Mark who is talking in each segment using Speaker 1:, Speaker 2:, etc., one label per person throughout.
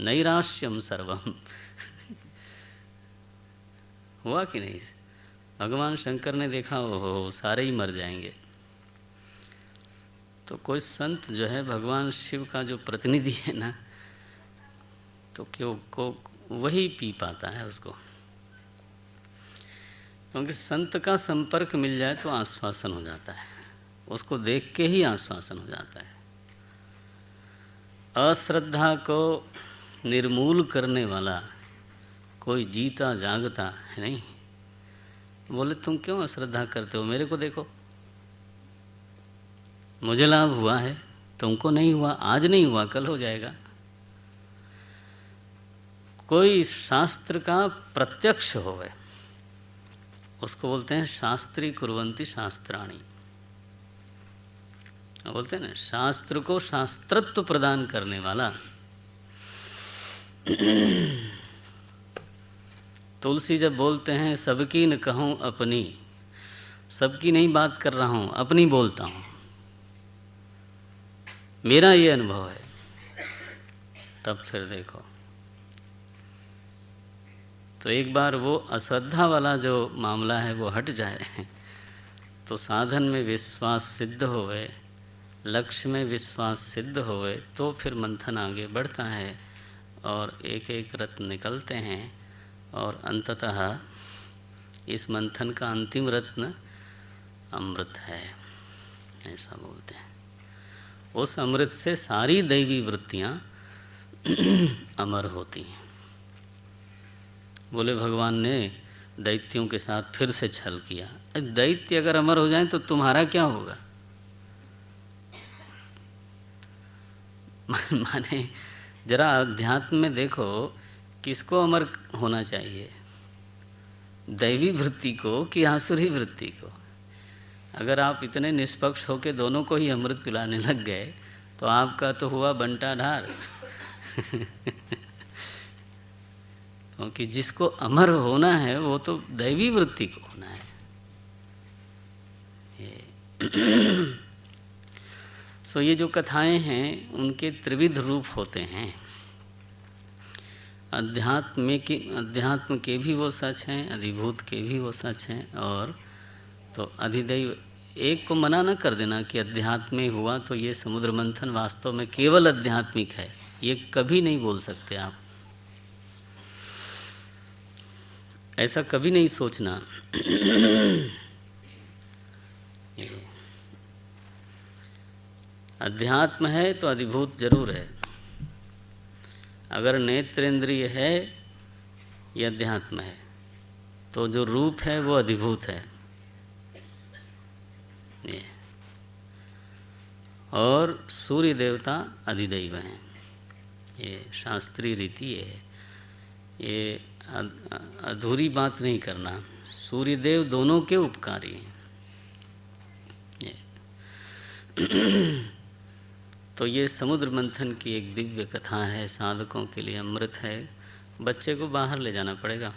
Speaker 1: नैराश्यम सर्वम। हुआ कि नहीं? भगवान शंकर ने देखा हो सारे ही मर जाएंगे, तो कोई संत जो है भगवान शिव का जो प्रतिनिधि है ना, तो क्यों को वही पी पाता है उसको, क्योंकि संत का संपर्क मिल जाए तो आश्वासन हो जाता है, उसको देख के ही आश्वासन हो जाता है। अश्रद्धा को निर्मूल करने वाला कोई जीता जागता है नहीं। बोले तुम क्यों अश्रद्धा करते हो, मेरे को देखो, मुझे लाभ हुआ है, तुमको नहीं हुआ, आज नहीं हुआ कल हो जाएगा। कोई शास्त्र का प्रत्यक्ष होवे उसको बोलते हैं शास्त्री कुर्वन्ति शास्त्राणी। बोलते हैं ना, शास्त्र को शास्त्रत्व प्रदान करने वाला। तुलसी जब बोलते हैं सबकी न कहूँ अपनी, सबकी नहीं बात कर रहा हूँ, अपनी बोलता हूँ, मेरा ये अनुभव है, तब फिर देखो। तो एक बार वो अश्रद्धा वाला जो मामला है वो हट जाए तो साधन में विश्वास सिद्ध होवे, लक्ष्य में विश्वास सिद्ध होवे, तो फिर मंथन आगे बढ़ता है और एक एक रत्न निकलते हैं और अंततः इस मंथन का अंतिम रत्न अमृत है, ऐसा बोलते हैं। उस अमृत से सारी दैवी वृत्तियाँ अमर होती हैं। बोले भगवान ने दैत्यों के साथ फिर से छल किया। दैत्य अगर अमर हो जाएं तो तुम्हारा क्या होगा? माने जरा अध्यात्म में देखो, किसको अमर होना चाहिए, दैवी वृत्ति को कि आसुरी वृत्ति को? अगर आप इतने निष्पक्ष होकर दोनों को ही अमृत पिलाने लग गए तो आपका तो हुआ बंटा ढार। क्योंकि जिसको अमर होना है वो तो दैवी वृत्ति को होना है। सो ये जो कथाएं हैं उनके त्रिविध रूप होते हैं। अध्यात्म के भी वो सच हैं, अधिभूत के भी वो सच हैं, और तो अधिदैव। एक को मना न कर देना कि अध्यात्म में हुआ तो ये समुद्र मंथन वास्तव में केवल आध्यात्मिक है, ये कभी नहीं बोल सकते आप, ऐसा कभी नहीं सोचना। अध्यात्म है तो अधिभूत जरूर है। अगर नेत्रेंद्रिय है ये अध्यात्म है, तो जो रूप है वो अधिभूत है। ये और सूर्य देवता अधिदैव हैं। ये शास्त्रीय रीति है, ये अधूरी बात नहीं करना। सूर्यदेव दोनों के उपकारी हैं। तो ये समुद्र मंथन की एक दिव्य कथा है, साधकों के लिए अमृत है। बच्चे को बाहर ले जाना पड़ेगा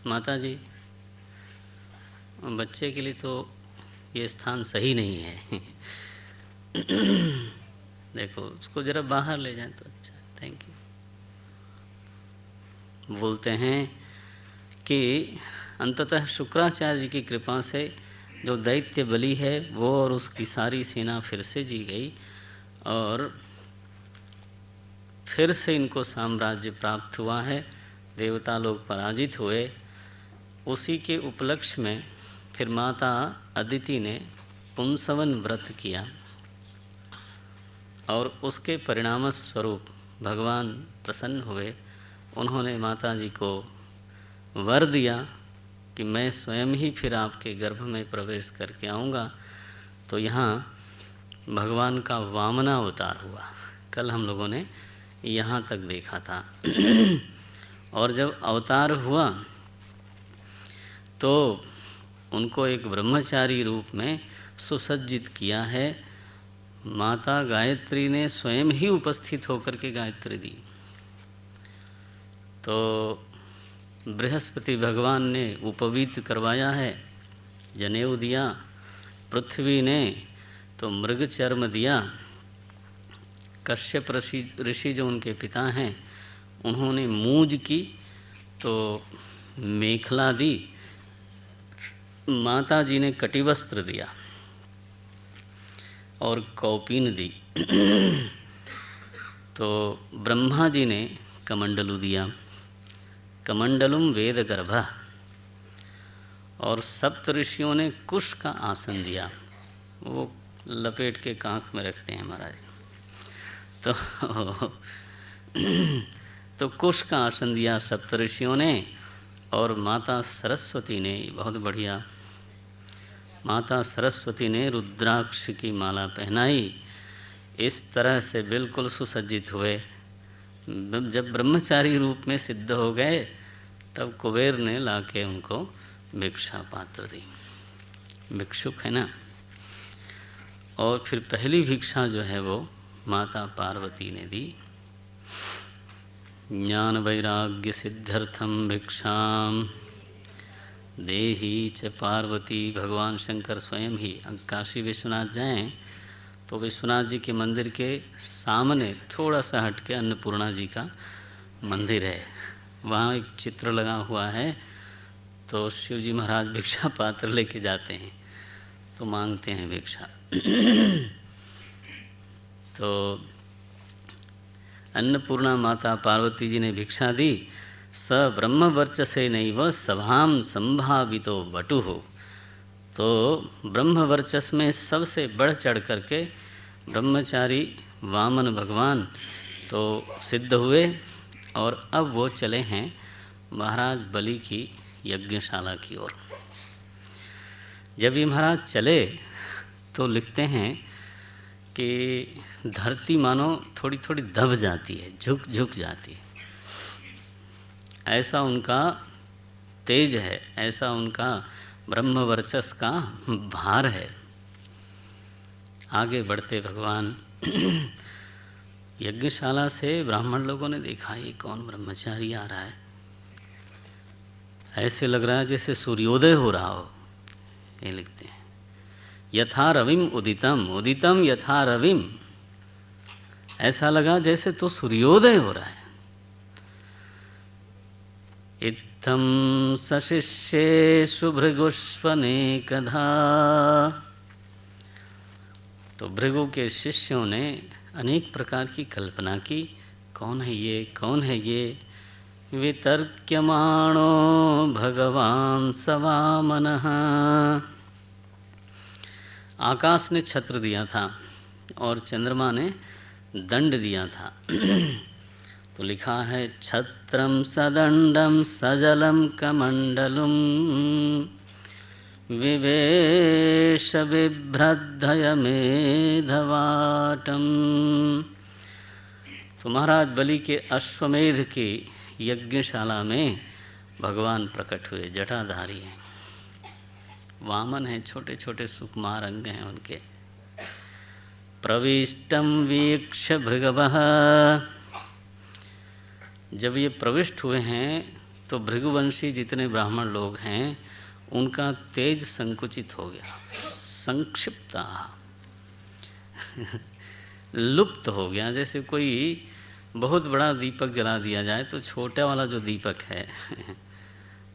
Speaker 1: माता जी, बच्चे के लिए तो ये स्थान सही नहीं है। देखो उसको जरा बाहर ले जाएं तो अच्छा। Thank you. बोलते हैं कि अंततः शुक्राचार्य जी की कृपा से जो दैत्य बलि है वो और उसकी सारी सेना फिर से जी गई और फिर से इनको साम्राज्य प्राप्त हुआ है। देवता लोग पराजित हुए। उसी के उपलक्ष्य में फिर माता अदिति ने पुंसवन व्रत किया और उसके परिणाम स्वरूप भगवान प्रसन्न हुए। उन्होंने माता जी को वर दिया कि मैं स्वयं ही फिर आपके गर्भ में प्रवेश करके आऊँगा। तो यहाँ भगवान का वामना अवतार हुआ। कल हम लोगों ने यहाँ तक देखा था। और जब अवतार हुआ तो उनको एक ब्रह्मचारी रूप में सुसज्जित किया है। माता गायत्री ने स्वयं ही उपस्थित होकर के गायत्री दी। तो बृहस्पति भगवान ने उपवीत करवाया है, जनेऊ दिया। पृथ्वी ने तो मृग चर्म दिया। कश्यप ऋषि जो उनके पिता हैं उन्होंने मूज की तो मेखला दी, माता जी ने कटिवस्त्र दिया और कौपीन दी तो ब्रह्मा जी ने कमंडलू दिया, कमंडलुम वेद गर्भ, और सप्त ऋषियों ने कुश का आसन दिया, वो लपेट के कांख में रखते हैं महाराज। तो कुश का आसन दिया सप्त ऋषियों ने, और माता सरस्वती ने, बहुत बढ़िया, माता सरस्वती ने रुद्राक्ष की माला पहनाई। इस तरह से बिल्कुल सुसज्जित हुए। जब ब्रह्मचारी रूप में सिद्ध हो गए तब कुबेर ने लाके उनको भिक्षा पात्र दी, भिक्षुक है ना। और फिर पहली भिक्षा जो है वो माता पार्वती ने दी। ज्ञान वैराग्य सिद्ध्यर्थम भिक्षाम देही च पार्वती। भगवान शंकर स्वयं ही, काशी विश्वनाथ जाएं तो विश्वनाथ जी के मंदिर के सामने थोड़ा सा हट के अन्नपूर्णा जी का मंदिर है, वहाँ एक चित्र लगा हुआ है। तो शिव जी महाराज भिक्षा पात्र लेके जाते हैं तो मांगते हैं भिक्षा तो अन्नपूर्णा माता पार्वती जी ने भिक्षा दी। स ब्रह्म वर्चसे नैव सभाम संभावितो बटु हो। तो ब्रह्म वर्चस में सबसे बढ़ चढ़ करके ब्रह्मचारी वामन भगवान तो सिद्ध हुए, और अब वो चले हैं महाराज बलि की यज्ञशाला की ओर। जब ये महाराज चले तो लिखते हैं कि धरती मानो थोड़ी थोड़ी दब जाती है, झुक झुक जाती है, ऐसा उनका तेज है, ऐसा उनका ब्रह्म वर्चस का भार है। आगे बढ़ते भगवान यज्ञशाला से ब्राह्मण लोगों ने देखा ये कौन ब्रह्मचारी आ रहा है, ऐसे लग रहा है जैसे सूर्योदय हो रहा हो। ये लिखते हैं यथा रविम उदितम, उदितम यथा रविम, ऐसा लगा जैसे तो सूर्योदय हो रहा है। इत्थं सशिष्येषु भृगुष्वनेकधा। तो भृगु के शिष्यों ने अनेक प्रकार की कल्पना की, कौन है ये, कौन है ये। वितर्क्यमाणो भगवान सवामनः। आकाश ने छत्र दिया था और चंद्रमा ने दंड दिया था तो लिखा है छत्रम सदंडम सजलम कमंडलुम विवेश बिभ्रद्धय मेधवाटम। तो महाराज बलि के अश्वमेध की यज्ञशाला में भगवान प्रकट हुए, जटाधारी हैं, वामन हैं, छोटे छोटे सुकुमार अंग हैं उनके। प्रविष्टम वीक्ष भृगवः। जब ये प्रविष्ट हुए हैं तो भृगुवंशी जितने ब्राह्मण लोग हैं उनका तेज संकुचित हो गया, संक्षिप्ता लुप्त हो गया। जैसे कोई बहुत बड़ा दीपक जला दिया जाए तो छोटा वाला जो दीपक है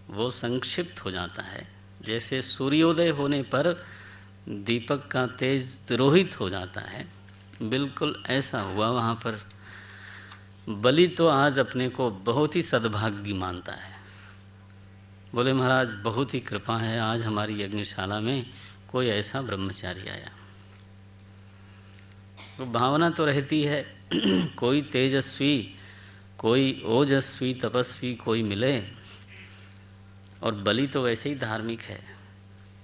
Speaker 1: वो संक्षिप्त हो जाता है। जैसे सूर्योदय होने पर दीपक का तेज तिरोहित हो जाता है, बिल्कुल ऐसा हुआ वहाँ पर। बलि तो आज अपने को बहुत ही सद्भाग्य मानता है, बोले महाराज बहुत ही कृपा है, आज हमारी यज्ञशाला में कोई ऐसा ब्रह्मचारी आया। तो भावना तो रहती है कोई तेजस्वी, कोई ओजस्वी तपस्वी कोई मिले, और बलि तो वैसे ही धार्मिक है।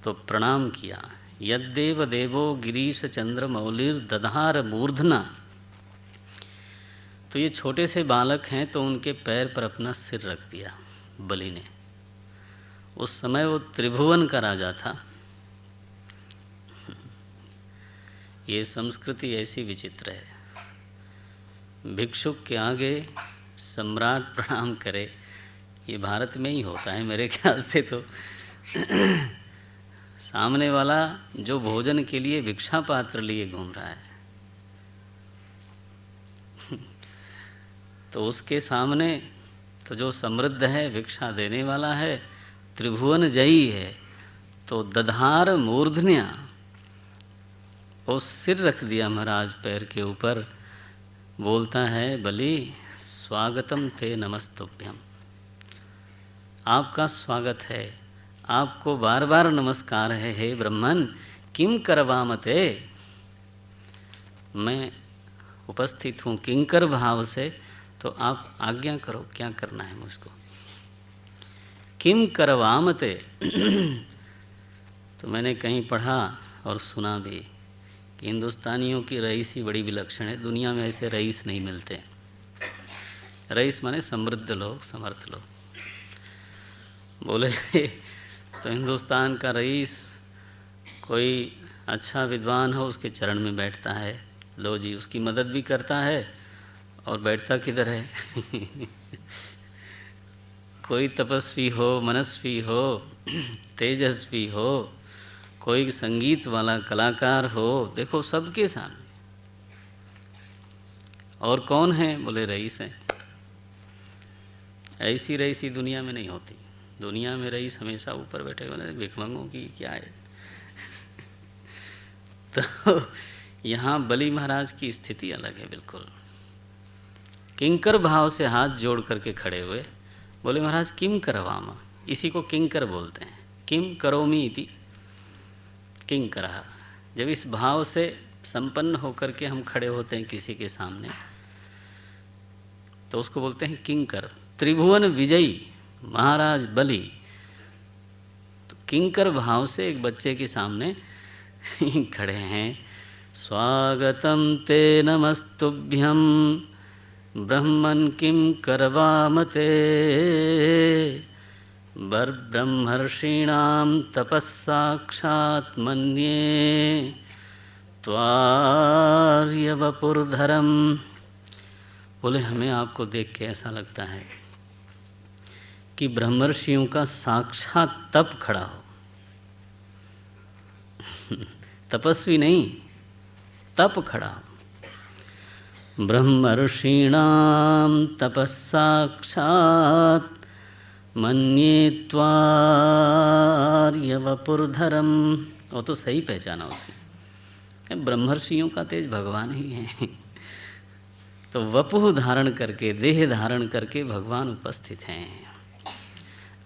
Speaker 1: तो प्रणाम किया। यद्देव देवो गिरीश चंद्र मौलिर दधार मूर्धना। तो ये छोटे से बालक हैं तो उनके पैर पर अपना सिर रख दिया बलि ने। उस समय वो त्रिभुवन का राजा था। ये संस्कृति ऐसी विचित्र है, भिक्षुक के आगे सम्राट प्रणाम करे, ये भारत में ही होता है मेरे ख्याल से। तो सामने वाला जो भोजन के लिए भिक्षा पात्र लिए घूम रहा है तो उसके सामने तो जो समृद्ध है, भिक्षा देने वाला है, त्रिभुवन जयी है, तो दधार मूर्धन्या, वो सिर रख दिया महाराज पैर के ऊपर, बोलता है बलि स्वागतम ते नमस्तुभ्यम, आपका स्वागत है, आपको बार बार नमस्कार है, हे ब्रह्मन किम करवामते, मैं उपस्थित हूँ किंकर भाव से, तो आप आज्ञा करो क्या करना है मुझको। किम करवामते तो मैंने कहीं पढ़ा और सुना भी कि हिंदुस्तानियों की रईसी बड़ी विलक्षण है, दुनिया में ऐसे रईस नहीं मिलते। रईस माने समृद्ध लोग, समर्थ लोग। बोले तो हिंदुस्तान का रईस कोई अच्छा विद्वान हो, उसके चरण में बैठता है, लो जी उसकी मदद भी करता है, और बैठता किधर है कोई तपस्वी हो, मनस्वी हो, तेजस्वी हो, कोई संगीत वाला कलाकार हो, देखो सबके सामने। और कौन है? बोले रईस हैं। ऐसी रईसी दुनिया में नहीं होती। दुनिया में रईस हमेशा ऊपर बैठे हुए, भिखमंगों की क्या है तो यहाँ बलि महाराज की स्थिति अलग है बिल्कुल। किंकर भाव से हाथ जोड़ करके खड़े हुए, बोले महाराज किम करवामा, इसी को किंकर बोलते हैं। किम करोमी इति किंकरः। जब इस भाव से संपन्न होकर के हम खड़े होते हैं किसी के सामने, तो उसको बोलते हैं किंकर। त्रिभुवन विजयी महाराज बलि, तो किंकर भाव से एक बच्चे के सामने खड़े हैं। स्वागतम ते नमस्तुभ्यं ब्रह्मन् किं करवामते, ब्रह्मर्षीणां तपस्साक्षात् मन्ये त्वार्यवपुर्धरम। बोले हमें आपको देख के ऐसा लगता है कि ब्रह्मर्षियों का साक्षात तप खड़ा हो तपस्वी नहीं, तप खड़ा हो। ब्रह्मर्षीणां तपस्साक्षात् मन्ये त्वार्यवपुर्धरम। वो तो सही पहचाना उसने, ब्रह्मर्षियों का तेज भगवान ही है। तो वपुः धारण करके, देह धारण करके भगवान उपस्थित हैं।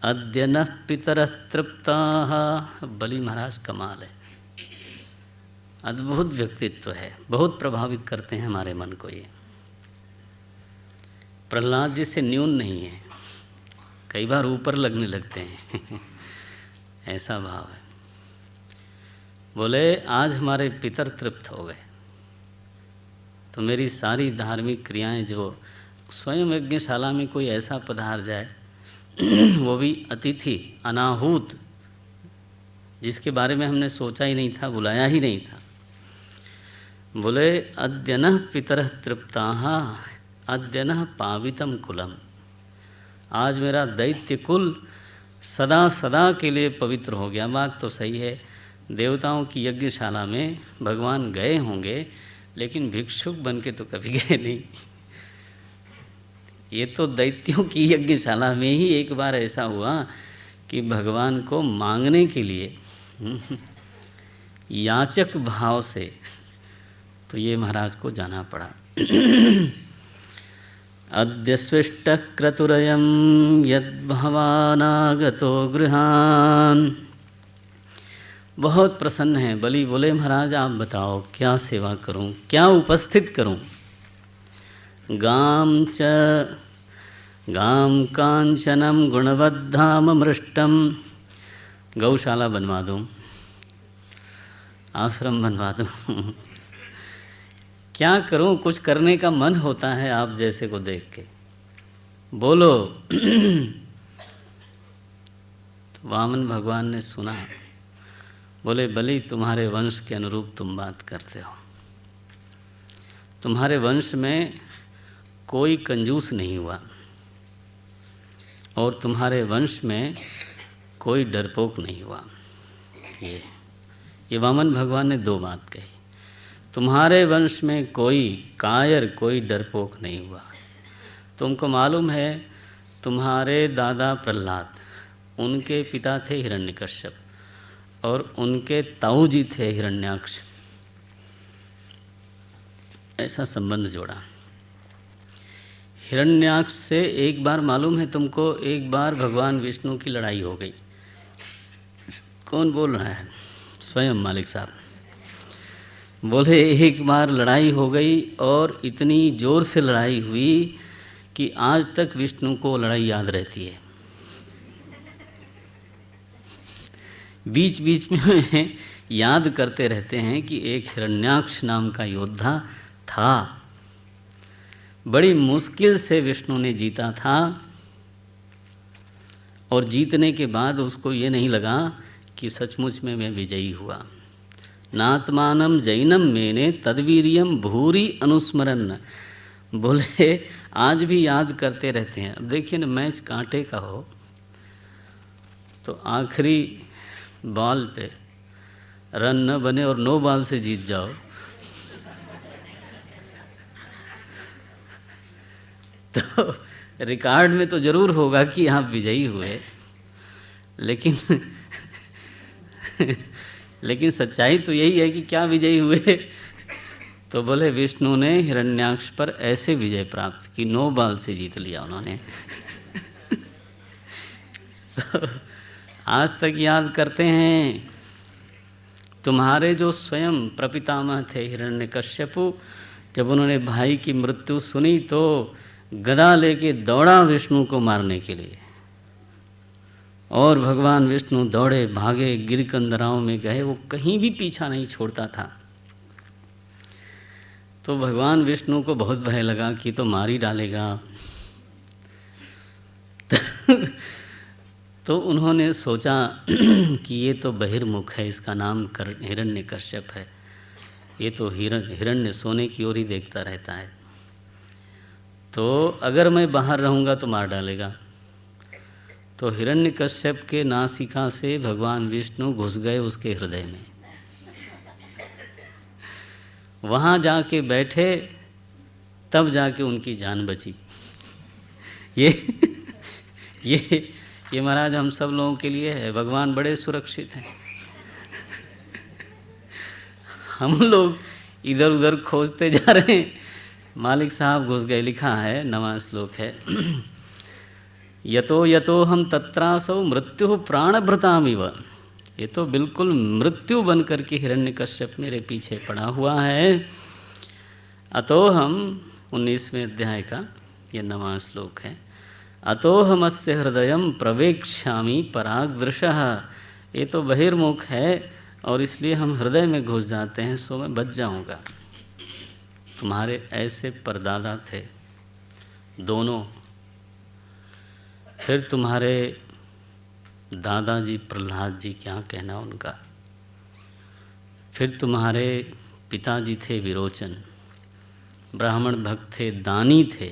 Speaker 1: अद्य नः पितरः तृप्ताः। बलि महाराज कमाल है, अद्भुत व्यक्तित्व है, बहुत प्रभावित करते हैं हमारे मन को ये। प्रहलाद जी से न्यून नहीं है, कई बार ऊपर लगने लगते हैं ऐसा भाव है। बोले आज हमारे पितर तृप्त हो गए, तो मेरी सारी धार्मिक क्रियाएं, जो स्वयं यज्ञशाला में कोई ऐसा पधार जाए वो भी अतिथि अनाहूत, जिसके बारे में हमने सोचा ही नहीं था, बुलाया ही नहीं था। बोले अद्य नः पितरः तृप्ताः अद्य नः पावितं कुलम। आज मेरा दैत्य कुल सदा सदा के लिए पवित्र हो गया। बात तो सही है, देवताओं की यज्ञशाला में भगवान गए होंगे, लेकिन भिक्षुक बन के तो कभी गए नहीं। ये तो दैत्यों की यज्ञशाला में ही एक बार ऐसा हुआ कि भगवान को मांगने के लिए याचक भाव से तो ये महाराज को जाना पड़ा। अद्य स्विष्टः क्रतुरयं यद्भवानागतो गृहान्। बहुत प्रसन्न है बलि। बोले महाराज आप बताओ क्या सेवा करूं, क्या उपस्थित करूं। गाम कांचनम गुणवद्धाम मृष्टम। गौशाला बनवा दूं, आश्रम बनवा दूं, क्या करूं। कुछ करने का मन होता है आप जैसे को देख के, बोलो। तो वामन भगवान ने सुना, बोले बलि तुम्हारे वंश के अनुरूप तुम बात करते हो। तुम्हारे वंश में कोई कंजूस नहीं हुआ, और तुम्हारे वंश में कोई डरपोक नहीं हुआ। ये वामन भगवान ने दो बात कही। तुम्हारे वंश में कोई कायर, कोई डरपोक नहीं हुआ। तुमको मालूम है तुम्हारे दादा प्रहलाद, उनके पिता थे हिरण्यकश्यप और उनके ताऊ जी थे हिरण्याक्ष। ऐसा संबंध जोड़ा। हिरण्याक्ष से एक बार मालूम है तुमको, एक बार भगवान विष्णु की लड़ाई हो गई। कौन बोल रहा है? स्वयं मालिक साहब बोले एक बार लड़ाई हो गई और इतनी ज़ोर से लड़ाई हुई कि आज तक विष्णु को लड़ाई याद रहती है। बीच बीच में याद करते रहते हैं कि एक हिरण्याक्ष नाम का योद्धा था, बड़ी मुश्किल से विष्णु ने जीता था और जीतने के बाद उसको ये नहीं लगा कि सचमुच में मैं विजयी हुआ। नात्मानम जैनम मेने तद्वीरियम भूरी अनुस्मरण। बोले आज भी याद करते रहते हैं। अब देखिए ना, मैच कांटे का हो तो आखिरी बॉल पे रन न बने और 9 बॉल से जीत जाओ तो रिकॉर्ड में तो ज़रूर होगा कि आप विजयी हुए, लेकिन लेकिन सच्चाई तो यही है कि क्या विजयी हुए। तो बोले विष्णु ने हिरण्याक्ष पर ऐसे विजय प्राप्त की, 9 बॉल से जीत लिया उन्होंने। तो आज तक याद करते हैं। तुम्हारे जो स्वयं प्रपितामह थे हिरण्यकश्यपु, जब उन्होंने भाई की मृत्यु सुनी तो गदा लेके दौड़ा विष्णु को मारने के लिए, और भगवान विष्णु दौड़े भागे, गिरकंदराओं में गए, वो कहीं भी पीछा नहीं छोड़ता था। तो भगवान विष्णु को बहुत भय लगा कि तो मार ही डालेगा। तो उन्होंने सोचा कि ये तो बहिर्मुख है, इसका नाम हिरण्यकश्यप है, ये तो हिरण्य सोने की ओर ही देखता रहता है, तो अगर मैं बाहर रहूँगा तो मार डालेगा। तो हिरण्यकश्यप के नासिका से भगवान विष्णु घुस गए उसके हृदय में, वहाँ जाके बैठे, तब जाके उनकी जान बची। ये महाराज हम सब लोगों के लिए है, भगवान बड़े सुरक्षित हैं। हम लोग इधर उधर खोजते जा रहे हैं, मालिक साहब घुस गए। लिखा है, 9वां श्लोक है, यतो यतो हम तत्रासौ मृत्यु प्राणभृतामिव। ये तो बिल्कुल मृत्यु बन कर के हिरण्यकश्यप मेरे पीछे पड़ा हुआ है। अतो हम, 19वें अध्याय का ये 9वां श्लोक है, अतो हमस्य हृदयम प्रवेक्ष्यामि परागदृशः। ये तो बहिर्मुख है और इसलिए हम हृदय में घुस जाते हैं, सो मैं बच जाऊंगा। तुम्हारे ऐसे परदादा थे दोनों, फिर तुम्हारे दादाजी प्रहलाद जी, क्या कहना उनका, फिर तुम्हारे पिताजी थे विरोचन, ब्राह्मण भक्त थे, दानी थे।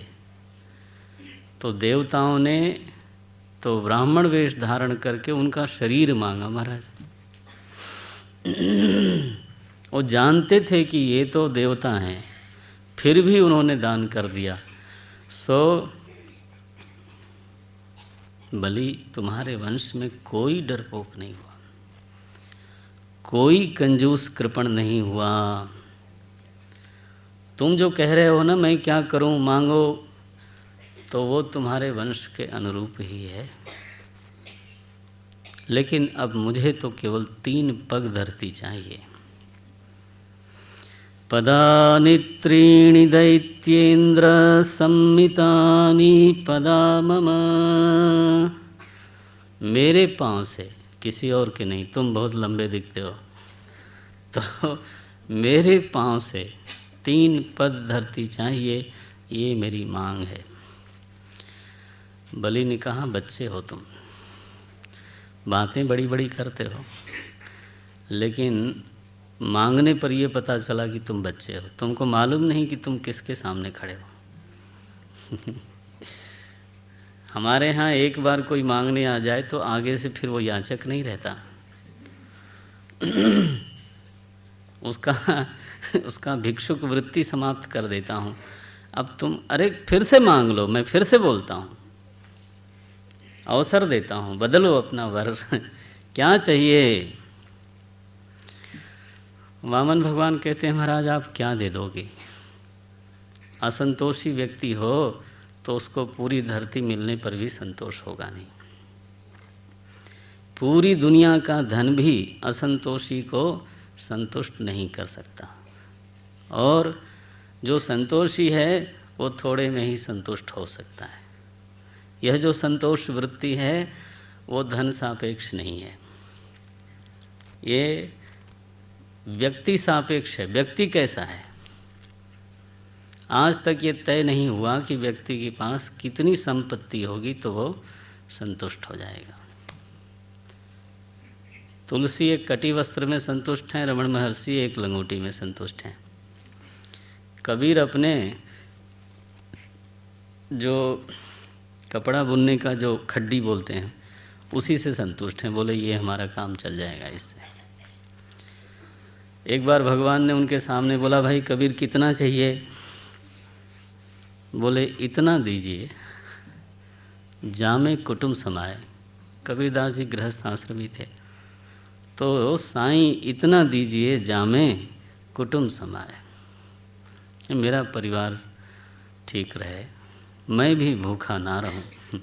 Speaker 1: तो देवताओं ने तो ब्राह्मण वेश धारण करके उनका शरीर मांगा महाराज। वो जानते थे कि ये तो देवता हैं, फिर भी उन्होंने दान कर दिया। सो बलि, तुम्हारे वंश में कोई डरपोक नहीं हुआ, कोई कंजूस कृपण नहीं हुआ। तुम जो कह रहे हो ना मैं क्या करूं, मांगो, तो वो तुम्हारे वंश के अनुरूप ही है। लेकिन अब मुझे तो केवल 3 पग धरती चाहिए। पदानि त्रीणि दैत्येन्द्र सम्मितानि पदा मम। मेरे पाँव से, किसी और के नहीं, तुम बहुत लंबे दिखते हो, तो मेरे पाँव से 3 पद धरती चाहिए, ये मेरी मांग है। बलि ने कहा, बच्चे हो तुम, बातें बड़ी बड़ी करते हो, लेकिन मांगने पर यह पता चला कि तुम बच्चे हो, तुमको मालूम नहीं कि तुम किसके सामने खड़े हो। हमारे यहाँ एक बार कोई मांगने आ जाए तो आगे से फिर वो याचक नहीं रहता। उसका भिक्षुक वृत्ति समाप्त कर देता हूँ। अब तुम अरे फिर से मांग लो, मैं फिर से बोलता हूँ, अवसर देता हूँ, बदलो अपना वर क्या चाहिए। वामन भगवान कहते हैं महाराज आप क्या दे दोगे, असंतोषी व्यक्ति हो तो उसको पूरी धरती मिलने पर भी संतोष होगा नहीं। पूरी दुनिया का धन भी असंतोषी को संतुष्ट नहीं कर सकता, और जो संतोषी है वो थोड़े में ही संतुष्ट हो सकता है। यह जो संतोष वृत्ति है वो धन सापेक्ष नहीं है, ये व्यक्ति सापेक्ष है। व्यक्ति कैसा है, आज तक ये तय नहीं हुआ कि व्यक्ति के पास कितनी संपत्ति होगी तो वो संतुष्ट हो जाएगा। तुलसी एक कटी वस्त्र में संतुष्ट हैं, रमण महर्षि एक लंगोटी में संतुष्ट हैं। कबीर अपने जो कपड़ा बुनने का जो खड्डी बोलते हैं उसी से संतुष्ट हैं, बोले ये हमारा काम चल जाएगा इससे। एक बार भगवान ने उनके सामने बोला भाई कबीर कितना चाहिए, बोले इतना दीजिए जामे कुटुंब समाए। कबीरदास जी गृहस्थ आश्रमी थे, तो साईं इतना दीजिए जामे कुटुंब समाए, मेरा परिवार ठीक रहे, मैं भी भूखा ना रहूं,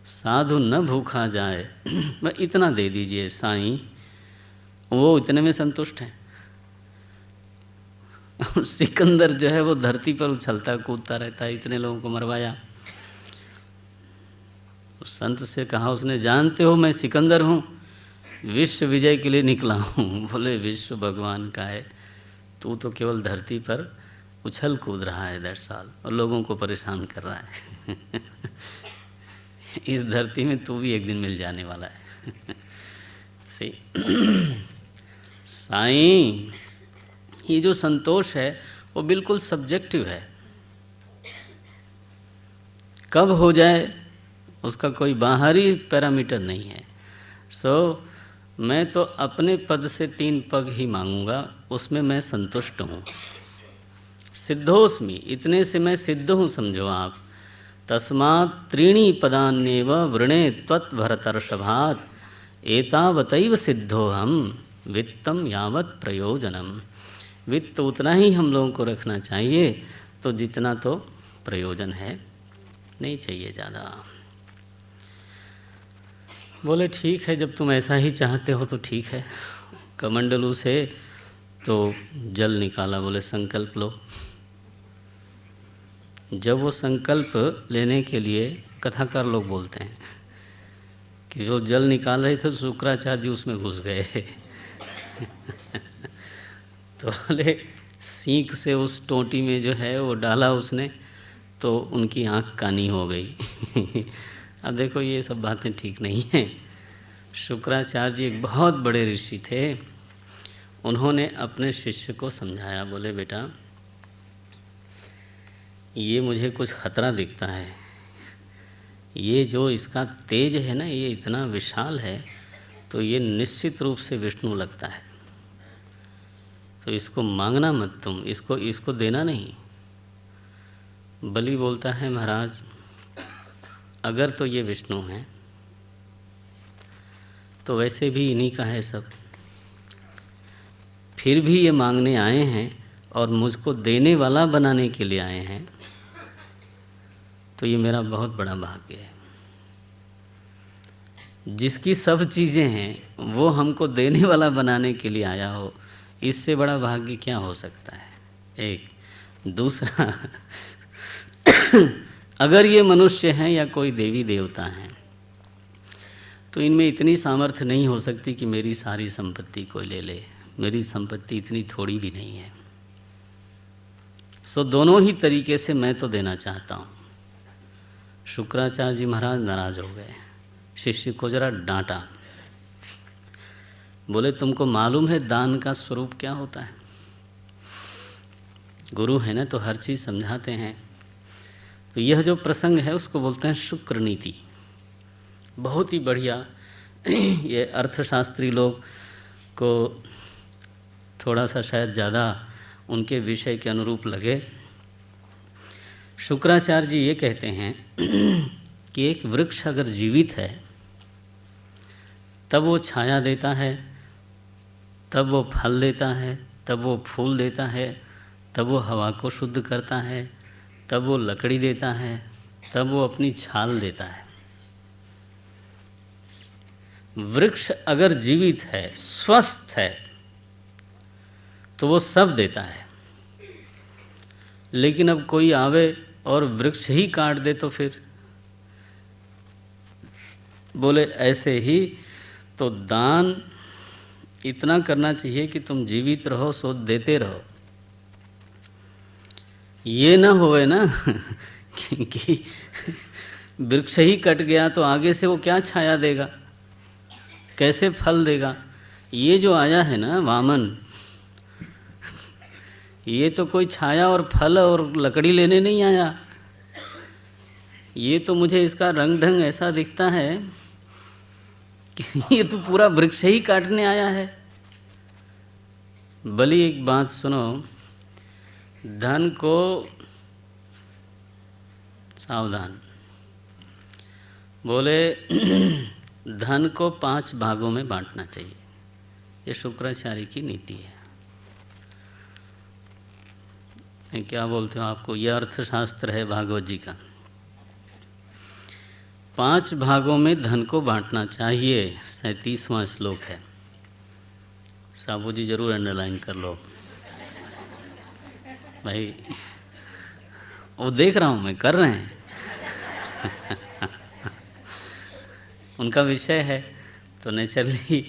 Speaker 1: साधु न भूखा जाए, मैं इतना दे दीजिए साईं। वो इतने में संतुष्ट हैं। सिकंदर जो है वो धरती पर उछलता कूदता रहता है, इतने लोगों को मरवाया। उस संत से कहा उसने, जानते हो मैं सिकंदर हूँ, विश्व विजय के लिए निकला हूँ। बोले विश्व भगवान का है, तू तो केवल धरती पर उछल कूद रहा है 10 साल और लोगों को परेशान कर रहा है। इस धरती में तू भी एक दिन मिल जाने वाला है। साईं, ये जो संतोष है वो बिल्कुल सब्जेक्टिव है, कब हो जाए उसका कोई बाहरी पैरामीटर नहीं है। मैं तो अपने पद से 3 पग ही मांगूंगा, उसमें मैं संतुष्ट हूँ। सिद्धोस्मि, इतने से मैं सिद्ध हूँ समझो आप। तस्मात् 3 पदान्येव वृणे त्वत्भरतर्षभात् एतावतैव सिद्धोहम वित्तम यावत् प्रयोजनम। वित्त उतना ही हम लोगों को रखना चाहिए तो जितना तो प्रयोजन है, नहीं चाहिए ज़्यादा। बोले ठीक है, जब तुम ऐसा ही चाहते हो तो ठीक है। कमंडलू से तो जल निकाला, बोले संकल्प लो। जब वो संकल्प लेने के लिए कथाकार लोग बोलते हैं कि जो जल निकाल रहे थे शुक्राचार्य जी उसमें घुस गए। तो बोले सींक से उस टोंटी में जो है वो डाला उसने, तो उनकी आँख कानी हो गई। अब देखो ये सब बातें ठीक नहीं हैं। शुक्राचार्य जी एक बहुत बड़े ऋषि थे, उन्होंने अपने शिष्य को समझाया, बोले बेटा ये मुझे कुछ खतरा दिखता है, ये जो इसका तेज है ना ये इतना विशाल है, तो ये निश्चित रूप से विष्णु लगता है, तो इसको मांगना मत तुम, इसको देना नहीं। बलि बोलता है महाराज अगर तो ये विष्णु हैं तो वैसे भी इन्हीं का है सब, फिर भी ये मांगने आए हैं और मुझको देने वाला बनाने के लिए आए हैं, तो ये मेरा बहुत बड़ा भाग्य है। जिसकी सब चीज़ें हैं वो हमको देने वाला बनाने के लिए आया हो, इससे बड़ा भाग्य क्या हो सकता है। एक दूसरा, अगर ये मनुष्य हैं या कोई देवी देवता हैं तो इनमें इतनी सामर्थ्य नहीं हो सकती कि मेरी सारी संपत्ति कोई ले ले, मेरी संपत्ति इतनी थोड़ी भी नहीं है। दोनों ही तरीके से मैं तो देना चाहता हूँ। शुक्राचार्य जी महाराज नाराज हो गए, शिष्य को जरा डांटा, बोले तुमको मालूम है दान का स्वरूप क्या होता है। गुरु है ना तो हर चीज़ समझाते हैं। तो यह जो प्रसंग है उसको बोलते हैं शुक्र नीति। बहुत ही बढ़िया। ये अर्थशास्त्री लोग को थोड़ा सा शायद ज़्यादा उनके विषय के अनुरूप लगे। शुक्राचार्य जी ये कहते हैं कि एक वृक्ष अगर जीवित है तब वो छाया देता है, तब वो फल देता है, तब वो फूल देता है, तब वो हवा को शुद्ध करता है, तब वो लकड़ी देता है, तब वो अपनी छाल देता है। वृक्ष अगर जीवित है, स्वस्थ है, तो वो सब देता है। लेकिन अब कोई आवे और वृक्ष ही काट दे तो फिर बोले ऐसे ही तो दान इतना करना चाहिए कि तुम जीवित रहो सो देते रहो। ये ना होवे ना कि वृक्ष ही कट गया तो आगे से वो क्या छाया देगा, कैसे फल देगा। ये जो आया है ना वामन, ये तो कोई छाया और फल और लकड़ी लेने नहीं आया। ये तो मुझे इसका रंग ढंग ऐसा दिखता है कि ये तो पूरा वृक्ष ही काटने आया है। बली एक बात सुनो, धन को सावधान बोले धन को 5 भागों में बांटना चाहिए। ये शुक्राचार्य की नीति है। क्या बोलते हो आपको, यह अर्थशास्त्र है भागवत जी का। 5 भागों में धन को बांटना चाहिए। 37वां श्लोक है। साबू जी जरूर अंडरलाइन कर लो भाई, वो देख रहा हूँ मैं, कर रहे हैं उनका विषय है तो नेचुरली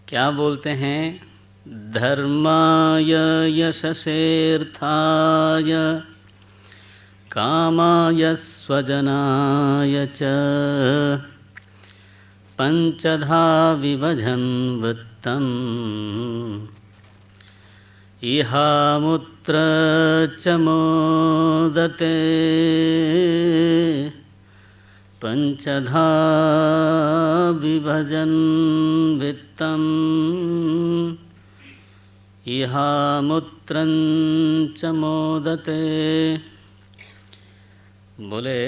Speaker 1: क्या बोलते हैं, धर्माय यशसेर्थाय कामाय स्वजनाय च पंचधा विभजन वृत्तम् इहामुत्र च मोदते पंचधा विभजन वित्तम् इहामुत्रं च मोदते। बोले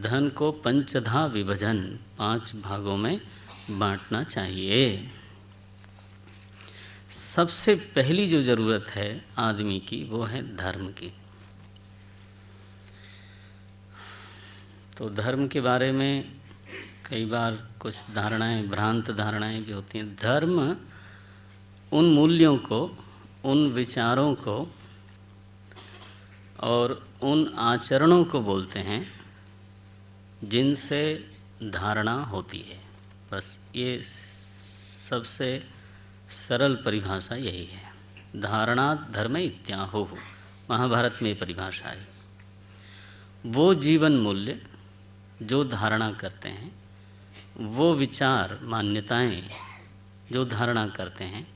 Speaker 1: धन को पंचधा विभजन 5 भागों में बांटना चाहिए। सबसे पहली जो ज़रूरत है आदमी की वो है धर्म की। तो धर्म के बारे में कई बार कुछ धारणाएं, भ्रांत धारणाएं भी होती हैं। धर्म उन मूल्यों को, उन विचारों को और उन आचरणों को बोलते हैं जिनसे धारणा होती है। बस ये सबसे सरल परिभाषा यही है। धारणा धर्म इत्याहो, महाभारत में परिभाषा है। वो जीवन मूल्य जो धारणा करते हैं, वो विचार मान्यताएं जो धारणा करते हैं,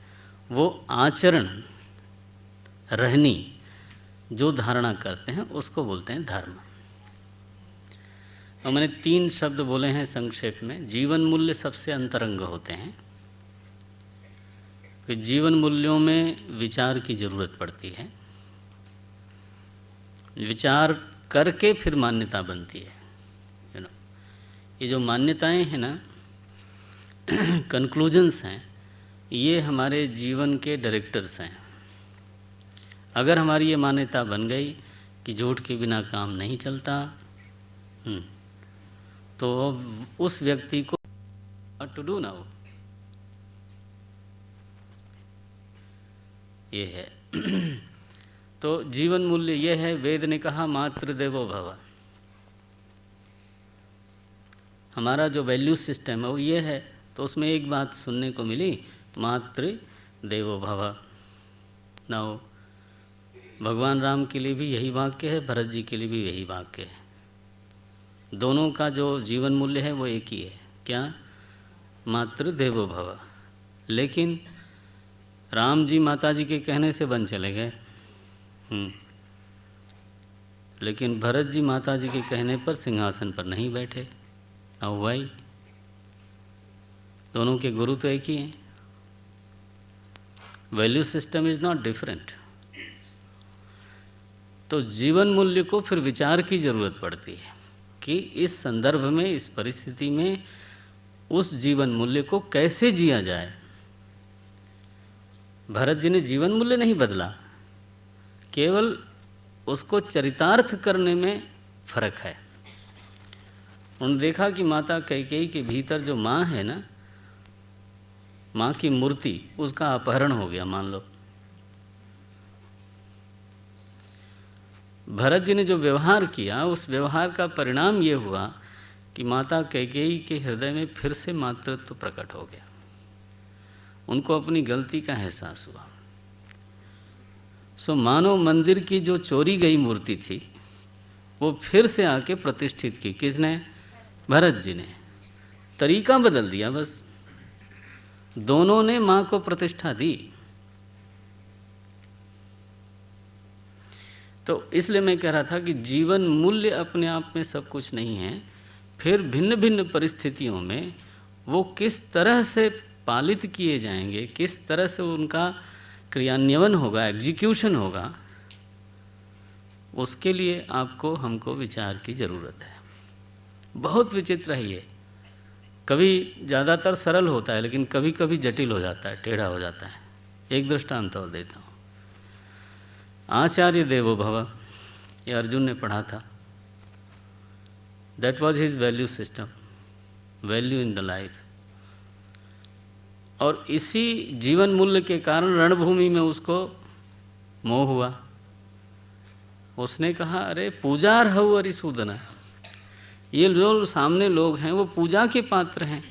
Speaker 1: वो आचरण रहनी जो धारणा करते हैं, उसको बोलते हैं धर्म। और मैंने 3 शब्द बोले हैं संक्षेप में। जीवन मूल्य सबसे अंतरंग होते हैं। फिर जीवन मूल्यों में विचार की ज़रूरत पड़ती है। विचार करके फिर मान्यता बनती है। ये जो मान्यताएं हैं ना, कंक्लूजन्स हैं, ये हमारे जीवन के डायरेक्टर्स हैं। अगर हमारी ये मान्यता बन गई कि झूठ के बिना काम नहीं चलता, तो उस व्यक्ति को टू डू नाउ ये है। तो जीवन मूल्य ये है। वेद ने कहा मातृदेवो भव। हमारा जो वैल्यू सिस्टम है वो ये है। तो उसमें एक बात सुनने को मिली, मातृदेवो भव। नाउ भगवान राम के लिए भी यही वाक्य है, भरत जी के लिए भी यही वाक्य है। दोनों का जो जीवन मूल्य है वो एक ही है। क्या? मातृदेवो भव। लेकिन राम जी माता जी के कहने से बन चले गए। लेकिन भरत जी माता जी के कहने पर सिंहासन पर नहीं बैठे। अब भाई दोनों के गुरु तो एक ही हैं। Value system is not different. तो जीवन मूल्य को फिर विचार की ज़रूरत पड़ती है कि इस संदर्भ में, इस परिस्थिति में उस जीवन मूल्य को कैसे जिया जाए। भरत जी ने जीवन मूल्य नहीं बदला, केवल उसको चरितार्थ करने में फर्क है। उन्होंने देखा कि माता कैकेयी के भीतर जो माँ है ना, माँ की मूर्ति, उसका अपहरण हो गया मान लो। भरत जी ने जो व्यवहार किया, उस व्यवहार का परिणाम ये हुआ कि माता कैकेयी के हृदय में फिर से मातृत्व प्रकट हो गया। उनको अपनी गलती का एहसास हुआ। सो मानव मंदिर की जो चोरी गई मूर्ति थी, वो फिर से आके प्रतिष्ठित की। किसने? भरत जी ने। तरीका बदल दिया बस, दोनों ने माँ को प्रतिष्ठा दी। तो इसलिए मैं कह रहा था कि जीवन मूल्य अपने आप में सब कुछ नहीं है, फिर भिन्न भिन्न परिस्थितियों में वो किस तरह से पालित किए जाएंगे, किस तरह से उनका क्रियान्वयन होगा, एग्जीक्यूशन होगा, उसके लिए आपको हमको विचार की ज़रूरत है। बहुत विचित्र है ये, कभी ज़्यादातर सरल होता है लेकिन कभी कभी जटिल हो जाता है, टेढ़ा हो जाता है। एक दृष्टांत और देता हूँ। आचार्य देवो भव, ये अर्जुन ने पढ़ा था। That was his value system, value in the life. और इसी जीवन मूल्य के कारण रणभूमि में उसको मोह हुआ। उसने कहा, अरे पूजार हऊ अरिसूदना, ये जो सामने लोग हैं वो पूजा के पात्र हैं।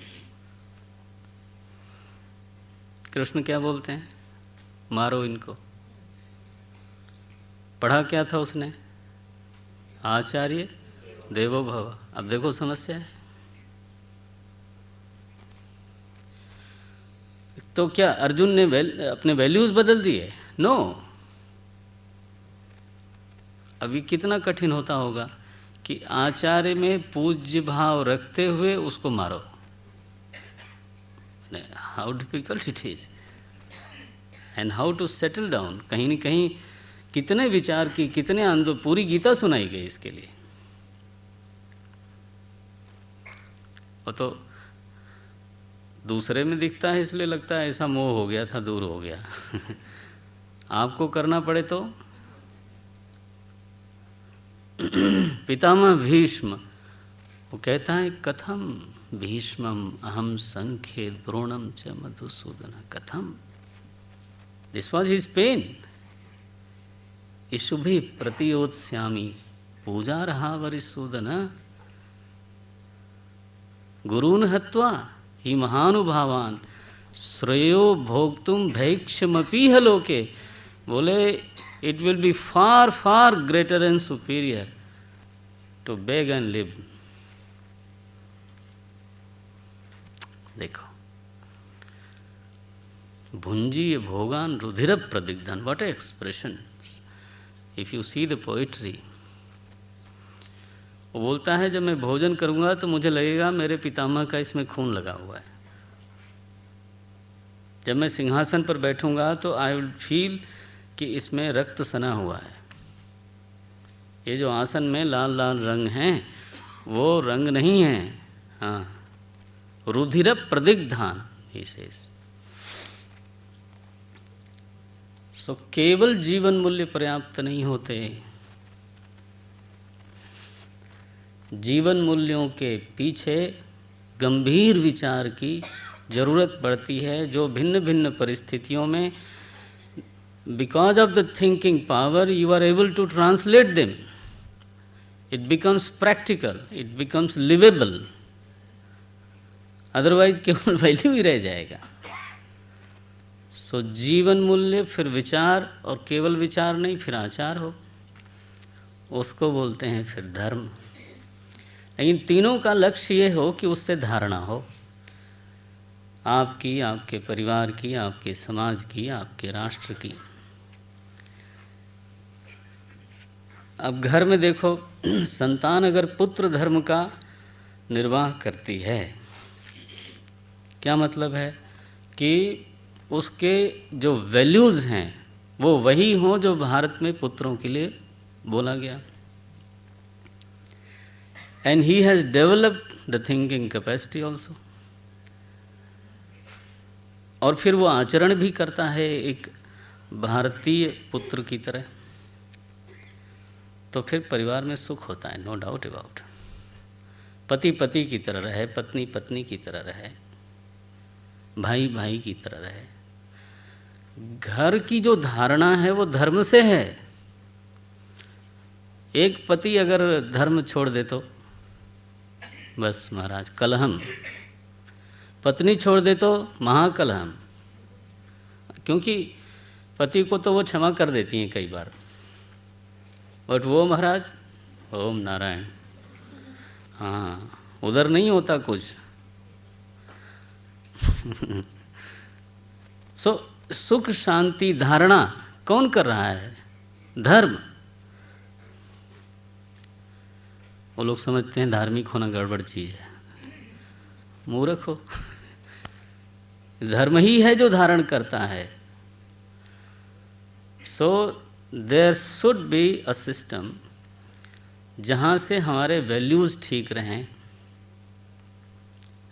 Speaker 1: कृष्ण क्या बोलते हैं? मारो इनको। पढ़ा क्या था उसने? आचार्य देवो भव। अब देखो समस्या है। तो क्या अर्जुन ने अपने वैल्यूज बदल दिए? नो। अभी कितना कठिन होता होगा कि आचार्य में पूज्य भाव रखते हुए उसको मारो। How difficult it is and how to settle down. कहीं न कहीं कितने विचार की, कितने आंदोलन, पूरी गीता सुनाई गई इसके लिए। वो तो दूसरे में दिखता है इसलिए लगता है ऐसा मोह हो गया था, दूर हो गया। आपको करना पड़े तो पितामह भीष्म, वो कहता है कथम भीष्मम अहम संख्ये द्रोणम च मधुसूदन कथम। This was his pain. इशुभि प्रतियोत्स्यामि पूजा रहा वरिसूदन गुरून् हत्वा ही महानुभावान श्रेयो भोक्तुम भैक्षमपीह लोके। बोले it will be far far greater and superior to beg and live. देखो, भुंजीय भोगान रुधिर प्रदिग्धन, what a expression. If you see the poetry, वो बोलता है जब मैं भोजन करूंगा तो मुझे लगेगा मेरे पितामह का इसमें खून लगा हुआ है। जब मैं सिंहासन पर बैठूंगा तो आई विल फील कि इसमें रक्त सना हुआ है। ये जो आसन में लाल लाल रंग हैं वो रंग नहीं है, हाँ, रुधिर प्रदिग्धान ही सेज। सो केवल जीवन मूल्य पर्याप्त नहीं होते, जीवन मूल्यों के पीछे गंभीर विचार की जरूरत पड़ती है, जो भिन्न भिन्न परिस्थितियों में because of the thinking power you are able to translate them. It becomes practical, it becomes livable. Otherwise केवल वैल्यू ही रह जाएगा। सो जीवन मूल्य, फिर विचार, और केवल विचार नहीं, फिर आचार हो, उसको बोलते हैं फिर धर्म। लेकिन तीनों का लक्ष्य ये हो कि उससे धारणा हो, आपकी, आपके परिवार की, आपके समाज की, आपके राष्ट्र की। अब घर में देखो, संतान अगर पुत्र धर्म का निर्वाह करती है, क्या मतलब है कि उसके जो वैल्यूज़ हैं वो वही हों जो भारत में पुत्रों के लिए बोला गया। And he has developed the thinking capacity also. और फिर वो आचरण भी करता है एक भारतीय पुत्र की तरह, तो फिर परिवार में सुख होता है, नो डाउट अबाउट। पति पति की तरह रहे, पत्नी पत्नी की तरह रहे, भाई भाई की तरह रहे। घर की जो धारणा है वो धर्म से है। एक पति अगर धर्म छोड़ दे तो बस महाराज कलहम, पत्नी छोड़ दे तो महाकलहम, क्योंकि पति को तो वो क्षमा कर देती हैं कई बार, बट वो महाराज ओम नारायण, हाँ उधर नहीं होता कुछ। सुख शांति धारणा कौन कर रहा है? धर्म। वो लोग समझते हैं धार्मिक होना गड़बड़ चीज है, मूर्ख हो। धर्म ही है जो धारण करता है। So there should be a system जहाँ से हमारे वैल्यूज़ ठीक रहें,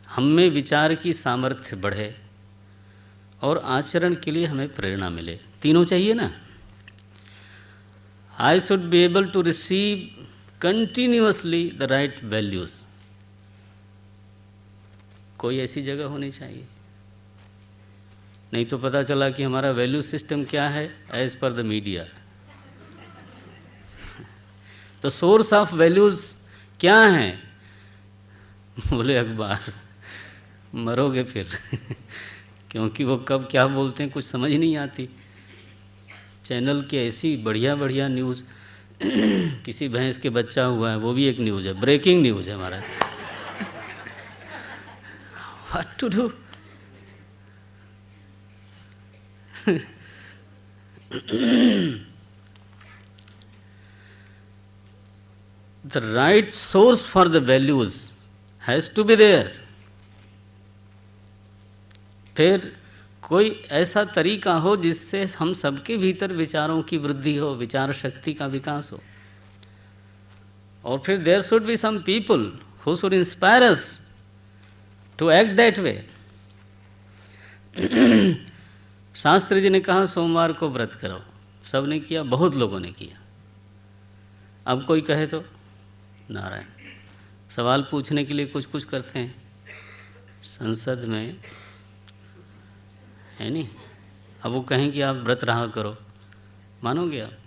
Speaker 1: हम में विचार की सामर्थ्य बढ़े और आचरण के लिए हमें प्रेरणा मिले। तीनों चाहिए ना। I should be able to receive continuously the right values. कोई ऐसी जगह होनी चाहिए, नहीं तो पता चला कि हमारा वैल्यू सिस्टम क्या है एज पर द मीडिया। तो सोर्स ऑफ वैल्यूज़ क्या हैं? बोले अखबार, मरोगे फिर। क्योंकि वो कब क्या बोलते हैं कुछ समझ नहीं आती। चैनल की ऐसी बढ़िया बढ़िया न्यूज़, किसी भैंस के बच्चा हुआ है वो भी एक न्यूज़ है, ब्रेकिंग न्यूज़ है हमारा। What to do? The right source for the values has to be there. फिर कोई ऐसा तरीका हो जिससे हम सबके भीतर विचारों की वृद्धि हो, विचार शक्ति का विकास हो। और फिर there should be some people who should inspire us to act that way. Shastri ji ने कहा सोमवार को व्रत करो, सब ने किया, बहुत लोगों ने किया। अब कोई कहे तो नारायण, सवाल पूछने के लिए कुछ कुछ करते हैं संसद में, है नहीं। अब वो कहें कि आप व्रत रहा करो, मानोगे आप?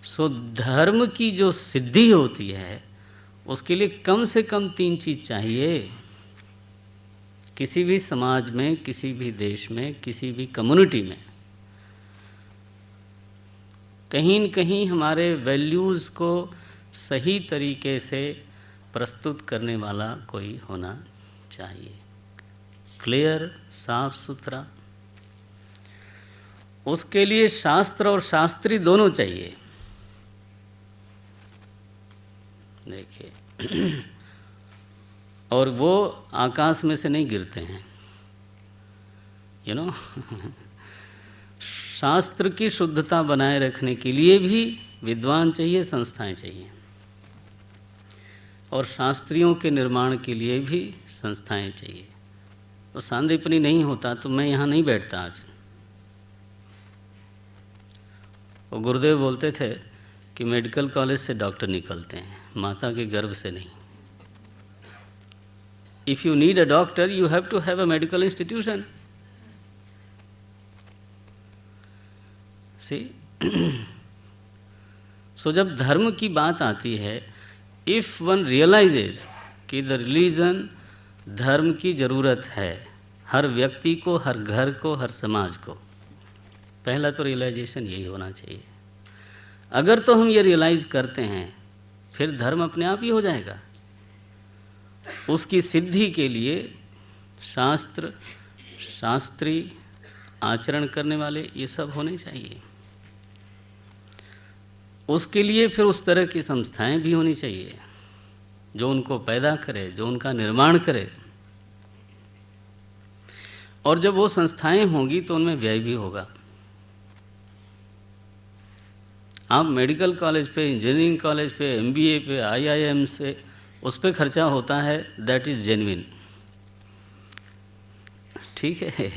Speaker 1: सो धर्म की जो सिद्धि होती है उसके लिए कम से कम 3 चीज़ चाहिए। किसी भी समाज में, किसी भी देश में, किसी भी कम्युनिटी में कहीं न कहीं हमारे वैल्यूज़ को सही तरीके से प्रस्तुत करने वाला कोई होना चाहिए, क्लियर, साफ सुथरा। उसके लिए शास्त्र और शास्त्री दोनों चाहिए। देखिए, और वो आकाश में से नहीं गिरते हैं, यू नो। शास्त्र की शुद्धता बनाए रखने के लिए भी विद्वान चाहिए, संस्थाएं चाहिए, और शास्त्रियों के निर्माण के लिए भी संस्थाएं चाहिए। तो सांदीपनी नहीं होता तो मैं यहाँ नहीं बैठता आज। वो गुरुदेव बोलते थे कि मेडिकल कॉलेज से डॉक्टर निकलते हैं, माता के गर्भ से नहीं। If you need a doctor you have to have a medical institution. See so जब धर्म की बात आती है, इफ़ वन रियलाइजेज कि द रिलीजन, धर्म की ज़रूरत है हर व्यक्ति को, हर घर को, हर समाज को। पहला तो रियलाइजेशन यही होना चाहिए। अगर तो हम ये रियलाइज़ करते हैं फिर धर्म अपने आप ही हो जाएगा। उसकी सिद्धि के लिए शास्त्र, शास्त्री, आचरण करने वाले ये सब होने चाहिए। उसके लिए फिर उस तरह की संस्थाएं भी होनी चाहिए जो उनको पैदा करे, जो उनका निर्माण करे। और जब वो संस्थाएं होंगी तो उनमें व्यय भी होगा। आप मेडिकल कॉलेज पे, इंजीनियरिंग कॉलेज पे, एमबीए पे, आईआईएम से उस पे खर्चा होता है, दैट इज़ जेन्युइन, ठीक है।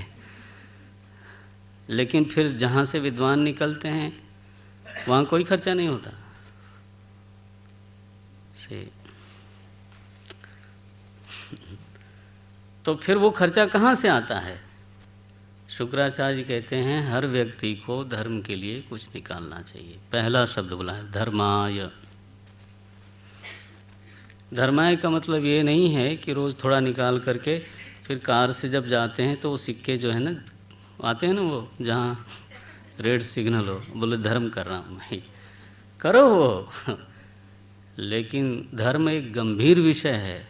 Speaker 1: लेकिन फिर जहाँ से विद्वान निकलते हैं वहाँ कोई खर्चा नहीं होता से। तो फिर वो खर्चा कहाँ से आता है? शुक्राचार्य जी कहते हैं हर व्यक्ति को धर्म के लिए कुछ निकालना चाहिए। पहला शब्द बोला है धर्माय। धर्माय का मतलब ये नहीं है कि रोज़ थोड़ा निकाल करके फिर कार से जब जाते हैं तो वो सिक्के जो है ना आते हैं ना, वो जहाँ रेड सिग्नल हो, बोले धर्म कर रहा हूँ मैं, करो वो। लेकिन धर्म एक गंभीर विषय है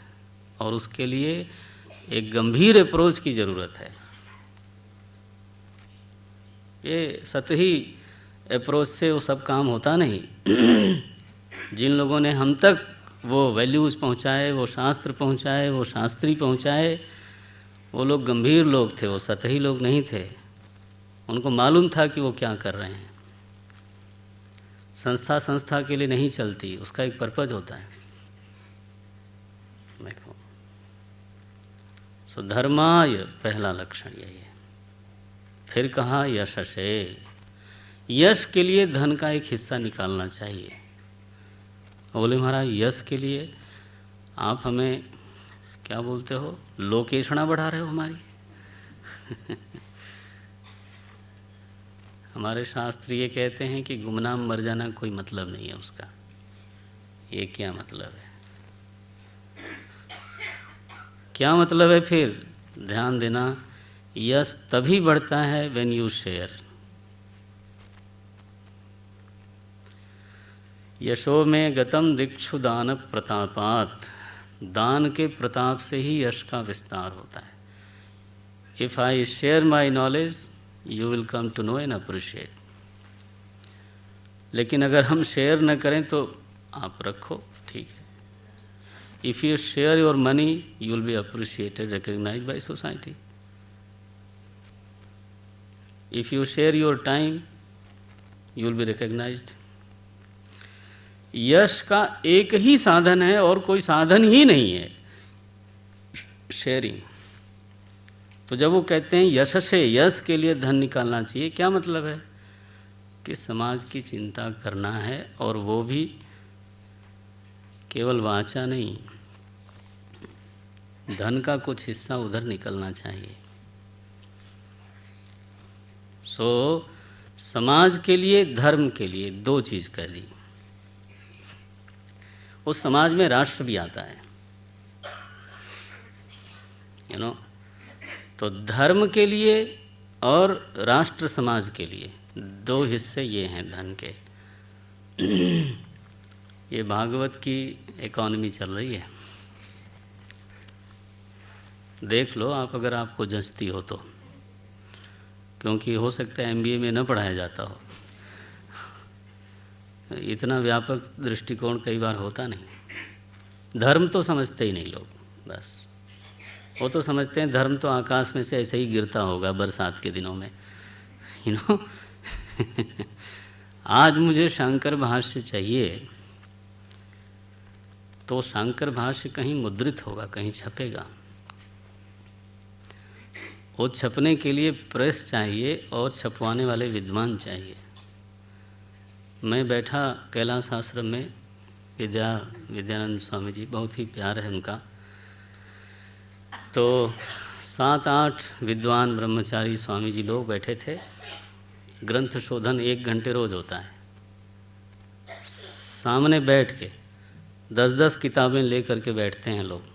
Speaker 1: और उसके लिए एक गंभीर अप्रोच की ज़रूरत है। ये सतही अप्रोच से वो सब काम होता नहीं। जिन लोगों ने हम तक वो वैल्यूज़ पहुँचाए, वो शास्त्र पहुँचाए, वो शास्त्री पहुँचाए, वो लोग गंभीर लोग थे, वो सतही लोग नहीं थे। उनको मालूम था कि वो क्या कर रहे हैं। संस्था के लिए नहीं चलती, उसका एक पर्पज होता है। देखो, सो धर्माय पहला लक्षण यही है। फिर कहा यशसे, यश के लिए धन का एक हिस्सा निकालना चाहिए। बोले महाराज यश के लिए आप हमें क्या बोलते हो, लोकेशणा बढ़ा रहे हो हमारी। हमारे शास्त्र ये कहते हैं कि गुमनाम मर जाना कोई मतलब नहीं है उसका। ये क्या मतलब है? क्या मतलब है फिर? ध्यान देना, यश तभी बढ़ता है व्हेन यू शेयर। यशो में गतम दीक्षु दान प्रतापात, दान के प्रताप से ही यश का विस्तार होता है। If I share my knowledge you will come to know and appreciate. लेकिन अगर हम शेयर न करें तो आप रखो, ठीक है। If you share your money you will be appreciated, recognized by society. If you share your time you will be recognized. यश का एक ही साधन है और कोई साधन ही नहीं है, शेयरिंग। तो जब वो कहते हैं यश से, यश के लिए धन निकालना चाहिए, क्या मतलब है? कि समाज की चिंता करना है, और वो भी केवल वाचा नहीं, धन का कुछ हिस्सा उधर निकलना चाहिए। सो समाज के लिए, धर्म के लिए दो चीज़ कह दी। उस समाज में राष्ट्र भी आता है, यू नो। तो धर्म के लिए और राष्ट्र समाज के लिए दो हिस्से ये हैं धन के। ये भागवत की इकॉनमी चल रही है, देख लो आप, अगर आपको जंचती हो तो। क्योंकि हो सकता है एमबीए में न पढ़ाया जाता हो, इतना व्यापक दृष्टिकोण कई बार होता नहीं। धर्म तो समझते ही नहीं लोग, बस वो तो समझते हैं धर्म तो आकाश में से ऐसे ही गिरता होगा बरसात के दिनों में, यू नो। आज मुझे शंकर भाष्य चाहिए, तो शंकर भाष्य कहीं मुद्रित होगा, कहीं छपेगा। वो छपने के लिए प्रेस चाहिए और छपवाने वाले विद्वान चाहिए। मैं बैठा कैलाश आश्रम में, विद्यानंद स्वामी जी, बहुत ही प्यार है उनका। तो 7-8 विद्वान ब्रह्मचारी स्वामी जी लोग बैठे थे। ग्रंथ शोधन 1 घंटे रोज होता है। सामने बैठ के 10-10 किताबें लेकर के बैठते हैं लोग।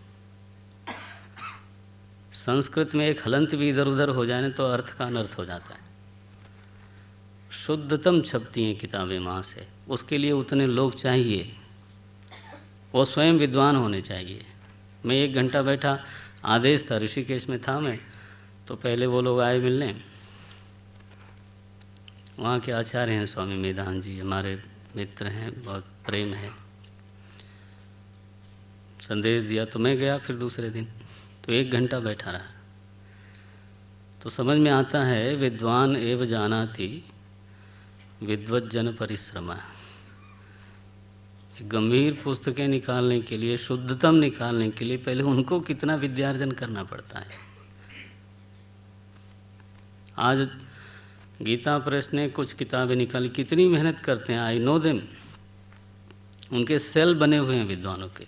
Speaker 1: संस्कृत में एक हलंत भी इधर उधर हो जाए तो अर्थ का अनर्थ हो जाता है। शुद्धतम छपती हैं किताबें वहाँ से, उसके लिए उतने लोग चाहिए, वो स्वयं विद्वान होने चाहिए। मैं 1 घंटा बैठा, आदेश था, ऋषिकेश में था मैं, तो पहले वो लोग आए मिलने। वहाँ के आचार्य हैं स्वामी मेधान जी, हमारे मित्र हैं, बहुत प्रेम है। संदेश दिया तो मैं गया फिर दूसरे दिन, तो 1 घंटा बैठा रहा। तो समझ में आता है विद्वान एव जानाति विद्वज्जन परिश्रमा। गंभीर पुस्तकें निकालने के लिए, शुद्धतम निकालने के लिए पहले उनको कितना विद्यार्जन करना पड़ता है। आज गीता प्रेस ने कुछ किताबें निकाली, कितनी मेहनत करते हैं, आई नो देम। उनके सेल बने हुए हैं विद्वानों के।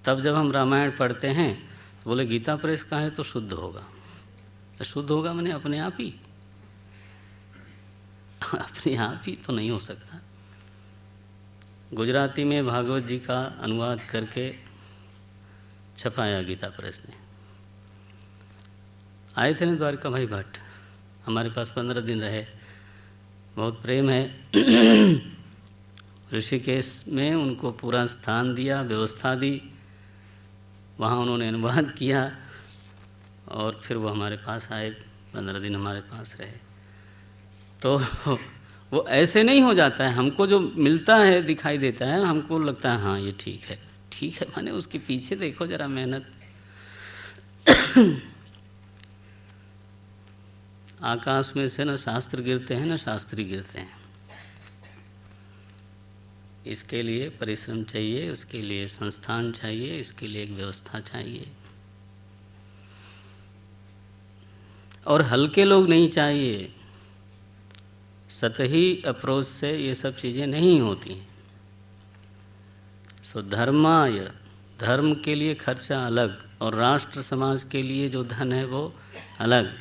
Speaker 1: तब जब हम रामायण पढ़ते हैं तो बोले गीता प्रेस का है तो शुद्ध होगा। तो शुद्ध होगा मैंने अपने आप ही अपने आप ही तो नहीं हो सकता। गुजराती में भागवत जी का अनुवाद करके छपाया गीता प्रेस ने। आए थे ना द्वारका भाई भट्ट, हमारे पास 15 दिन रहे, बहुत प्रेम है। ऋषिकेश में उनको पूरा स्थान दिया, व्यवस्था दी, वहाँ उन्होंने अनुवाद किया और फिर वो हमारे पास आए, 15 दिन हमारे पास रहे। तो वो ऐसे नहीं हो जाता है, हमको जो मिलता है दिखाई देता है, हमको लगता है हाँ ये ठीक है, ठीक है, माने उसके पीछे देखो जरा मेहनत। आकाश में से न शास्त्र गिरते हैं न शास्त्री गिरते हैं। इसके लिए परिश्रम चाहिए, उसके लिए संस्थान चाहिए, इसके लिए एक व्यवस्था चाहिए, और हल्के लोग नहीं चाहिए। सतही अप्रोच से ये सब चीज़ें नहीं होती। सो धर्माय, धर्म के लिए खर्चा अलग, और राष्ट्र समाज के लिए जो धन है वो अलग।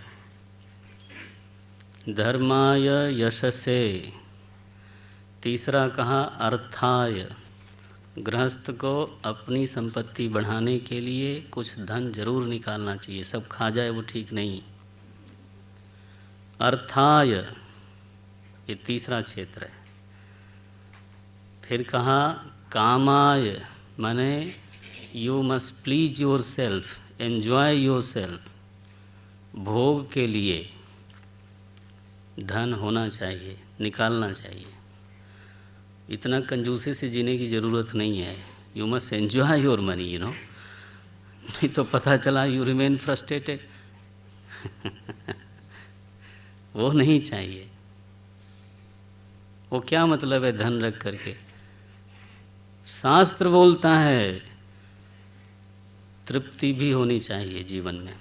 Speaker 1: धर्माय यशसे, तीसरा कहा अर्थाय, गृहस्थ को अपनी संपत्ति बढ़ाने के लिए कुछ धन जरूर निकालना चाहिए, सब खा जाए वो ठीक नहीं। अर्थाय, ये तीसरा क्षेत्र है। फिर कहा कामाय, माने you must please your self, enjoy your self, भोग के लिए धन होना चाहिए, निकालना चाहिए। इतना कंजूसी से जीने की ज़रूरत नहीं है। You must enjoy your money, you know, नहीं तो पता चला यू रिमेन फ्रस्ट्रेटेड। वो नहीं चाहिए। वो क्या मतलब है धन रख करके? शास्त्र बोलता है तृप्ति भी होनी चाहिए जीवन में,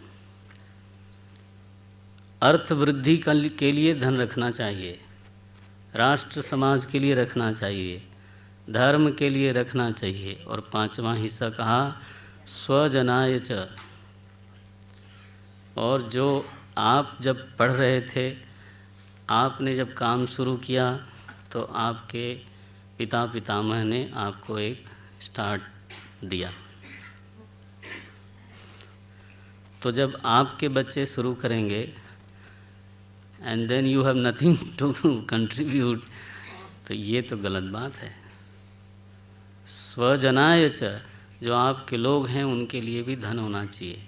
Speaker 1: अर्थ वृद्धि के लिए धन रखना चाहिए, राष्ट्र समाज के लिए रखना चाहिए, धर्म के लिए रखना चाहिए, और पांचवा हिस्सा कहा स्वजनाय च। और जो आप जब पढ़ रहे थे, आपने जब काम शुरू किया तो आपके पिता पितामह ने आपको एक स्टार्ट दिया। तो जब आपके बच्चे शुरू करेंगे and then you have nothing to contribute, तो ये तो गलत बात है। स्वजनाय च, जो आपके लोग हैं उनके लिए भी धन होना चाहिए।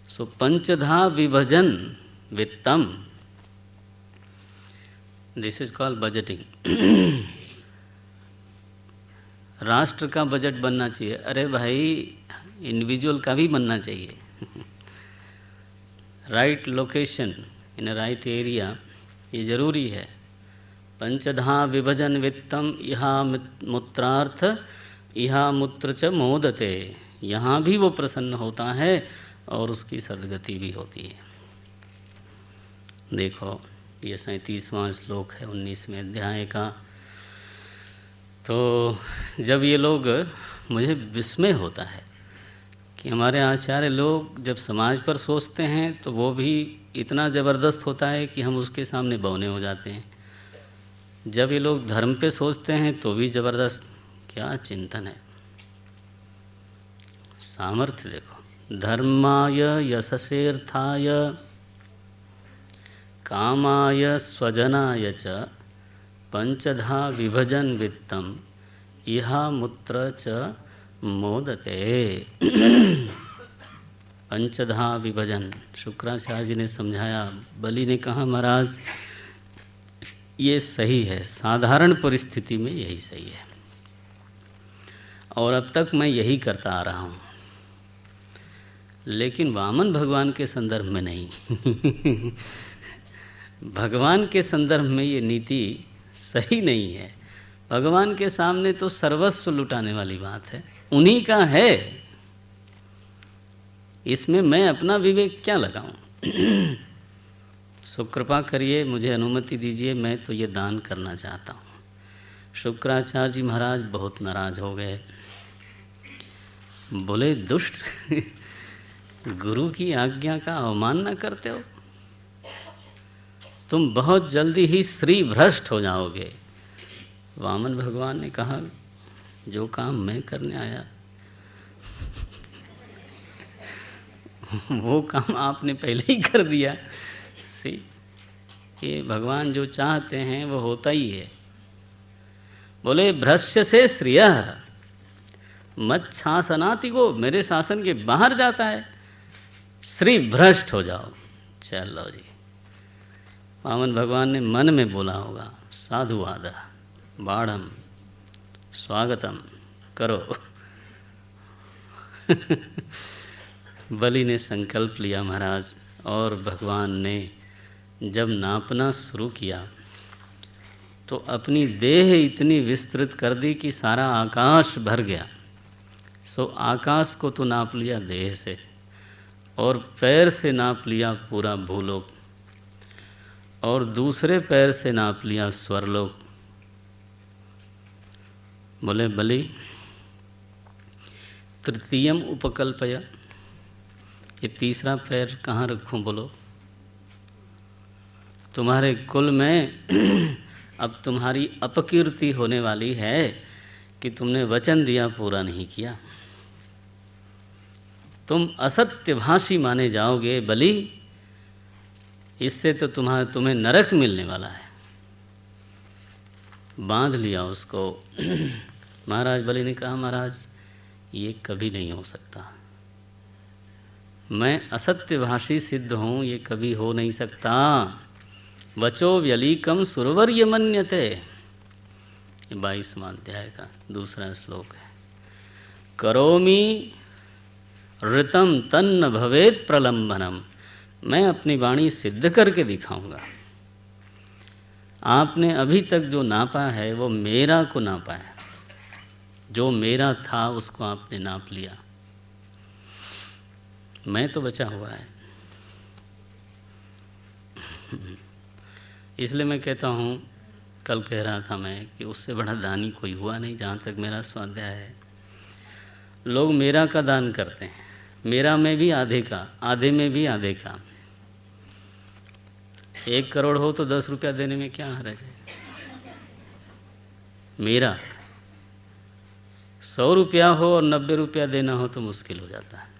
Speaker 1: सो पंचधा विभजन वित्तम, दिस इज कॉल्ड बजटिंग। राष्ट्र का बजट बनना चाहिए। अरे भाई, इंडिविजुअल का भी बनना चाहिए। Right location in right area, ये ज़रूरी है। पंचधा विभजन वित्तम इहा मूत्रार्थ इहा मूत्र च मोदते, यहाँ भी वो प्रसन्न होता है और उसकी सद्गति भी होती है। देखो ये 37वां श्लोक है 19वें अध्याय का। तो जब ये लोग, मुझे विस्मय होता है कि हमारे आचार्य लोग जब समाज पर सोचते हैं तो वो भी इतना ज़बरदस्त होता है कि हम उसके सामने बौने हो जाते हैं। जब ये लोग धर्म पे सोचते हैं तो भी ज़बरदस्त, क्या चिंतन है, सामर्थ्य देखो। धर्माय यशसेर्थाय कामाय स्वजनाय च पंचधा विभजन वित्तम इहा मूत्र च मोदते। पंचधा विभजन, शुक्राचार्य जी ने समझाया। बलि ने कहा महाराज ये सही है, साधारण परिस्थिति में यही सही है, और अब तक मैं यही करता आ रहा हूँ, लेकिन वामन भगवान के संदर्भ में नहीं। भगवान के संदर्भ में ये नीति सही नहीं है। भगवान के सामने तो सर्वस्व लुटाने वाली बात है, उन्हीं का है, इसमें मैं अपना विवेक क्या लगाऊं? सो कृपा करिए, मुझे अनुमति दीजिए, मैं तो ये दान करना चाहता हूँ। शुक्राचार्य जी महाराज बहुत नाराज हो गए, बोले दुष्ट गुरु की आज्ञा का अवमान न करते हो, तुम बहुत जल्दी ही श्री भ्रष्ट हो जाओगे। वामन भगवान ने कहा, जो काम मैं करने आया वो काम आपने पहले ही कर दिया। सी, ये भगवान जो चाहते हैं वो होता ही है। बोले भ्रष्य से श्रिय मत शासनाति को, मेरे शासन के बाहर जाता है, श्री भ्रष्ट हो जाओ। चलो जी, वामन भगवान ने मन में बोला होगा, साधुवाद बाढ़म स्वागतम करो। बलि ने संकल्प लिया महाराज, और भगवान ने जब नापना शुरू किया तो अपनी देह इतनी विस्तृत कर दी कि सारा आकाश भर गया। सो आकाश को तो नाप लिया देह से, और पैर से नाप लिया पूरा भूलोक, और दूसरे पैर से नाप लिया स्वर्लोक। बोले बलि तृतीयम उपकल्पय, ये तीसरा पैर कहाँ रखूं? बोलो, तुम्हारे कुल में अब तुम्हारी अपकीर्ति होने वाली है कि तुमने वचन दिया पूरा नहीं किया, तुम असत्यभाषी माने जाओगे बलि, इससे तो तुम्हें नरक मिलने वाला है। बांध लिया उसको। महाराज बलि ने कहा, महाराज ये कभी नहीं हो सकता, मैं असत्यभाषी सिद्ध हूँ, ये कभी हो नहीं सकता। वचो व्यलीकम सुरवर्य मन्यते, 22वां अध्याय का दूसरा श्लोक है। करोमि ऋतम तन्न भवेत प्रलंबनम, मैं अपनी वाणी सिद्ध करके दिखाऊंगा। आपने अभी तक जो नापा है वो मेरा को नापा है, जो मेरा था उसको आपने नाप लिया, मैं तो बचा हुआ है। इसलिए मैं कहता हूँ, कल कह रहा था मैं कि उससे बड़ा दानी कोई हुआ नहीं जहाँ तक मेरा स्वाध्याय है। लोग मेरा का दान करते हैं, मेरा में भी आधे का, आधे में भी आधे का। 1 करोड़ हो तो 10 रुपया देने में क्या हर्ज है? मेरा 100 रुपया हो और 90 रुपया देना हो तो मुश्किल हो जाता है।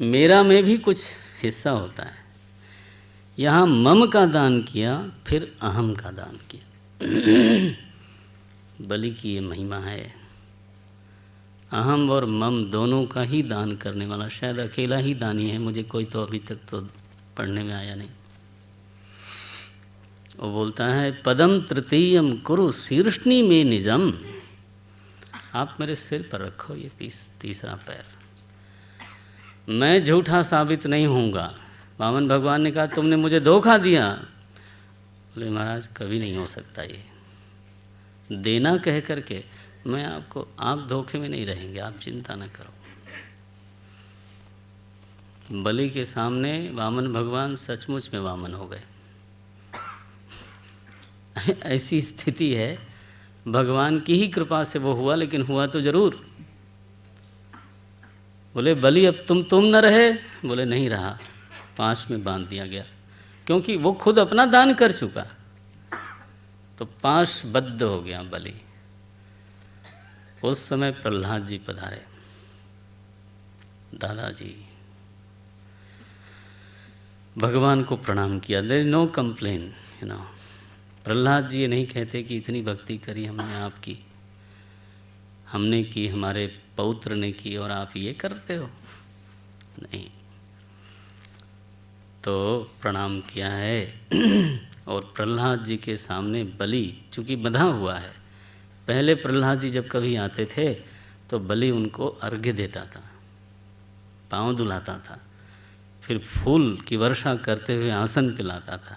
Speaker 1: मेरा में भी कुछ हिस्सा होता है। यहाँ मम का दान किया, फिर अहम का दान किया। बलि की ये महिमा है। अहम और मम दोनों का ही दान करने वाला, शायद अकेला ही दानी है, मुझे कोई तो अभी तक तो पढ़ने में आया नहीं। वो बोलता है, पदम तृतीयम कुरु शीर्ष्णि में निजम, आप मेरे सिर पर रखो ये तीसरा पैर, मैं झूठा साबित नहीं होऊंगा। वामन भगवान ने कहा, तुमने मुझे धोखा दिया। बोले महाराज कभी नहीं हो सकता ये, देना कह करके मैं आपको, आप धोखे में नहीं रहेंगे, आप चिंता न करो। बलि के सामने वामन भगवान सचमुच में वामन हो गए। ऐसी स्थिति है, भगवान की ही कृपा से वो हुआ, लेकिन हुआ तो जरूर। बोले बलि अब तुम न रहे? बोले नहीं रहा, 5 में बांध दिया गया, क्योंकि वो खुद अपना दान कर चुका, तो 5 बद्ध हो गया बलि। उस समय प्रहलाद जी पधारे। दादाजी भगवान को प्रणाम किया, there no complain, you know. Prahlad ji ये नहीं कहते कि इतनी भक्ति करी हमने आपकी, हमने की, हमारे पौत्र ने की, और आप ये करते हो? नहीं, तो प्रणाम किया है। और प्रहलाद जी के सामने बलि चूँकि बंधा हुआ है, पहले प्रहलाद जी जब कभी आते थे तो बलि उनको अर्घ्य देता था, पाँव धुलाता था, फिर फूल की वर्षा करते हुए आसन पे लाता था,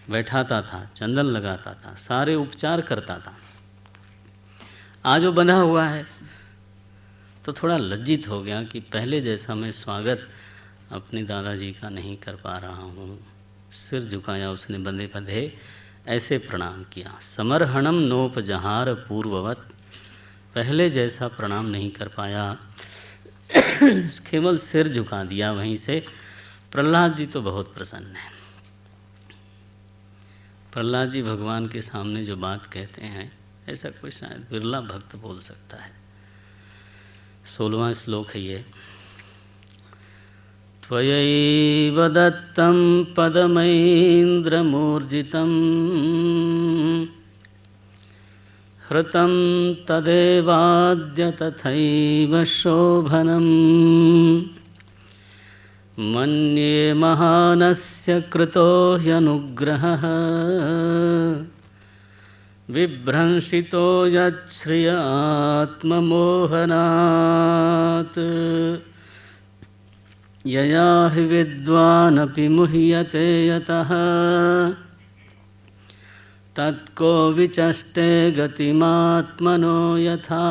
Speaker 1: बैठाता था, चंदन लगाता था, सारे उपचार करता था। आज वो बंधा हुआ है तो थोड़ा लज्जित हो गया कि पहले जैसा मैं स्वागत अपने दादाजी का नहीं कर पा रहा हूँ। सिर झुकाया उसने बंधे बंधे, ऐसे प्रणाम किया। समर्हणम नोपजहार पूर्ववत, पहले जैसा प्रणाम नहीं कर पाया, केवल सिर झुका दिया वहीं से। प्रहलाद जी तो बहुत प्रसन्न हैं। प्रहलाद जी भगवान के सामने जो बात कहते हैं, ऐसा कोई शायद बिरला भक्त बोल सकता है। 16वां श्लोक है ये। त्वयैव दत्तं पदमैन्द्रमूर्जितं हृतं तदेवाद्य तथैव शोभनम् मन्ये महानस्य कृतो ह्यनुग्रहः विभ्रंशितो यच्छ्रिय आत्ममोहनात् यया हि विद्वानपि मुह्यते यतः तत्को विचष्टे गतिमात्मनो यथा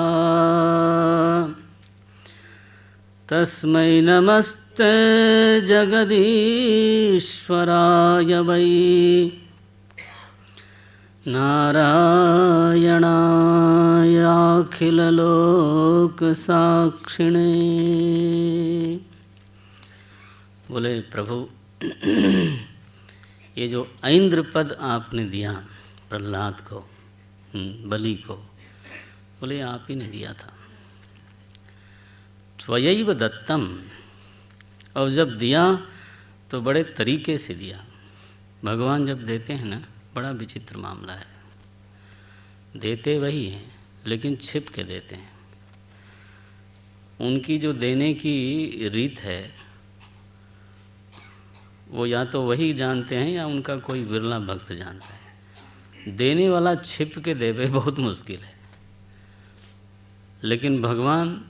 Speaker 1: तस्मै नमस्ते जगदीश्वराय वै नारायणायाखिललोकसाक्षिणे। बोले प्रभु, ये जो ऐन्द्र पद आपने दिया प्रहलाद को, बलि को, बोले आप ही ने दिया था। त्वयैव दत्तम, और जब दिया तो बड़े तरीके से दिया। भगवान जब देते हैं ना, बड़ा विचित्र मामला है। देते वही हैं लेकिन छिप के देते हैं। उनकी जो देने की रीत है वो या तो वही जानते हैं या उनका कोई बिरला भक्त जानता है। देने वाला छिप के देवे बहुत मुश्किल है। लेकिन भगवान,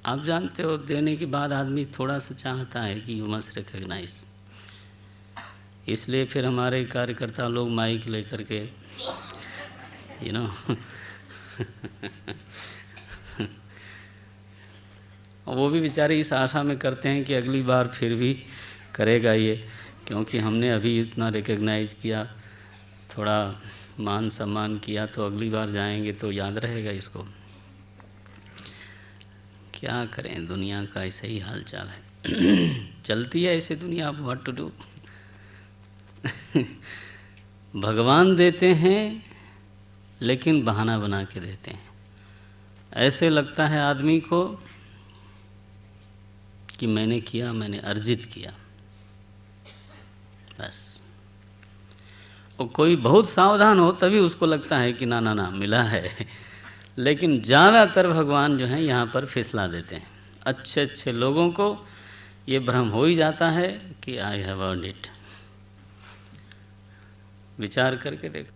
Speaker 1: आप जानते हो, देने के बाद आदमी थोड़ा सा चाहता है कि यू मस्ट रिकग्नाइज। इसलिए फिर हमारे कार्यकर्ता लोग माइक लेकर के वो भी बेचारे इस आशा में करते हैं कि अगली बार फिर भी करेगा ये, क्योंकि हमने अभी इतना रिकग्नाइज किया, थोड़ा मान सम्मान किया, तो अगली बार जाएंगे तो याद रहेगा इसको। क्या करें, दुनिया का ऐसे ही हाल चाल है। चलती है ऐसे दुनिया, अब व्हाट टू डू। भगवान देते हैं लेकिन बहाना बना के देते हैं। ऐसे लगता है आदमी को कि मैंने किया, मैंने अर्जित किया, बस। और कोई बहुत सावधान हो तभी उसको लगता है कि ना ना ना मिला है। लेकिन ज़्यादातर भगवान जो हैं यहाँ पर फिसला देते हैं। अच्छे अच्छे लोगों को ये भ्रम हो ही जाता है कि आई हैव अर्नड इट। विचार करके देखो,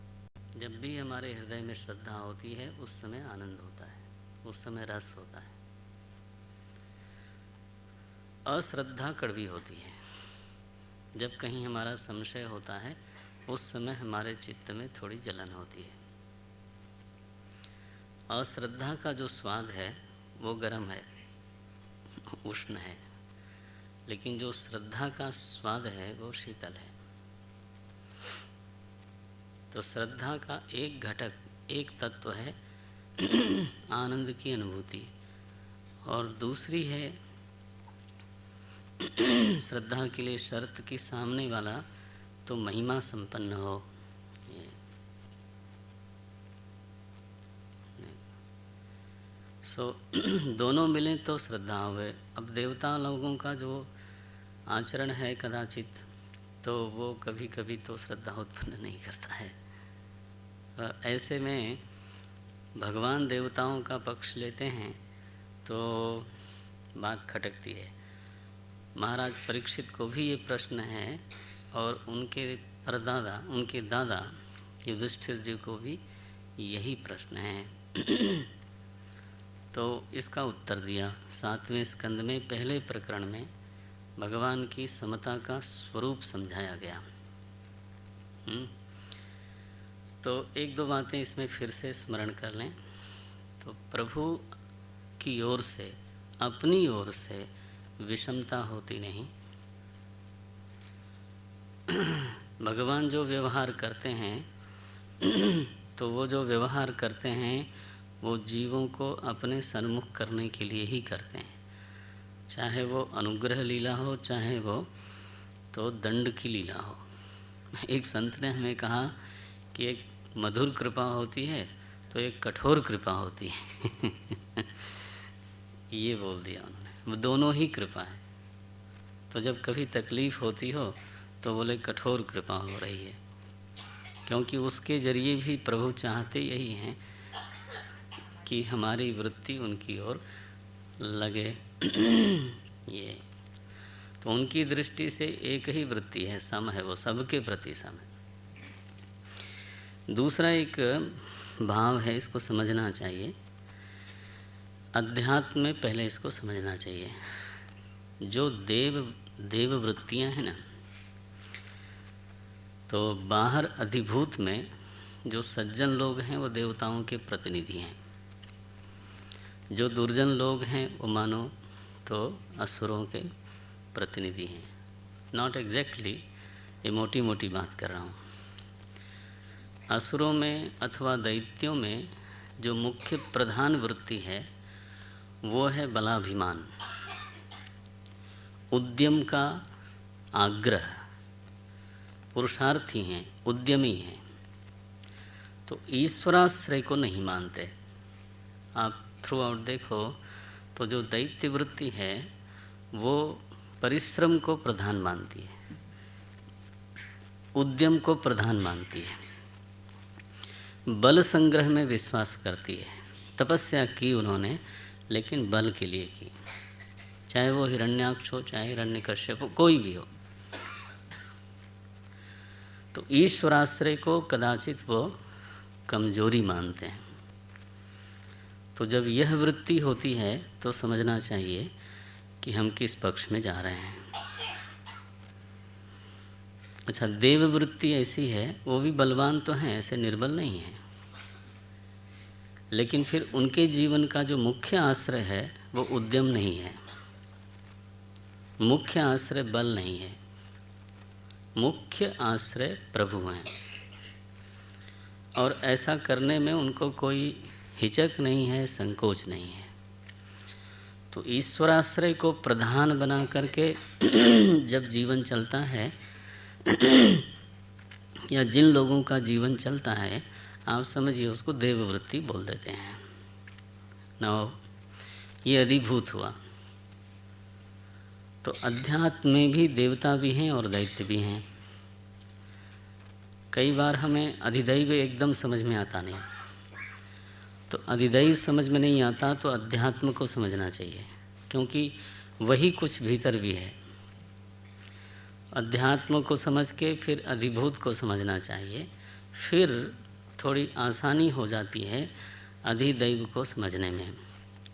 Speaker 1: जब भी हमारे हृदय में श्रद्धा होती है उस समय आनंद होता है, उस समय रस होता है। अश्रद्धा कड़वी होती है। जब कहीं हमारा संशय होता है उस समय हमारे चित्त में थोड़ी जलन होती है। अश्रद्धा का जो स्वाद है वो गर्म है, उष्ण है, लेकिन जो श्रद्धा का स्वाद है वो शीतल है। तो श्रद्धा का एक घटक, एक तत्व है आनंद की अनुभूति, और दूसरी है श्रद्धा के लिए शर्त कि सामने वाला तो महिमा संपन्न हो। दोनों मिलें तो श्रद्धा हुए। अब देवता लोगों का जो आचरण है कदाचित, तो वो कभी कभी तो श्रद्धा उत्पन्न नहीं करता है। ऐसे में भगवान देवताओं का पक्ष लेते हैं तो बात खटकती है। महाराज परीक्षित को भी ये प्रश्न है, और उनके परदादा, उनके दादा युधिष्ठिर जी को भी यही प्रश्न है। तो इसका उत्तर दिया 7वें स्कंद में, पहले प्रकरण में भगवान की समता का स्वरूप समझाया गया। तो एक दो बातें इसमें फिर से स्मरण कर लें। तो प्रभु की ओर से, अपनी ओर से विषमता होती नहीं। भगवान जो व्यवहार करते हैं तो वो जो व्यवहार करते हैं वो जीवों को अपने सन्मुख करने के लिए ही करते हैं, चाहे वो अनुग्रह लीला हो, चाहे वो तो दंड की लीला हो। एक संत ने हमें कहा कि एक मधुर कृपा होती है तो एक कठोर कृपा होती है। ये बोल दिया उन्होंने, वो दोनों ही कृपा है। तो जब कभी तकलीफ़ होती हो तो बोले कठोर कृपा हो रही है, क्योंकि उसके जरिए भी प्रभु चाहते यही हैं कि हमारी वृत्ति उनकी ओर लगे। ये तो उनकी दृष्टि से एक ही वृत्ति है, सम है, वो सबके प्रति सम है। दूसरा एक भाव है, इसको समझना चाहिए। अध्यात्म में पहले इसको समझना चाहिए। जो देव वृत्तियाँ हैं ना, तो बाहर अधिभूत में जो सज्जन लोग हैं वो देवताओं के प्रतिनिधि हैं, जो दुर्जन लोग हैं वो मानो तो असुरों के प्रतिनिधि हैं। नॉट एग्जैक्टली, ये मोटी मोटी बात कर रहा हूँ। असुरों में अथवा दैत्यों में जो मुख्य प्रधान वृत्ति है वो है बलाभिमान, उद्यम का आग्रह, पुरुषार्थी हैं, उद्यमी हैं। तो ईश्वराश्रय को नहीं मानते। आप थ्रू आउट देखो तो जो दैत्य वृत्ति है वो परिश्रम को प्रधान मानती है, उद्यम को प्रधान मानती है, बल संग्रह में विश्वास करती है। तपस्या की उन्होंने, लेकिन बल के लिए की, चाहे वो हिरण्याक्ष हो, चाहे हिरण्यकश्यप हो, कोई भी हो। तो ईश्वराश्रय को कदाचित वो कमजोरी मानते हैं। तो जब यह वृत्ति होती है तो समझना चाहिए कि हम किस पक्ष में जा रहे हैं। अच्छा, देव वृत्ति ऐसी है, वो भी बलवान तो हैं, ऐसे निर्बल नहीं हैं, लेकिन फिर उनके जीवन का जो मुख्य आश्रय है वो उद्यम नहीं है, मुख्य आश्रय बल नहीं है, मुख्य आश्रय प्रभु हैं। और ऐसा करने में उनको कोई हिचक नहीं है, संकोच नहीं है। तो ईश्वराश्रय को प्रधान बना करके जब जीवन चलता है या जिन लोगों का जीवन चलता है, आप समझिए उसको देववृत्ति बोल देते हैं। नौ ये अधिभूत हुआ। तो अध्यात्म में भी देवता भी हैं और दैत्य भी हैं। कई बार हमें अधिदैव एकदम समझ में आता नहीं, तो अधिदैव समझ में नहीं आता तो अध्यात्म को समझना चाहिए, क्योंकि वही कुछ भीतर भी है। अध्यात्म को समझ के फिर अधिभूत को समझना चाहिए, फिर थोड़ी आसानी हो जाती है अधिदैव को समझने में।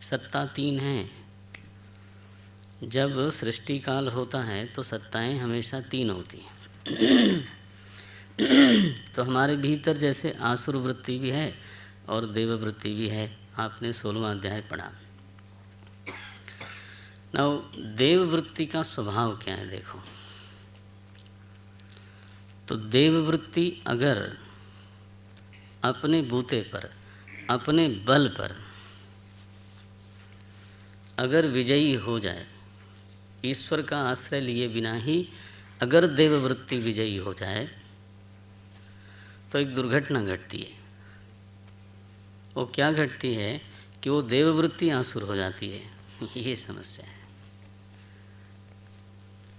Speaker 1: सत्ता तीन हैं। जब सृष्टि काल होता है तो सत्ताएं हमेशा तीन होती हैं। तो हमारे भीतर जैसे आसुर वृत्ति भी है और देव वृत्ति भी है। आपने 16वां अध्याय पढ़ा। नाउ देव वृत्ति का स्वभाव क्या है देखो। तो देव वृत्ति अगर अपने बूते पर, अपने बल पर अगर विजयी हो जाए, ईश्वर का आश्रय लिए बिना ही अगर देववृत्ति विजयी हो जाए तो एक दुर्घटना घटती है। वो क्या घटती है कि वो देववृत्ति आसुर हो जाती है। ये समस्या है।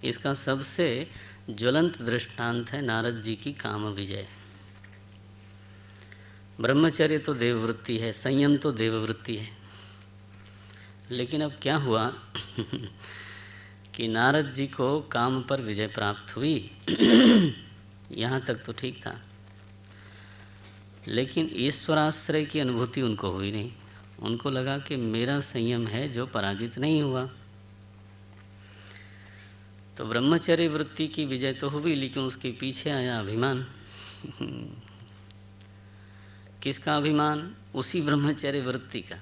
Speaker 1: इसका सबसे ज्वलंत दृष्टांत है नारद जी की काम विजय। ब्रह्मचर्य तो देववृत्ति है, संयम तो देववृत्ति है, लेकिन अब क्या हुआ कि नारद जी को काम पर विजय प्राप्त हुई। यहाँ तक तो ठीक था, लेकिन ईश्वराश्रय की अनुभूति उनको हुई नहीं। उनको लगा कि मेरा संयम है जो पराजित नहीं हुआ। तो ब्रह्मचर्य वृत्ति की विजय तो हुई, लेकिन उसके पीछे आया अभिमान। किसका अभिमान? उसी ब्रह्मचर्य वृत्ति का।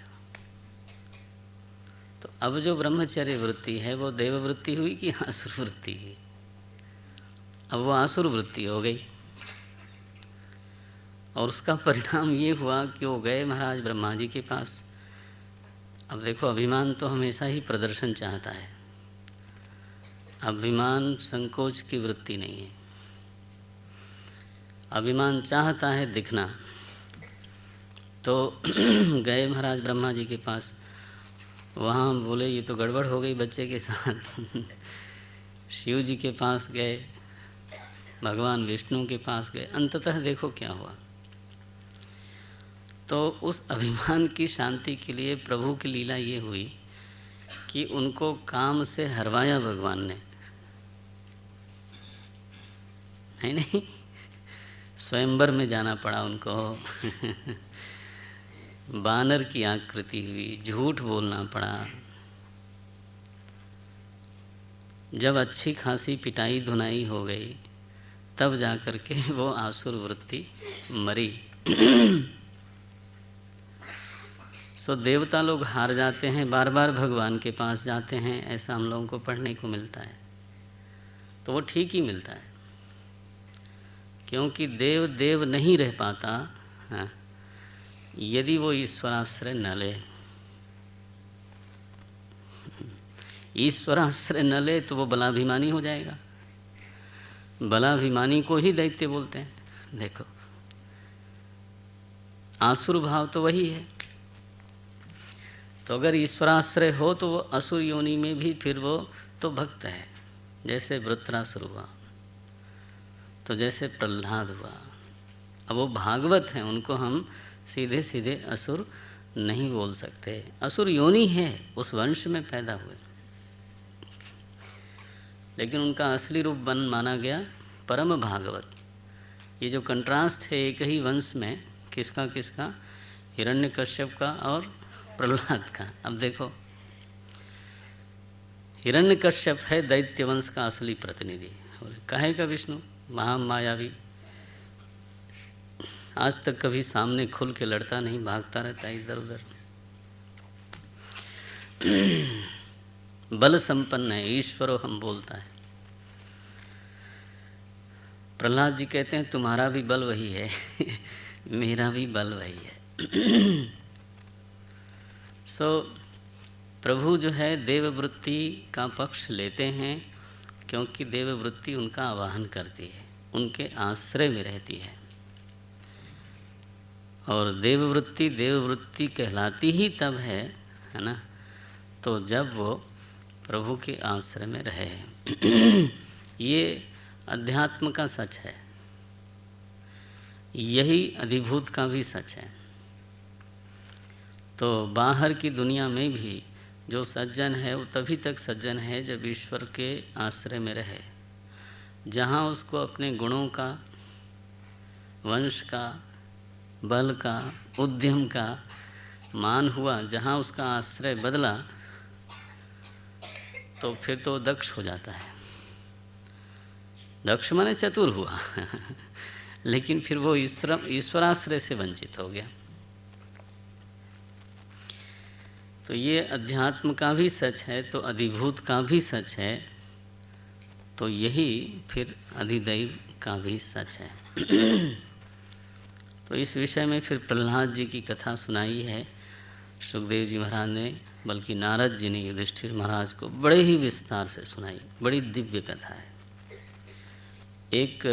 Speaker 1: तो अब जो ब्रह्मचर्य वृत्ति है वो देव वृत्ति हुई कि आसुर वृत्ति हुई? अब वो आसुर वृत्ति हो गई, और उसका परिणाम ये हुआ कि वो गए महाराज ब्रह्मा जी के पास। अब देखो, अभिमान तो हमेशा ही प्रदर्शन चाहता है, अभिमान संकोच की वृत्ति नहीं है। अभिमान चाहता है दिखना। तो गए महाराज ब्रह्मा जी के पास, वहाँ बोले ये तो गड़बड़ हो गई बच्चे के साथ। शिव जी के पास गए, भगवान विष्णु के पास गए, अंततः देखो क्या हुआ। तो उस अभिमान की शांति के लिए प्रभु की लीला ये हुई कि उनको काम से हरवाया भगवान ने, है नहीं? स्वयंवर में जाना पड़ा उनको। बानर की आकृति हुई, झूठ बोलना पड़ा। जब अच्छी खासी पिटाई धुनाई हो गई तब जा कर के वो आसुर वृत्ति मरी। सो देवता लोग हार जाते हैं, बार बार भगवान के पास जाते हैं, ऐसा हम लोगों को पढ़ने को मिलता है। तो वो ठीक ही मिलता है, क्योंकि देव देव नहीं रह पाता है यदि वो ईश्वराश्रय न ले। ईश्वराश्रय न ले तो वो बलाभिमानी हो जाएगा। बलाभिमानी को ही दैत्य बोलते हैं। देखो, आसुर भाव तो वही है। तो अगर ईश्वराश्रय हो तो वो असुर योनि में भी फिर वो तो भक्त है। जैसे वृत्रासुर हुआ, तो जैसे प्रहलाद हुआ। अब वो भागवत हैं, उनको हम सीधे सीधे असुर नहीं बोल सकते। असुर योनि है, उस वंश में पैदा हुए, लेकिन उनका असली रूप बन माना गया परम भागवत। ये जो कंट्रास्ट है एक ही वंश में, किसका किसका? हिरण्यकश्यप का और प्रहलाद का। अब देखो, हिरण्यकश्यप है दैत्य वंश का असली प्रतिनिधि। काहे का? विष्णु महामायावी, आज तक कभी सामने खुल के लड़ता नहीं, भागता रहता है इधर उधर। बल संपन्न है, ईश्वरो हम बोलता है। प्रहलाद जी कहते हैं तुम्हारा भी बल वही है, मेरा भी बल वही है। सो प्रभु जो है देववृत्ति का पक्ष लेते हैं, क्योंकि देववृत्ति उनका आवाहन करती है, उनके आश्रय में रहती है। और देववृत्ति देववृत्ति कहलाती ही तब है ना, तो जब वो प्रभु के आश्रय में रहे। ये अध्यात्म का सच है, यही अधिभूत का भी सच है। तो बाहर की दुनिया में भी जो सज्जन है वो तभी तक सज्जन है जब ईश्वर के आश्रय में रहे। जहाँ उसको अपने गुणों का, वंश का, बल का, उद्यम का मान हुआ, जहाँ उसका आश्रय बदला, तो फिर तो दक्ष हो जाता है। दक्ष माने चतुर हुआ। लेकिन फिर वो ईश्वराश्रय से वंचित हो गया। तो ये अध्यात्म का भी सच है, तो अधिभूत का भी सच है, तो यही फिर अधिदैव का भी सच है। तो इस विषय में फिर प्रहलाद जी की कथा सुनाई है सुखदेव जी महाराज ने, बल्कि नारद जी ने युधिष्ठिर महाराज को बड़े ही विस्तार से सुनाई। बड़ी दिव्य कथा है। एक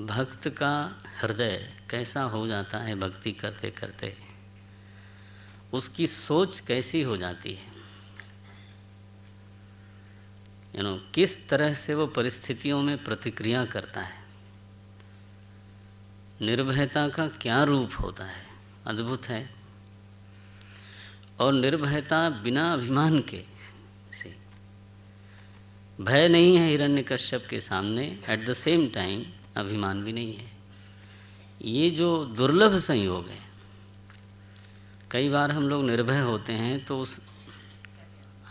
Speaker 1: भक्त का हृदय कैसा हो जाता है भक्ति करते करते, उसकी सोच कैसी हो जाती है, किस तरह से वो परिस्थितियों में प्रतिक्रिया करता है, निर्भयता का क्या रूप होता है, अद्भुत है। और निर्भयता बिना अभिमान के से, भय नहीं है हिरण्यकश्यप के सामने, एट द सेम टाइम अभिमान भी नहीं है। ये जो दुर्लभ संयोग है, कई बार हम लोग निर्भय होते हैं तो उस,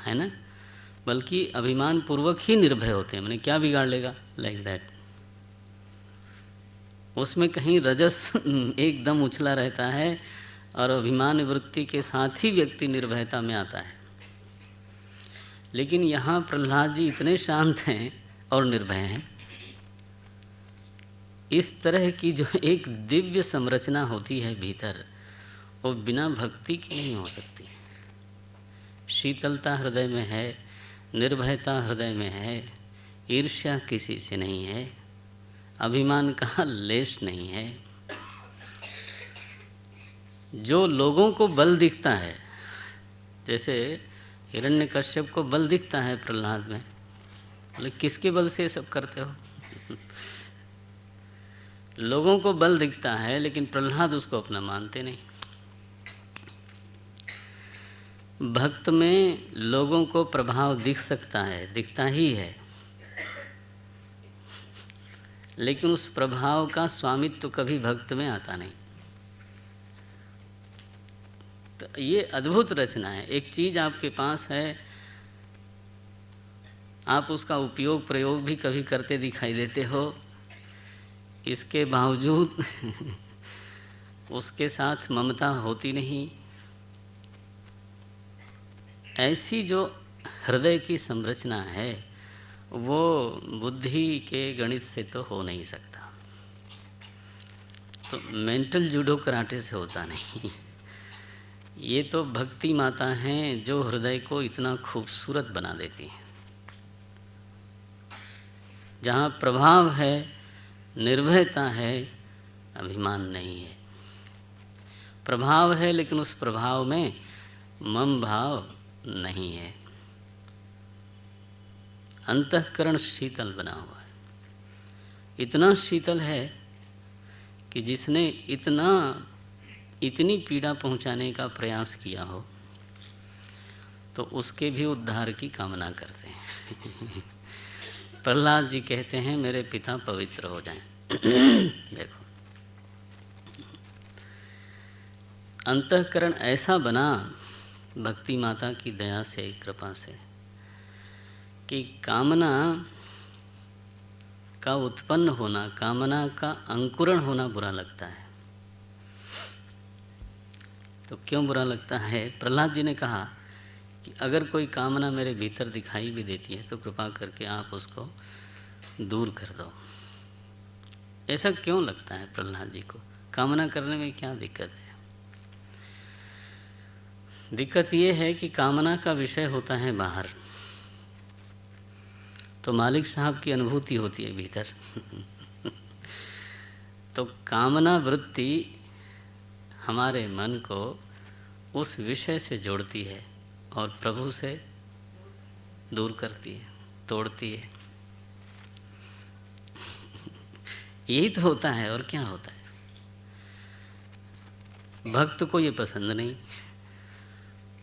Speaker 1: है ना, बल्कि अभिमान पूर्वक ही निर्भय होते हैं। मैंने क्या बिगाड़ लेगा, लाइक दैट। उसमें कहीं रजस एकदम उछला रहता है और अभिमान वृत्ति के साथ ही व्यक्ति निर्भयता में आता है। लेकिन यहाँ प्रहलाद जी इतने शांत हैं और निर्भय हैं। इस तरह की जो एक दिव्य संरचना होती है भीतर, वो बिना भक्ति की नहीं हो सकती। शीतलता हृदय में है, निर्भयता हृदय में है, ईर्ष्या किसी से नहीं है, अभिमान का लेश नहीं है। जो लोगों को बल दिखता है, जैसे हिरण्यकश्यप को बल दिखता है प्रहलाद में, बोले किसके बल से ये सब करते हो? लोगों को बल दिखता है, लेकिन प्रहलाद उसको अपना मानते नहीं। भक्त में लोगों को प्रभाव दिख सकता है, दिखता ही है, लेकिन उस प्रभाव का स्वामित्व कभी भक्त में आता नहीं। तो ये अद्भुत रचना है। एक चीज़ आपके पास है, आप उसका उपयोग प्रयोग भी कभी करते दिखाई देते हो, इसके बावजूद उसके साथ ममता होती नहीं। ऐसी जो हृदय की संरचना है, वो बुद्धि के गणित से तो हो नहीं सकता। तो मेंटल जूडो कराटे से होता नहीं। ये तो भक्ति माता हैं जो हृदय को इतना खूबसूरत बना देती हैं। जहाँ प्रभाव है, निर्भयता है, अभिमान नहीं है। प्रभाव है लेकिन उस प्रभाव में मम भाव नहीं है। अंतःकरण शीतल बना हुआ है। इतना शीतल है कि जिसने इतनी पीड़ा पहुंचाने का प्रयास किया हो, तो उसके भी उद्धार की कामना करते हैं। प्रहलाद जी कहते हैं मेरे पिता पवित्र हो जाएं। देखो, अंतःकरण ऐसा बना भक्ति माता की दया से, कृपा से, कि कामना का उत्पन्न होना, कामना का अंकुरण होना बुरा लगता है। तो क्यों बुरा लगता है? प्रहलाद जी ने कहा कि अगर कोई कामना मेरे भीतर दिखाई भी देती है तो कृपा करके आप उसको दूर कर दो। ऐसा क्यों लगता है प्रहलाद जी को? कामना करने में क्या दिक्कत है? दिक्कत ये है कि कामना का विषय होता है बाहर, तो मालिक साहब की अनुभूति होती है भीतर। तो कामना वृत्ति हमारे मन को उस विषय से जोड़ती है और प्रभु से दूर करती है, तोड़ती है। यही तो होता है, और क्या होता है? भक्त को ये पसंद नहीं।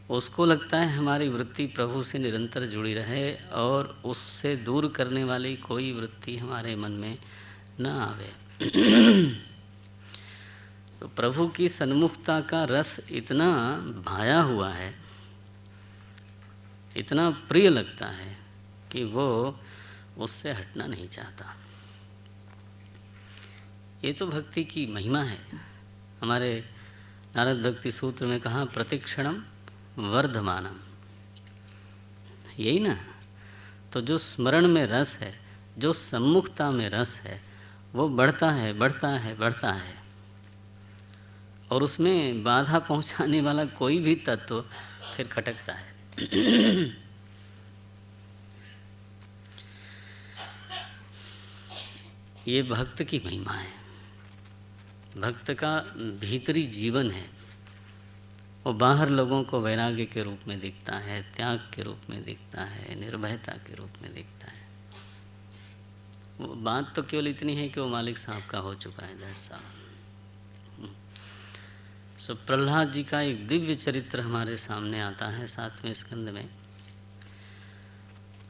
Speaker 1: उसको लगता है हमारी वृत्ति प्रभु से निरंतर जुड़ी रहे और उससे दूर करने वाली कोई वृत्ति हमारे मन में न आवे। तो प्रभु की सन्मुखता का रस इतना भाया हुआ है, इतना प्रिय लगता है कि वो उससे हटना नहीं चाहता। ये तो भक्ति की महिमा है। हमारे नारद भक्ति सूत्र में कहा प्रतिक्षणम वर्धमानम, यही ना। तो जो स्मरण में रस है, जो सम्मुखता में रस है, वो बढ़ता है, बढ़ता है, बढ़ता है, और उसमें बाधा पहुंचाने वाला कोई भी तत्व फिर खटकता है। ये भक्त की महिमा है। भक्त का भीतरी जीवन है। वो बाहर लोगों को वैराग्य के रूप में दिखता है, त्याग के रूप में दिखता है, निर्भयता के रूप में दिखता है। वो बात तो केवल इतनी है कि वो मालिक साहब का हो चुका है 10 साल। सो प्रहलाद जी का एक दिव्य चरित्र हमारे सामने आता है 7वें स्कंद में,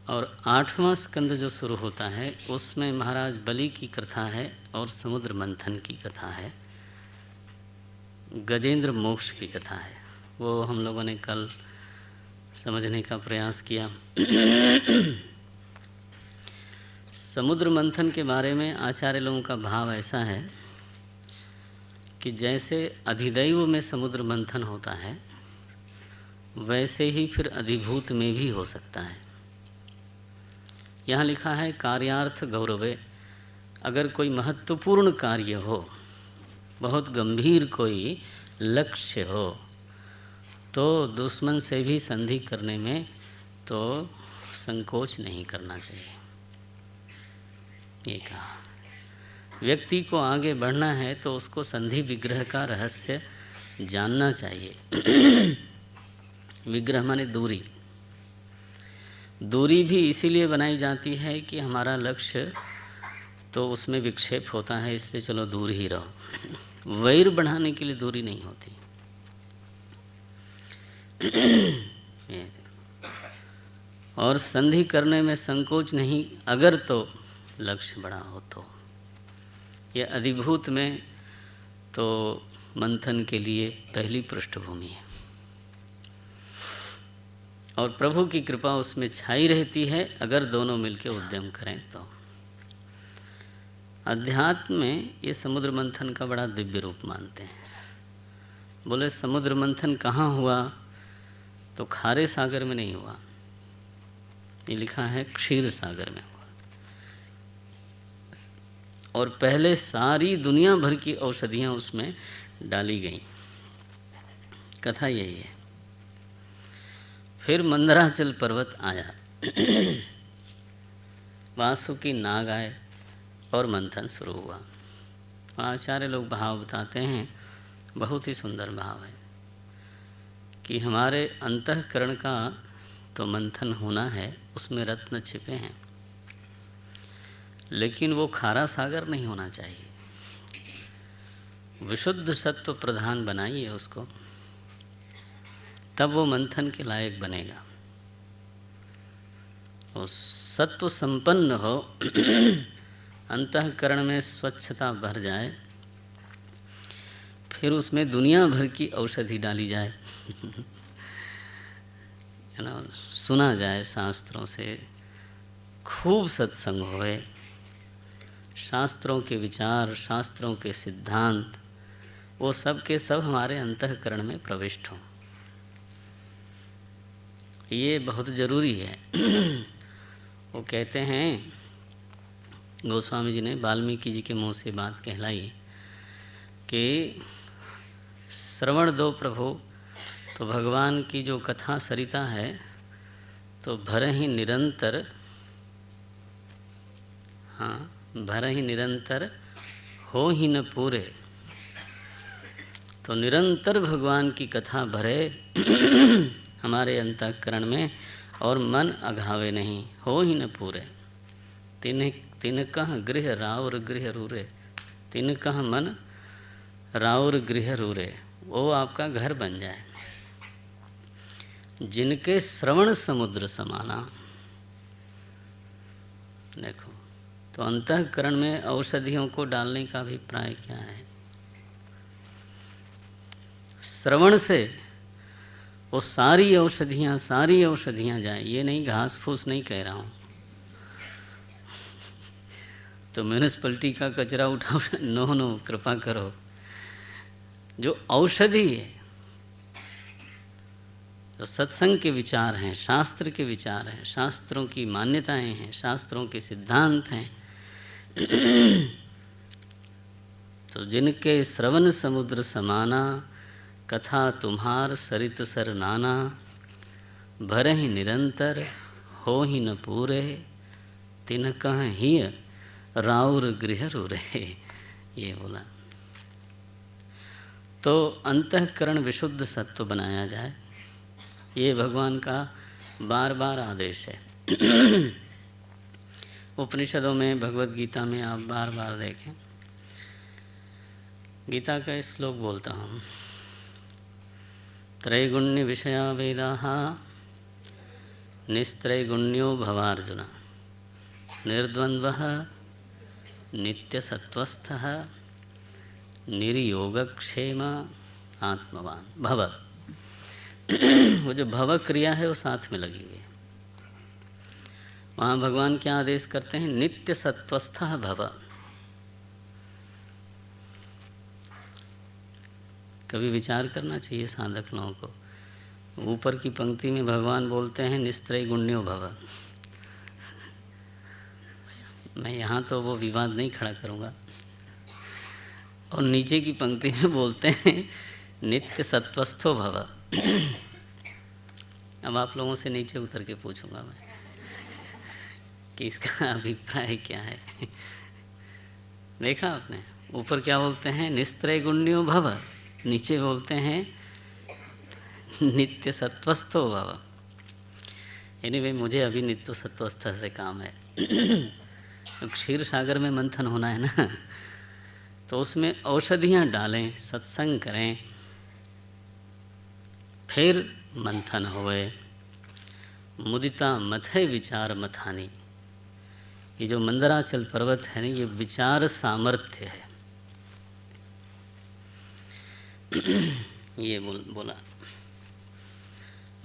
Speaker 1: और 8वां स्कंद जो शुरू होता है उसमें महाराज बलि की कथा है और समुद्र मंथन की कथा है, गजेंद्र मोक्ष की कथा है। वो हम लोगों ने कल समझने का प्रयास किया। समुद्र मंथन के बारे में आचार्य लोगों का भाव ऐसा है कि जैसे अधिदैव में समुद्र मंथन होता है, वैसे ही फिर अधिभूत में भी हो सकता है। यहाँ लिखा है कार्यार्थ गौरवे, अगर कोई महत्वपूर्ण कार्य हो, बहुत गंभीर कोई लक्ष्य हो, तो दुश्मन से भी संधि करने में तो संकोच नहीं करना चाहिए। ये कहा, व्यक्ति को आगे बढ़ना है तो उसको संधि विग्रह का रहस्य जानना चाहिए। विग्रह माने दूरी। दूरी भी इसीलिए बनाई जाती है कि हमारा लक्ष्य तो उसमें विक्षेप होता है, इसलिए चलो दूर ही रहो। वैर बढ़ाने के लिए दूरी नहीं होती। और संधि करने में संकोच नहीं, अगर तो लक्ष्य बड़ा हो तो। यह अधिभूत में तो मंथन के लिए पहली पृष्ठभूमि है और प्रभु की कृपा उसमें छाई रहती है अगर दोनों मिलकर उद्यम करें तो। अध्यात्म में ये समुद्र मंथन का बड़ा दिव्य रूप मानते हैं। बोले समुद्र मंथन कहाँ हुआ? तो खारे सागर में नहीं हुआ, ये लिखा है क्षीर सागर में हुआ। और पहले सारी दुनिया भर की औषधियाँ उसमें डाली गईं। कथा यही है। फिर मंदराचल पर्वत आया, वासुकी नाग आए और मंथन शुरू हुआ। आचार्य लोग भाव बताते हैं, बहुत ही सुंदर भाव है कि हमारे अंतःकरण का तो मंथन होना है, उसमें रत्न छिपे हैं, लेकिन वो खारा सागर नहीं होना चाहिए। विशुद्ध सत्व प्रधान बनाइए उसको, तब वो मंथन के लायक बनेगा। वो सत्व संपन्न हो, अंतःकरण में स्वच्छता भर जाए, फिर उसमें दुनिया भर की औषधि डाली जाए। है ना, सुना जाए शास्त्रों से, खूब सत्संग होए, शास्त्रों के विचार, शास्त्रों के सिद्धांत, वो सब के सब हमारे अंतःकरण में प्रविष्ट हों। ये बहुत ज़रूरी है। वो कहते हैं, गोस्वामी जी ने वाल्मीकि जी के मुँह से बात कहलाई कि श्रवण दो प्रभु, तो भगवान की जो कथा सरिता है तो भर ही निरंतर, हाँ, भर ही निरंतर हो ही न पूरे। तो निरंतर भगवान की कथा भरे हमारे अंतःकरण में, और मन अघावे नहीं, हो ही न पूरे। तिनकह गृह राउर गृह रूरे, तिनकह मन राउर गृह रूरे, वो आपका घर बन जाए। जिनके श्रवण समुद्र समाना। देखो, तो अंतःकरण में औषधियों को डालने का अभिप्राय क्या है? श्रवण से वो सारी औषधियाँ जाए। ये नहीं, घास फूस नहीं कह रहा हूँ, तो म्यूनिसिपैलिटी का कचरा उठाओ, नो, कृपा करो। जो औषधि है, जो सत्संग के विचार हैं, शास्त्र के विचार हैं, शास्त्रों की मान्यताएं हैं, शास्त्रों के सिद्धांत हैं, तो जिनके श्रवण समुद्र समाना, कथा तुम्हार सरित सर नाना, भर ही निरंतर हो ही न पूरे, तिनकह ही राउर गृह रूरे। ये बोला। तो अंतःकरण विशुद्ध सत्व बनाया जाए, ये भगवान का बार बार आदेश है। उपनिषदों में, भगवत गीता में आप बार बार देखें, गीता का श्लोक बोलता हूँ, त्रैगुण्य विषया वेदाः निस्त्रैगुण्यो भवार्जुन, निर्द्वन्द्वः नित्यसत्वस्थः निर्योगक्षेम आत्मवान भव। वो जो भव क्रिया है वो साथ में लगी हुई है। वहाँ भगवान क्या आदेश करते हैं? नित्य सत्वस्थः भव। कभी विचार करना चाहिए साधक लोगों को। ऊपर की पंक्ति में भगवान बोलते हैं निस्त्रय गुण्यो भव। मैं यहाँ तो वो विवाद नहीं खड़ा करूँगा। और नीचे की पंक्ति में बोलते हैं नित्य सत्वस्थो भव। अब आप लोगों से नीचे उतर के पूछूंगा मैं कि इसका अभिप्राय क्या है। देखा आपने, ऊपर क्या बोलते हैं निस्त्रय गुण्यो भव, नीचे बोलते हैं नित्य सत्वस्थो भव। एनीवे मुझे अभी नित्य सत्वस्था से काम है। तो क्षीर सागर में मंथन होना है ना, तो उसमें औषधियाँ डालें, सत्संग करें, फिर मंथन होए। मुदिता मथे विचार मथानी। ये जो मंदराचल पर्वत है ना, ये विचार सामर्थ्य है। ये बोला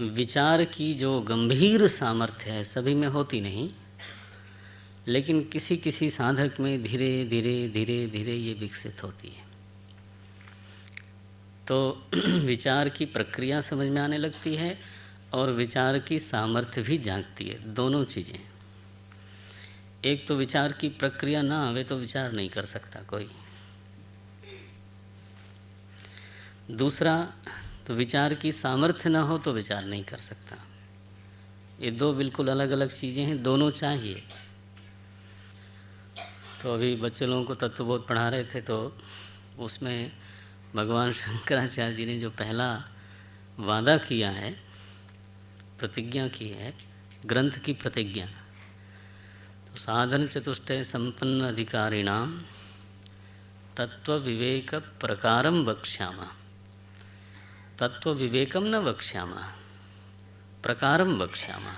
Speaker 1: विचार की जो गंभीर सामर्थ्य है, सभी में होती नहीं, लेकिन किसी किसी साधक में धीरे धीरे धीरे धीरे ये विकसित होती है। तो विचार की प्रक्रिया समझ में आने लगती है और विचार की सामर्थ्य भी जागती है। दोनों चीज़ें। एक तो विचार की प्रक्रिया ना आवे तो विचार नहीं कर सकता कोई। दूसरा, तो विचार की सामर्थ्य ना हो तो विचार नहीं कर सकता। ये दो बिल्कुल अलग अलग चीज़ें हैं, दोनों चाहिए। तो अभी बच्चे लोगों को तत्वबोध पढ़ा रहे थे, तो उसमें भगवान शंकराचार्य जी ने जो पहला वादा किया है, प्रतिज्ञा की है, ग्रंथ की प्रतिज्ञा, तो साधन चतुष्टय संपन्न अधिकारिणाम तत्व विवेक प्रकारम वक्ष्यामः। तत्व विवेकम न वक्ष्यामः, प्रकारम वक्ष्यामः।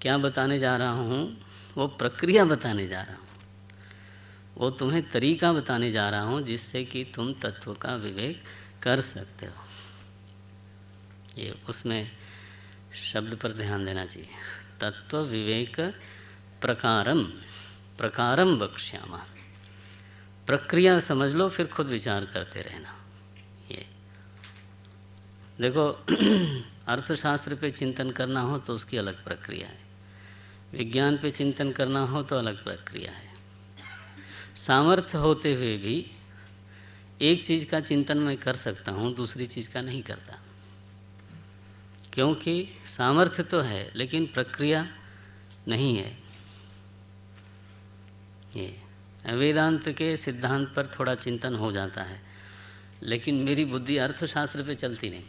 Speaker 1: क्या बताने जा रहा हूँ? वो प्रक्रिया बताने जा रहा हूँ, वो तुम्हें तरीका बताने जा रहा हूँ जिससे कि तुम तत्व का विवेक कर सकते हो। ये उसमें शब्द पर ध्यान देना चाहिए। तत्व विवेक प्रकारम, प्रकारम वक्ष्यामः। प्रक्रिया समझ लो, फिर खुद विचार करते रहना। ये देखो, अर्थशास्त्र पे चिंतन करना हो तो उसकी अलग प्रक्रिया है, विज्ञान पे चिंतन करना हो तो अलग प्रक्रिया है। सामर्थ्य होते हुए भी एक चीज़ का चिंतन मैं कर सकता हूँ, दूसरी चीज़ का नहीं करता, क्योंकि सामर्थ्य तो है लेकिन प्रक्रिया नहीं है। ये वेदांत के सिद्धांत पर थोड़ा चिंतन हो जाता है, लेकिन मेरी बुद्धि अर्थशास्त्र पे चलती नहीं।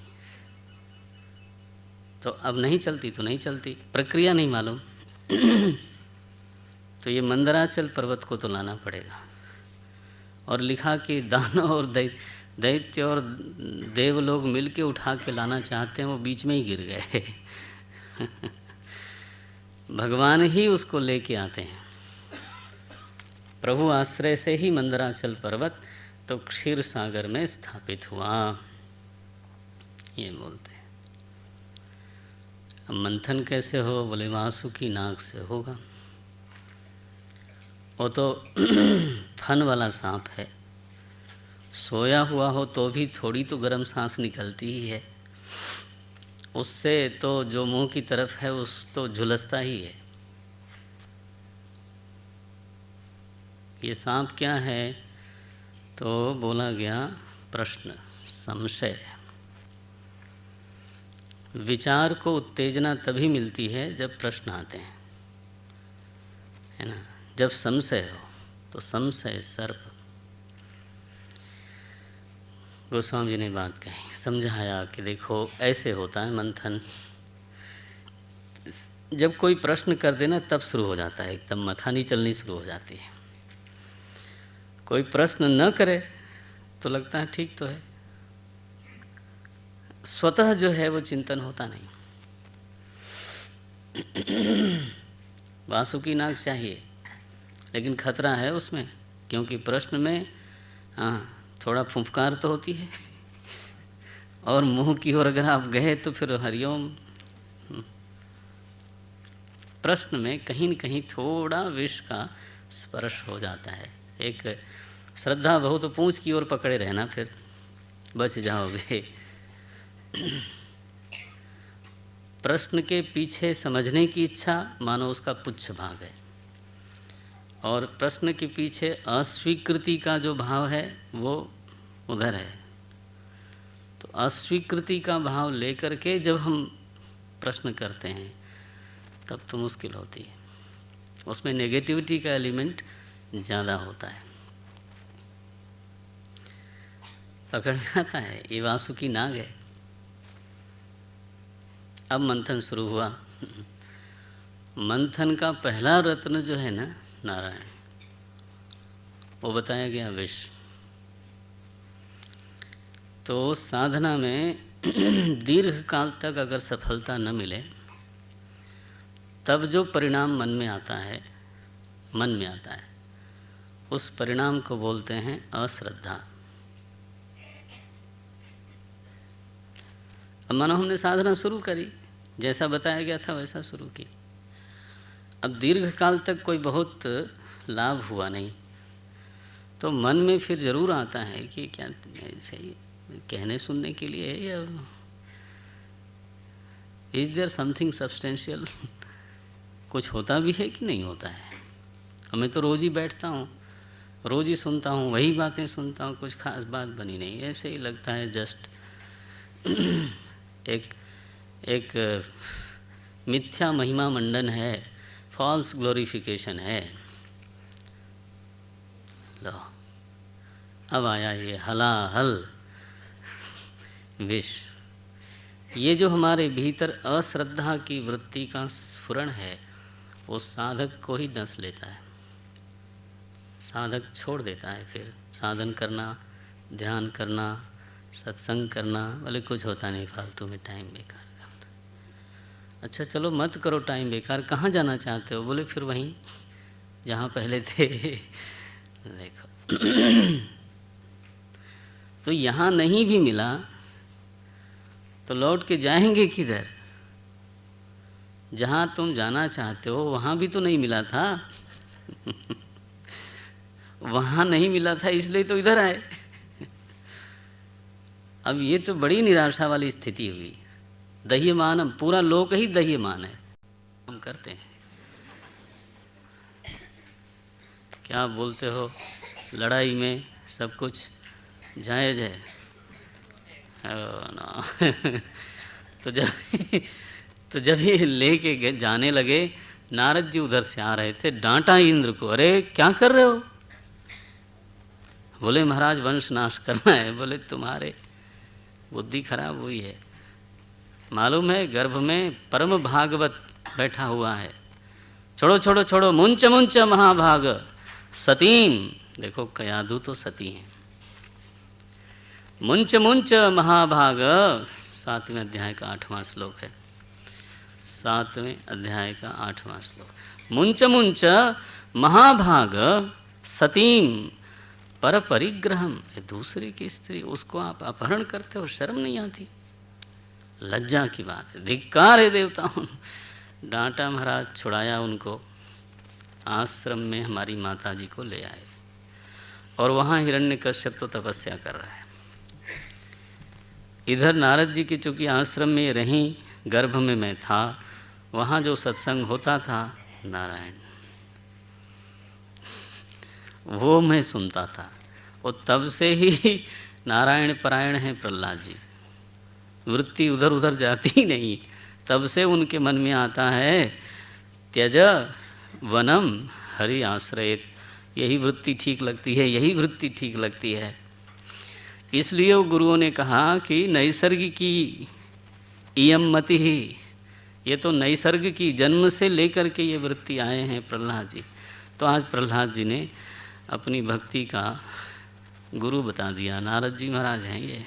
Speaker 1: तो अब नहीं चलती तो नहीं चलती, प्रक्रिया नहीं मालूम। तो ये मंदराचल पर्वत को तो लाना पड़ेगा। और लिखा कि दानव और दैत्य और देव लोग मिल के उठा के लाना चाहते हैं, वो बीच में ही गिर गए। भगवान ही उसको लेके आते हैं। प्रभु आश्रय से ही मंदराचल पर्वत तो क्षीर सागर में स्थापित हुआ, ये बोलते हैं। अब मंथन कैसे हो? बोले वासुकी नाग से होगा। वो तो फन वाला सांप है, सोया हुआ हो तो भी थोड़ी तो गर्म सांस निकलती ही है उससे, तो जो मुंह की तरफ है उस तो झुलसता ही है। ये सांप क्या है? तो बोला गया प्रश्न, संशय। विचार को उत्तेजना तभी मिलती है जब प्रश्न आते हैं, है ना। जब संशय हो तो संशय सर्प। गोस्वामी जी ने बात कही, समझाया कि देखो ऐसे होता है मंथन। जब कोई प्रश्न कर देना तब शुरू हो जाता है, एकदम मथानी चलनी शुरू हो जाती है। कोई प्रश्न न करे तो लगता है ठीक तो है, स्वतः जो है वो चिंतन होता नहीं। वासुकी नाग चाहिए, लेकिन खतरा है उसमें, क्योंकि प्रश्न में थोड़ा फुफकार तो होती है, और मुंह की ओर अगर आप गए तो फिर हरिओम। प्रश्न में कहीं न कहीं थोड़ा विष का स्पर्श हो जाता है। एक श्रद्धा बहुत तो पूंछ की ओर पकड़े रहना, फिर बच जाओगे। प्रश्न के पीछे समझने की इच्छा मानो उसका पुच्छ भाग है, और प्रश्न के पीछे अस्वीकृति का जो भाव है वो उधर है। तो अस्वीकृति का भाव लेकर के जब हम प्रश्न करते हैं तब तो मुश्किल होती है, उसमें नेगेटिविटी का एलिमेंट ज़्यादा होता है, पकड़ जाता है। ये वासुकी नाग है। अब मंथन शुरू हुआ। मंथन का पहला रत्न जो है ना नारायण, वो बताया गया विष। तो साधना में दीर्घ काल तक अगर सफलता न मिले तब जो परिणाम मन में आता है, उस परिणाम को बोलते हैं अश्रद्धा। अब मानो हमने साधना शुरू करी, जैसा बताया गया था वैसा शुरू की। अब दीर्घ काल तक कोई बहुत लाभ हुआ नहीं, तो मन में फिर ज़रूर आता है कि क्या सही कहने सुनने के लिए है, या इज देयर समथिंग सब्सटेंशियल, कुछ होता भी है कि नहीं होता है। मैं तो रोज़ ही बैठता हूँ, रोज़ ही सुनता हूँ, वही बातें सुनता हूँ, कुछ खास बात बनी नहीं, ऐसे ही लगता है जस्ट एक मिथ्या महिमा मंडन है, फॉल्स ग्लोरिफिकेशन है। लो अब आया ये हलाहल विष। ये जो हमारे भीतर अश्रद्धा की वृत्ति का स्फुरण है वो साधक को ही डस लेता है, साधक छोड़ देता है। फिर साधन करना, ध्यान करना, सत्संग करना, बोले कुछ होता नहीं, फालतू में टाइम बेकार करना। अच्छा चलो मत करो टाइम बेकार, कहाँ जाना चाहते हो? बोले फिर वहीं जहाँ पहले थे। देखो तो यहाँ नहीं भी मिला तो लौट के जाएंगे किधर? जहाँ तुम जाना चाहते हो वहाँ भी तो नहीं मिला था। वहाँ नहीं मिला था इसलिए तो इधर आए। अब ये तो बड़ी निराशा वाली स्थिति हुई। दह्यमान, पूरा लोक ही दह्यमान है। हम करते हैं क्या बोलते हो, लड़ाई में सब कुछ जायज़ है ना। तो जब ये लेके जाने लगे, नारद जी उधर से आ रहे थे, डांटा इंद्र को, अरे क्या कर रहे हो? बोले महाराज वंश नाश करना है। बोले तुम्हारे बुद्धि खराब हुई है, मालूम है गर्भ में परम भागवत बैठा हुआ है। छोड़ो छोड़ो छोड़ो, मुंच मुंच महाभाग सतीम। देखो कयादू तो सती हैं। मुंच मुंच महाभाग, 7वें अध्याय का 8वां श्लोक है। 7वें अध्याय का 8वां श्लोक। मुंच मुंच महाभाग सतीम पर परिग्रहम। दूसरे की स्त्री, उसको आप अपहरण करते हो, शर्म नहीं आती? लज्जा की बात है, धिक्कार है देवताओं। डांटा महाराज, छुड़ाया उनको, आश्रम में हमारी माता जी को ले आए, और वहाँ हिरण्यकश्यप तो तपस्या कर रहा है। इधर नारद जी की चूँकि आश्रम में रहीं, गर्भ में मैं था, वहाँ जो सत्संग होता था नारायण, वो मैं सुनता था। और तब से ही नारायण परायण हैं प्रहलाद जी, वृत्ति उधर उधर जाती ही नहीं। तब से उनके मन में आता है त्यज वनम हरि आश्रयेत। यही वृत्ति ठीक लगती है, यही वृत्ति ठीक लगती है। इसलिए वो गुरुओं ने कहा कि नैसर्गिकी इयम मति ही, ये तो नैसर्ग की, जन्म से लेकर के ये वृत्ति आए हैं प्रहलाद जी। तो आज प्रहलाद जी ने अपनी भक्ति का गुरु बता दिया, नारद जी महाराज हैं ये।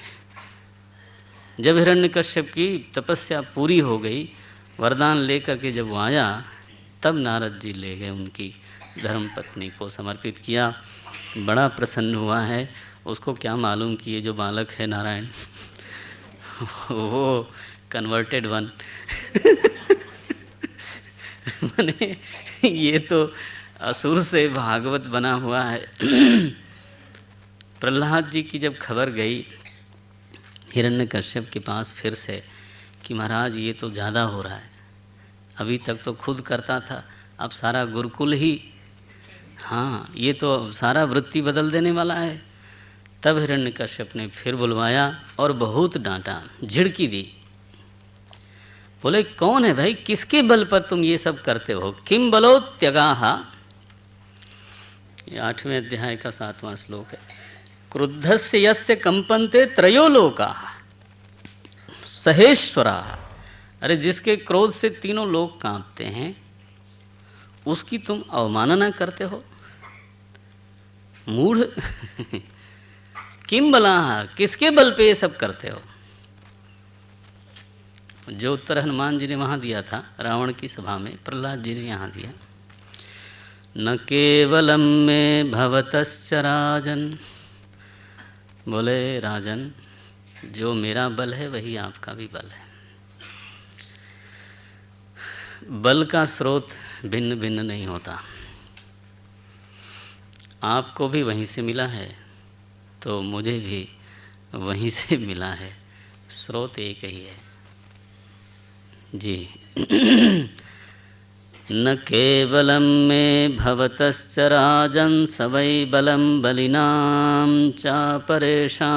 Speaker 1: जब हिरण्यकश्यप की तपस्या पूरी हो गई, वरदान लेकर के जब वो आया, तब नारद जी ले गए, उनकी धर्मपत्नी को समर्पित किया। बड़ा प्रसन्न हुआ है। उसको क्या मालूम कि ये जो बालक है नारायण, वो कन्वर्टेड वन माने ये तो असुर से भागवत बना हुआ है। प्रहलाद जी की जब खबर गई हिरण्यकश्यप के पास फिर से कि महाराज ये तो ज़्यादा हो रहा है, अभी तक तो खुद करता था, अब सारा गुरुकुल ही, हाँ ये तो सारा वृत्ति बदल देने वाला है। तब हिरण्यकश्यप ने फिर बुलवाया और बहुत डांटा, झिड़की दी। बोले कौन है भाई, किसके बल पर तुम ये सब करते हो? किम बलो त्यगाहा, ये 8वें अध्याय का 7वां श्लोक है। क्रुद्धस्य यस्य कंपन्ते त्रयो लोका सहेश्वरा, अरे जिसके क्रोध से तीनों लोग कांपते हैं उसकी तुम अवमानना करते हो, मूढ़। किम बलाहा, किसके बल पे ये सब करते हो? जो उत्तर हनुमान जी ने वहाँ दिया था रावण की सभा में, प्रहलाद जी ने यहाँ दिया। न केवलम में भवतश्च राजन, बोले राजन जो मेरा बल है वही आपका भी बल है। बल का स्रोत भिन्न भिन्न नहीं होता, आपको भी वहीं से मिला है तो मुझे भी वहीं से मिला है, स्रोत एक ही है जी। न केवलं मे भवतश्च राजन् स वै बलं बलिनां च परेषां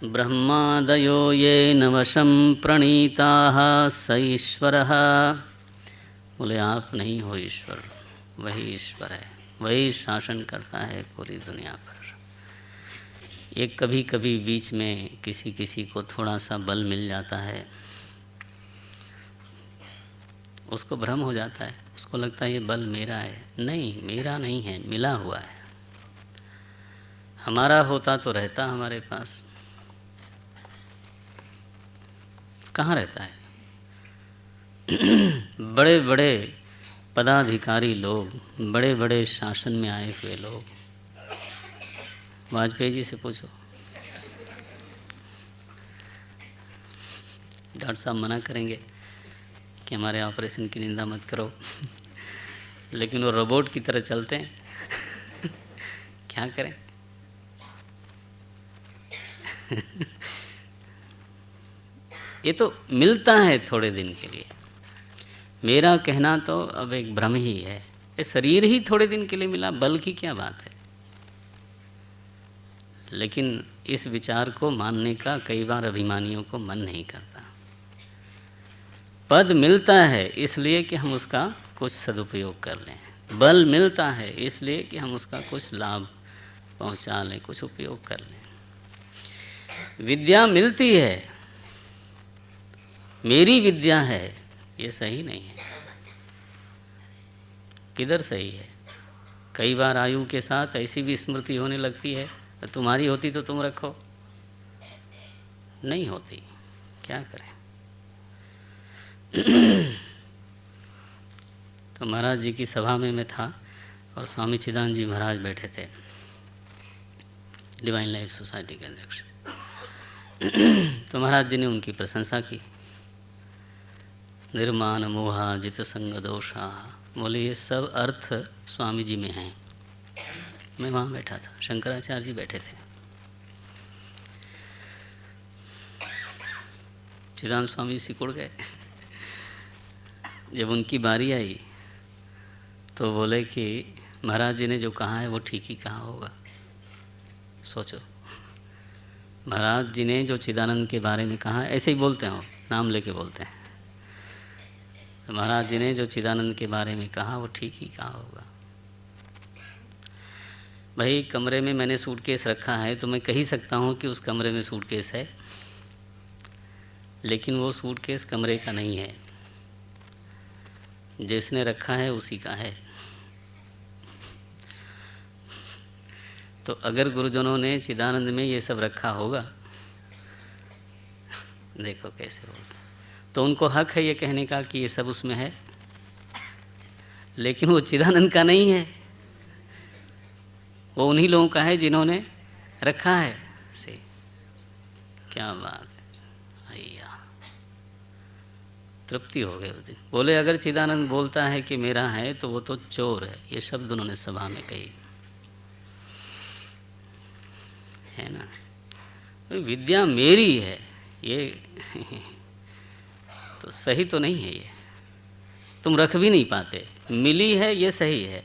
Speaker 1: ब्रह्मादयो ये न वशं प्रणीताः स ईश्वरः। बोले आप नहीं हो ईश्वर, वही ईश्वर है, वही शासन करता है पूरी दुनिया पर। एक कभी कभी बीच में किसी किसी को थोड़ा सा बल मिल जाता है, उसको भ्रम हो जाता है, उसको लगता है ये बल मेरा है। नहीं, मेरा नहीं है, मिला हुआ है। हमारा होता तो रहता हमारे पास, कहाँ रहता है? बड़े बड़े पदाधिकारी लोग, बड़े बड़े शासन में आए हुए लोग, वाजपेयी जी से पूछो, डॉक्टर साहब मना करेंगे कि हमारे ऑपरेशन की निंदा मत करो, लेकिन वो रोबोट की तरह चलते हैं। क्या करें? ये तो मिलता है थोड़े दिन के लिए। मेरा कहना तो अब एक भ्रम ही है, ये शरीर ही थोड़े दिन के लिए मिला, बल की क्या बात है। लेकिन इस विचार को मानने का कई बार अभिमानियों को मन नहीं करता। पद मिलता है इसलिए कि हम उसका कुछ सदुपयोग कर लें, बल मिलता है इसलिए कि हम उसका कुछ लाभ पहुंचा लें, कुछ उपयोग कर लें। विद्या मिलती है, मेरी विद्या है, ये सही नहीं है। किधर सही है? कई बार आयु के साथ ऐसी भी स्मृति होने लगती है, तुम्हारी होती तो तुम रखो, नहीं होती, क्या करें। तो महाराज जी की सभा में मैं था और स्वामी चिदानंद जी महाराज बैठे थे, डिवाइन लाइफ सोसाइटी के अध्यक्ष। तो महाराज जी ने उनकी प्रशंसा की। निर्माण मोहा जित संग दोषा, बोले ये सब अर्थ स्वामी जी में हैं। मैं वहाँ बैठा था, शंकराचार्य जी बैठे थे, चिदानंद स्वामी सिकुड़ गए। जब उनकी बारी आई तो बोले कि महाराज जी ने जो कहा है वो ठीक ही कहा होगा। सोचो, महाराज जी ने जो चिदानंद के बारे में कहा, ऐसे ही बोलते हो, नाम लेके बोलते हैं, तो महाराज जी ने जो चिदानंद के बारे में कहा वो ठीक ही कहा होगा। भाई कमरे में मैंने सूटकेस रखा है तो मैं कह ही सकता हूँ कि उस कमरे में सूटकेस है, लेकिन वो सूटकेस कमरे का नहीं है, जिसने रखा है उसी का है। तो अगर गुरुजनों ने चिदानंद में ये सब रखा होगा, देखो कैसे होगा, तो उनको हक है ये कहने का कि ये सब उसमें है, लेकिन वो चिदानंद का नहीं है, वो उन्हीं लोगों का है जिन्होंने रखा है। से क्या बात है भैया, तृप्ति हो गई उस दिन। बोले अगर चिदानंद बोलता है कि मेरा है तो वो तो चोर है। ये शब्द उन्होंने सभा में कही। है ना। विद्या मेरी है, ये तो सही तो नहीं है। ये तुम रख भी नहीं पाते, मिली है ये सही है,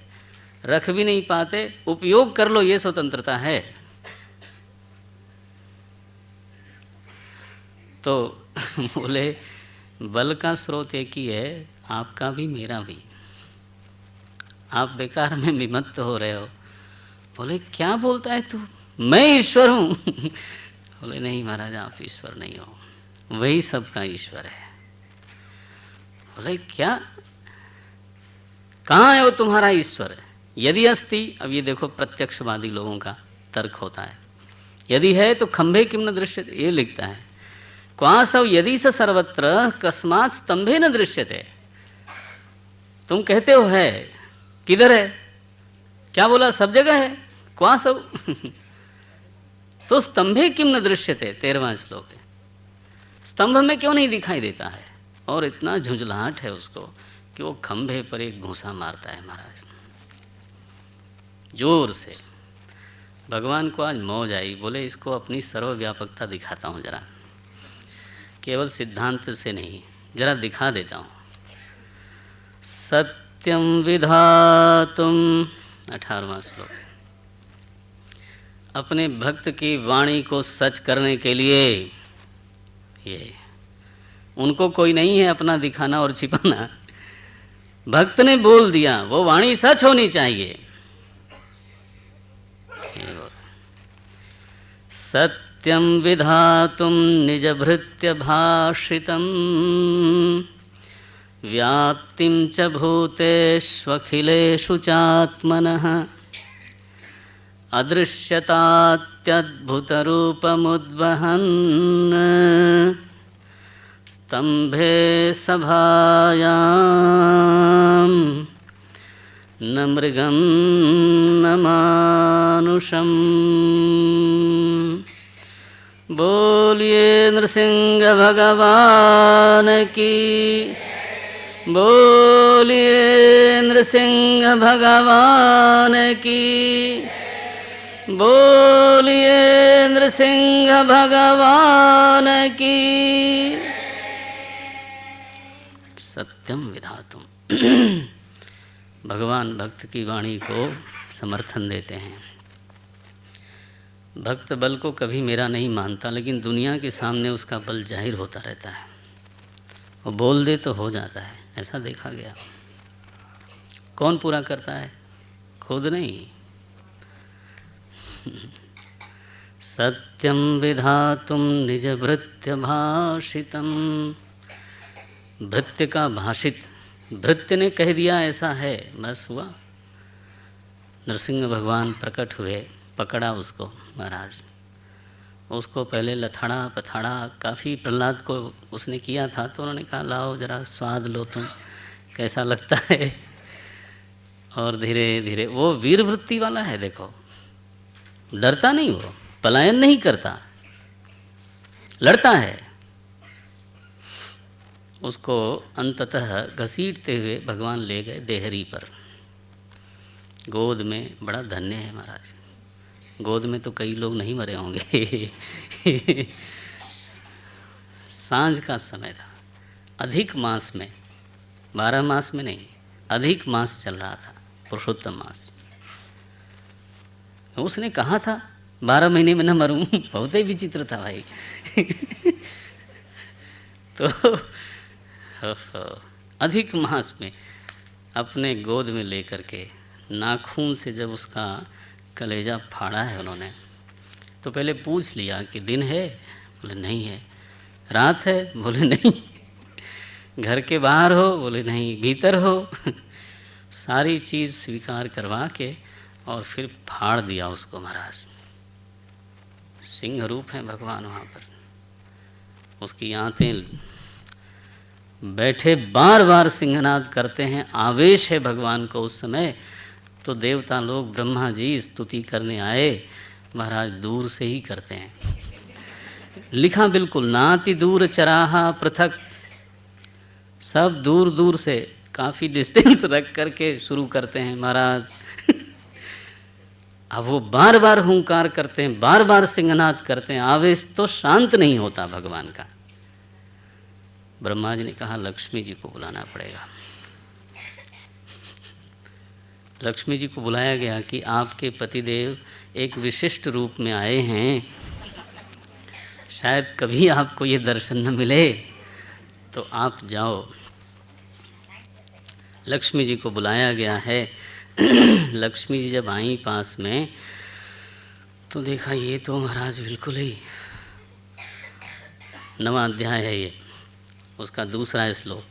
Speaker 1: रख भी नहीं पाते, उपयोग कर लो ये स्वतंत्रता है। तो बोले बल का स्रोत एक ही है, आपका भी मेरा भी। आप बेकार में विमत्त हो रहे हो। बोले क्या बोलता है तू, मैं ईश्वर हूँ। बोले नहीं महाराज, आप ईश्वर नहीं हो, वही सबका ईश्वर है। बोले क्या, कहाँ है वो तुम्हारा ईश्वर? यदि अस्ति, अब ये देखो प्रत्यक्षवादी लोगों का तर्क होता है, यदि है तो खंभे किम न दृश्यते, ये लिखता है क्वासव यदि स सर्वत्र कस्मात् स्तंभे न दृश्यते। तुम कहते हो है, किधर है? क्या बोला? सब जगह है, क्वासव। तो स्तंभे किम न दृश्यते, 13वां श्लोक है। स्तंभ में क्यों नहीं दिखाई देता है? और इतना झुंझलाहट है उसको कि वो खंभे पर एक घूंसा मारता है महाराज, जोर से। भगवान को आज मौज आई, बोले इसको अपनी सर्वव्यापकता दिखाता हूँ जरा, केवल सिद्धांत से नहीं, जरा दिखा देता हूँ। सत्यम विधातुम, 18वां श्लोक। अपने भक्त की वाणी को सच करने के लिए, ये उनको कोई नहीं है अपना दिखाना और छिपाना। भक्त ने बोल दिया, वो वाणी सच होनी चाहिए। सत्यम विधातुम निजभृत्य भाषितम व्याप्तिं च भूतेष्वखिलेषु चात्मनः अदृश्यतात्यद्भुतरूपमुद्वहन् स्तंभे सभायां न मृगं न मानुषम्। बोलिए नृसिंह भगवान की, बोलिए नृसिंह भगवान की, बोलिए नृसिंह भगवान की। सत्यम विधातुम। भगवान भक्त की वाणी को समर्थन देते हैं। भक्त बल को कभी मेरा नहीं मानता, लेकिन दुनिया के सामने उसका बल जाहिर होता रहता है। वो बोल दे तो हो जाता है, ऐसा देखा गया। कौन पूरा करता है? खुद नहीं। सत्यम विधातुम निज भृत्य भाषितम। भृत्य का भाषित, भृत्य ने कह दिया ऐसा है, बस हुआ। नरसिंह भगवान प्रकट हुए, पकड़ा उसको महाराज। उसको पहले लथाड़ा पथाड़ा काफ़ी प्रहलाद को उसने किया था, तो उन्होंने कहा लाओ जरा स्वाद लो तुम, कैसा लगता है। और धीरे धीरे वो वीर वृत्ति वाला है, देखो डरता नहीं, वो पलायन नहीं करता, लड़ता है। उसको अंततः घसीटते हुए भगवान ले गए देहरी पर, गोद में। बड़ा धन्य है महाराज, गोद में तो कई लोग नहीं मरे होंगे। सांझ का समय था, अधिक मास में, 12 मास में नहीं, अधिक मास चल रहा था, पुरुषोत्तम मास। उसने कहा था 12 महीने में न मरूं, बहुत ही विचित्र था भाई। तो अधिक मास में अपने गोद में लेकर के नाखून से जब उसका कलेजा फाड़ा है उन्होंने, तो पहले पूछ लिया कि दिन है? बोले नहीं है। रात है? बोले नहीं। घर के बाहर हो? बोले नहीं। भीतर हो? सारी चीज़ स्वीकार करवा के और फिर फाड़ दिया उसको महाराज। सिंह रूप है भगवान वहाँ पर, उसकी आंतें बैठे बार बार सिंहनाद करते हैं। आवेश है भगवान को उस समय। तो देवता लोग, ब्रह्मा जी स्तुति करने आए, महाराज दूर से ही करते हैं। लिखा बिल्कुल, नाति दूर चराहा पृथक, सब दूर दूर से काफ़ी डिस्टेंस रख करके शुरू करते हैं महाराज। अब वो बार बार हुंकार करते हैं, बार बार सिंहनाद करते हैं, आवेश तो शांत नहीं होता भगवान का। ब्रह्मा जी ने कहा लक्ष्मी जी को बुलाना पड़ेगा। लक्ष्मी जी को बुलाया गया कि आपके पतिदेव एक विशिष्ट रूप में आए हैं, शायद कभी आपको ये दर्शन न मिले, तो आप जाओ। लक्ष्मी जी को बुलाया गया है। लक्ष्मी जी जब आई पास में तो देखा ये तो महाराज बिल्कुल ही, 9वां अध्याय है ये, उसका दूसरा श्लोक,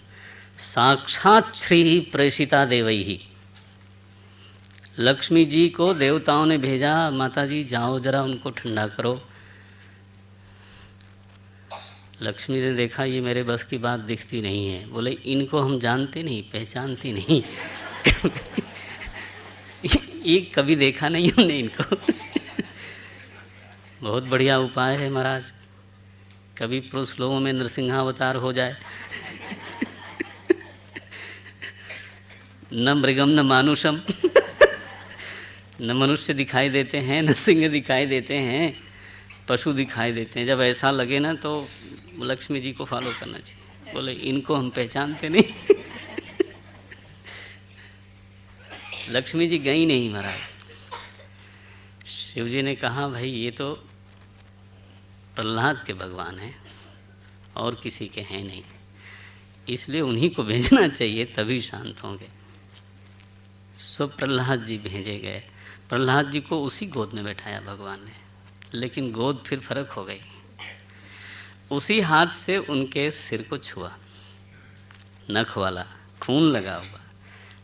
Speaker 1: साक्षात श्री प्रेषिता देवैहि। लक्ष्मी जी को देवताओं ने भेजा, माता जी जाओ जरा उनको ठंडा करो। लक्ष्मी ने देखा ये मेरे बस की बात दिखती नहीं है, बोले इनको हम जानते नहीं, पहचानते नहीं। ये कभी देखा नहीं हमने इनको। बहुत बढ़िया उपाय है महाराज, कभी पुरुष लोगों में नृसिंहावतार हो जाए। न मृगम न मानुषम, न मनुष्य दिखाई देते हैं, न सिंह दिखाई देते हैं, पशु दिखाई देते हैं। जब ऐसा लगे ना तो लक्ष्मी जी को फॉलो करना चाहिए। बोले इनको हम पहचानते नहीं। लक्ष्मी जी गई नहीं महाराज। शिव जी ने कहा भाई ये तो प्रहलाद के भगवान हैं और किसी के हैं नहीं, इसलिए उन्हीं को भेजना चाहिए, तभी शांत होंगे। सो प्रहलाद जी भेजे गए। प्रहलाद जी को उसी गोद में बैठाया भगवान ने, लेकिन गोद फिर फर्क हो गई। उसी हाथ से उनके सिर को छुआ, नख वाला, खून लगा हुआ,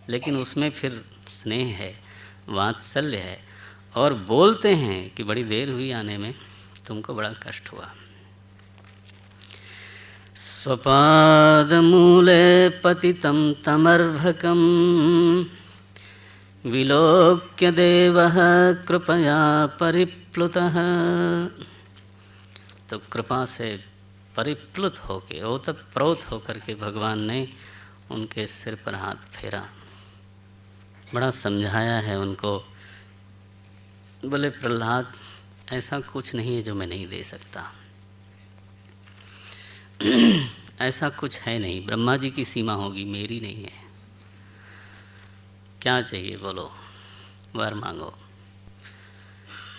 Speaker 1: लेकिन उसमें फिर स्नेह है, वात्सल्य है। और बोलते हैं कि बड़ी देर हुई आने में, तुमको बड़ा कष्ट हुआ। स्वपादमूले पतितं तमर्भकं विलोक्य देवः कृपया परिप्लुतः। तो कृपा से परिप्लुत होके, ओतप्रोत होकर के भगवान ने उनके सिर पर हाथ फेरा, बड़ा समझाया है उनको। बोले प्रहलाद ऐसा कुछ नहीं है जो मैं नहीं दे सकता, ऐसा कुछ है नहीं, ब्रह्मा जी की सीमा होगी, मेरी नहीं है। क्या चाहिए बोलो, वर मांगो।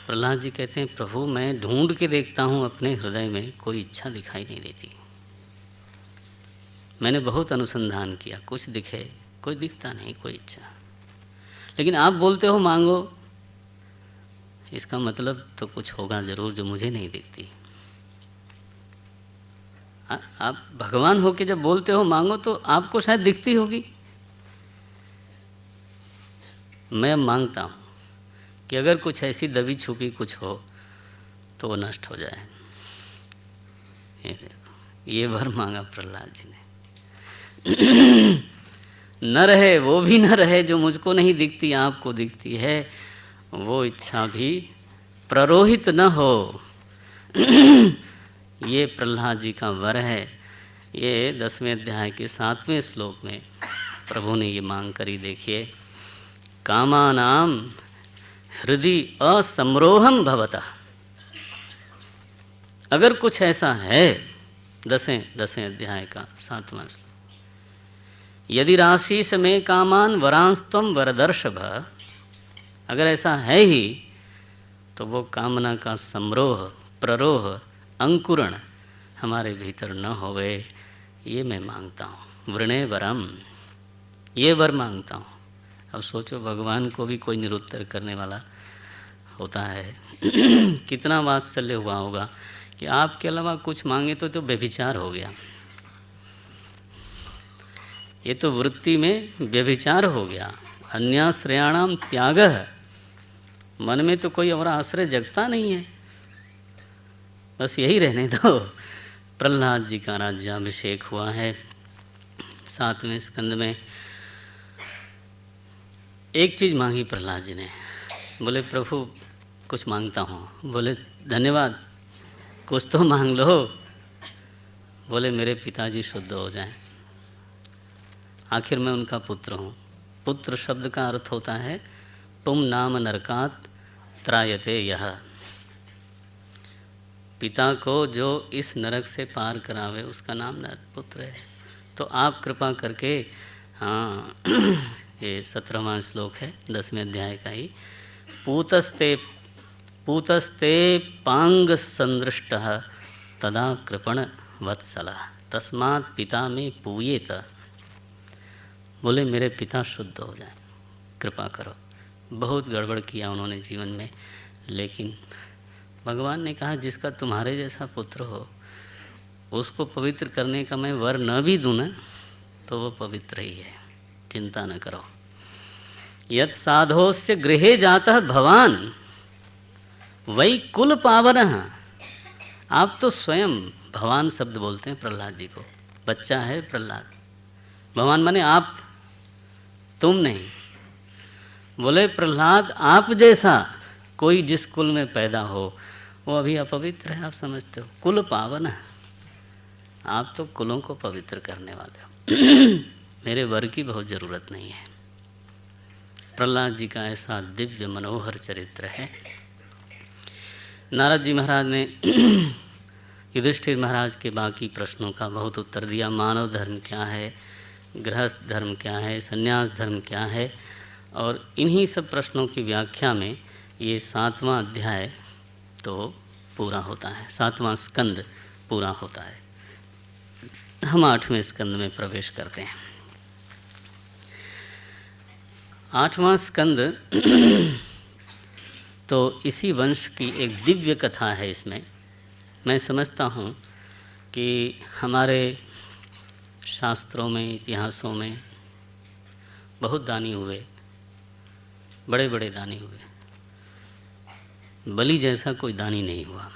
Speaker 1: प्रहलाद जी कहते हैं प्रभु मैं ढूंढ के देखता हूँ अपने हृदय में, कोई इच्छा दिखाई नहीं देती। मैंने बहुत अनुसंधान किया, कुछ दिखे, कोई दिखता नहीं, कोई इच्छा। लेकिन आप बोलते हो मांगो, इसका मतलब तो कुछ होगा जरूर जो मुझे नहीं दिखती। आप भगवान हो के जब बोलते हो मांगो तो आपको शायद दिखती होगी। मैं मांगता हूँ कि अगर कुछ ऐसी दबी छुपी कुछ हो तो वो नष्ट हो जाए। ये देखो, ये वर मांगा प्रहलाद जी ने। न रहे वो भी न रहे जो मुझको नहीं दिखती, आपको दिखती है, वो इच्छा भी प्ररोहित न हो। ये प्रहलाद जी का वर है। ये 10वें अध्याय के 7वें श्लोक में प्रभु ने ये मांग करी। देखिए, कामानाम हृदय असमरोहम भवतः। अगर कुछ ऐसा है, 10वें अध्याय का 7वां श्लोक, यदि राशीष में कामान वरांस्तम वरदर्शभ, अगर ऐसा है ही तो वो कामना का समरोह, प्ररोह, अंकुरण हमारे भीतर न होवे, ये मैं मांगता हूँ। वृणे वरम, ये वर मांगता हूँ। अब सोचो भगवान को भी कोई निरुत्तर करने वाला होता है। कितना वात्सल्य हुआ होगा कि आपके अलावा कुछ मांगे तो व्यभिचार हो गया। ये तो वृत्ति में व्यभिचार हो गया। अन्याश्रयाणाम त्यागः, मन में तो कोई और आश्रय जगता नहीं है, बस यही रहने दो। प्रहलाद जी का राज्याभिषेक हुआ है 7वें स्कंद में। एक चीज़ मांगी प्रहलाद जी ने, बोले प्रभु कुछ मांगता हूँ। बोले धन्यवाद, कुछ तो मांग लो। बोले मेरे पिताजी शुद्ध हो जाएं, आखिर मैं उनका पुत्र हूँ। पुत्र शब्द का अर्थ होता है पुम नाम नरकात त्रायते यह, पिता को जो इस नरक से पार करावे उसका नाम नरपुत्र है। तो आप कृपा करके, हाँ ये 17वां श्लोक है 10वें अध्याय का ही, पूतस्ते पांग संदृष्टः तदा कृपण वत्सलः तस्मात् पिता में पूयेत। बोले मेरे पिता शुद्ध हो जाए, कृपा करो। बहुत गड़बड़ किया उन्होंने जीवन में, लेकिन भगवान ने कहा जिसका तुम्हारे जैसा पुत्र हो उसको पवित्र करने का मैं वर न भी दूँ ना तो वो पवित्र ही है, चिंता न करो। यत् साधोस्य गृहे जातः भवान वही कुल पावनः। आप तो स्वयं भगवान शब्द बोलते हैं प्रहलाद जी को, बच्चा है प्रहलाद, भगवान माने आप, तुम नहीं। बोले प्रहलाद आप जैसा कोई जिस कुल में पैदा हो वो अभी अपवित्र है, आप समझते हो। कुल पावन है, आप तो कुलों को पवित्र करने वाले हो। मेरे वर की बहुत ज़रूरत नहीं है। प्रहलाद जी का ऐसा दिव्य मनोहर चरित्र है। नारद जी महाराज ने युधिष्ठिर महाराज के बाकी प्रश्नों का बहुत उत्तर दिया। मानव धर्म क्या है, गृहस्थ धर्म क्या है, संन्यास धर्म क्या है, और इन्हीं सब प्रश्नों की व्याख्या में ये 7वां अध्याय तो पूरा होता है, 7वां स्कंद पूरा होता है। हम 8वें स्कंद में प्रवेश करते हैं। 8वां स्कंद तो इसी वंश की एक दिव्य कथा है। इसमें मैं समझता हूँ कि हमारे शास्त्रों में, इतिहासों में बहुत दानी हुए, बड़े बड़े दानी हुए, बलि जैसा कोई दानी नहीं हुआ।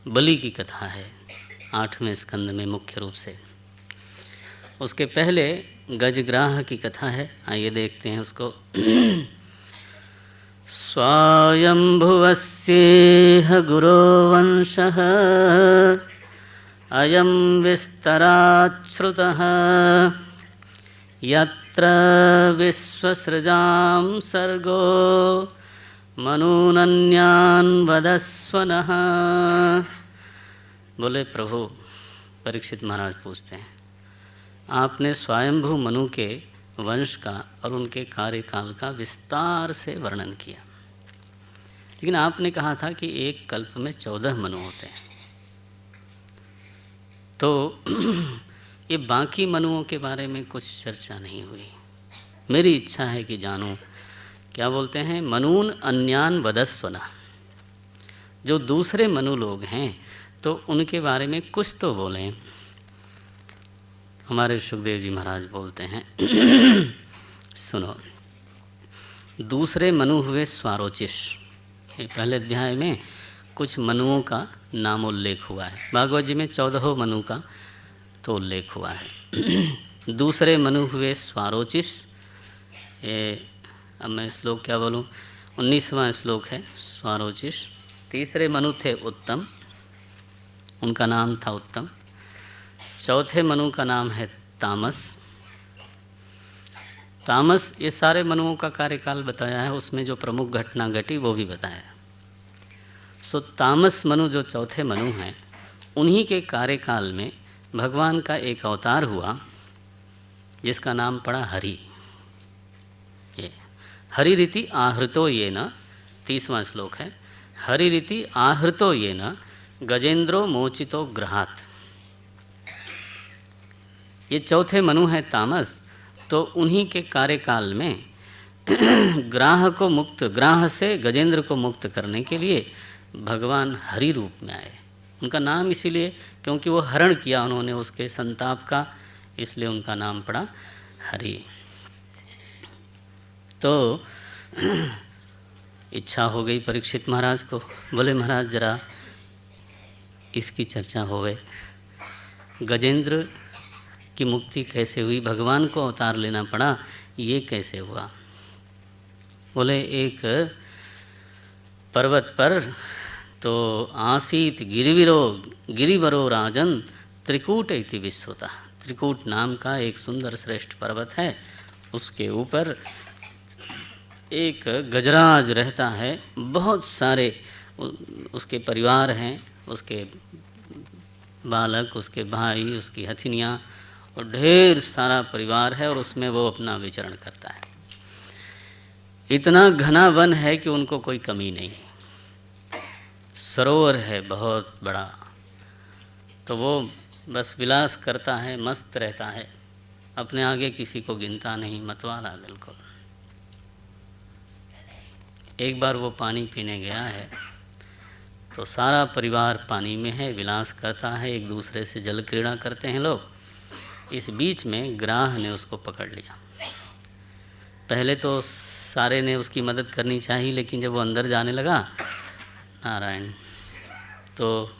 Speaker 1: बलि की कथा है 8वें स्कंद में मुख्य रूप से। उसके पहले गजग्राह की कथा है, आइए देखते हैं उसको। स्वायंभुवस्येह गुरो वंशः अयं विस्तराच्छ्रुतः यत्र विश्वसृजां सर्गो मनूनन्यान् वदस्व नः। बोले प्रभु, परीक्षित महाराज पूछते हैं, आपने स्वयंभू मनु के वंश का और उनके कार्यकाल का विस्तार से वर्णन किया, लेकिन आपने कहा था कि एक कल्प में 14 मनु होते हैं। तो ये बाकी मनुओं के बारे में कुछ चर्चा नहीं हुई। मेरी इच्छा है कि जानूं, क्या बोलते हैं, मनून अन्यान वदस्वना, जो दूसरे मनु लोग हैं तो उनके बारे में कुछ तो बोलें। हमारे सुखदेव जी महाराज बोलते हैं सुनो, दूसरे मनु हुए स्वारोचिष। पहले अध्याय में कुछ मनुओं का नाम उल्लेख हुआ है, भागवत जी में 14 मनु का तो उल्लेख हुआ है। दूसरे मनु हुए स्वारोचिष। अब मैं श्लोक क्या बोलूँ, 19वां श्लोक है स्वारोचिष। तीसरे मनु थे उत्तम, उनका नाम था उत्तम। चौथे मनु का नाम है तामस। तामस, ये सारे मनुओं का कार्यकाल बताया है, उसमें जो प्रमुख घटना घटी वो भी बताया। सो तामस मनु जो चौथे मनु हैं, उन्हीं के कार्यकाल में भगवान का एक अवतार हुआ जिसका नाम पड़ा हरि। ये हरि रीति आहृतो ये न, 30वां श्लोक है। हरि रीति आहृतो ये न गजेंद्रो मोचितो ग्रहात्। ये चौथे मनु हैं तामस, तो उन्हीं के कार्यकाल में ग्राह से गजेंद्र को मुक्त करने के लिए भगवान हरि रूप में आए। उनका नाम इसीलिए क्योंकि वो हरण किया उन्होंने उसके संताप का, इसलिए उनका नाम पड़ा हरि। तो इच्छा हो गई परीक्षित महाराज को, बोले महाराज जरा इसकी चर्चा होवे, गजेंद्र की मुक्ति कैसे हुई, भगवान को अवतार लेना पड़ा, ये कैसे हुआ। बोले एक पर्वत पर तो आसीत गिरिवरो राजन त्रिकूट इति विश्वता। त्रिकूट नाम का एक सुंदर श्रेष्ठ पर्वत है, उसके ऊपर एक गजराज रहता है, बहुत सारे उसके परिवार हैं, उसके बालक, उसके भाई, उसकी हथिनियाँ और ढेर सारा परिवार है, और उसमें वो अपना विचरण करता है। इतना घना वन है कि उनको कोई कमी नहीं। सरोवर है बहुत बड़ा, तो वो बस विलास करता है, मस्त रहता है, अपने आगे किसी को गिनता नहीं, मतवाला बिल्कुल। एक बार वो पानी पीने गया है, तो सारा परिवार पानी में है, विलास करता है, एक दूसरे से जल क्रीड़ा करते हैं लोग। इस बीच में ग्राह ने उसको पकड़ लिया। पहले तो सारे ने उसकी मदद करनी चाहिए, लेकिन जब वो अंदर जाने लगा, नारायण, तो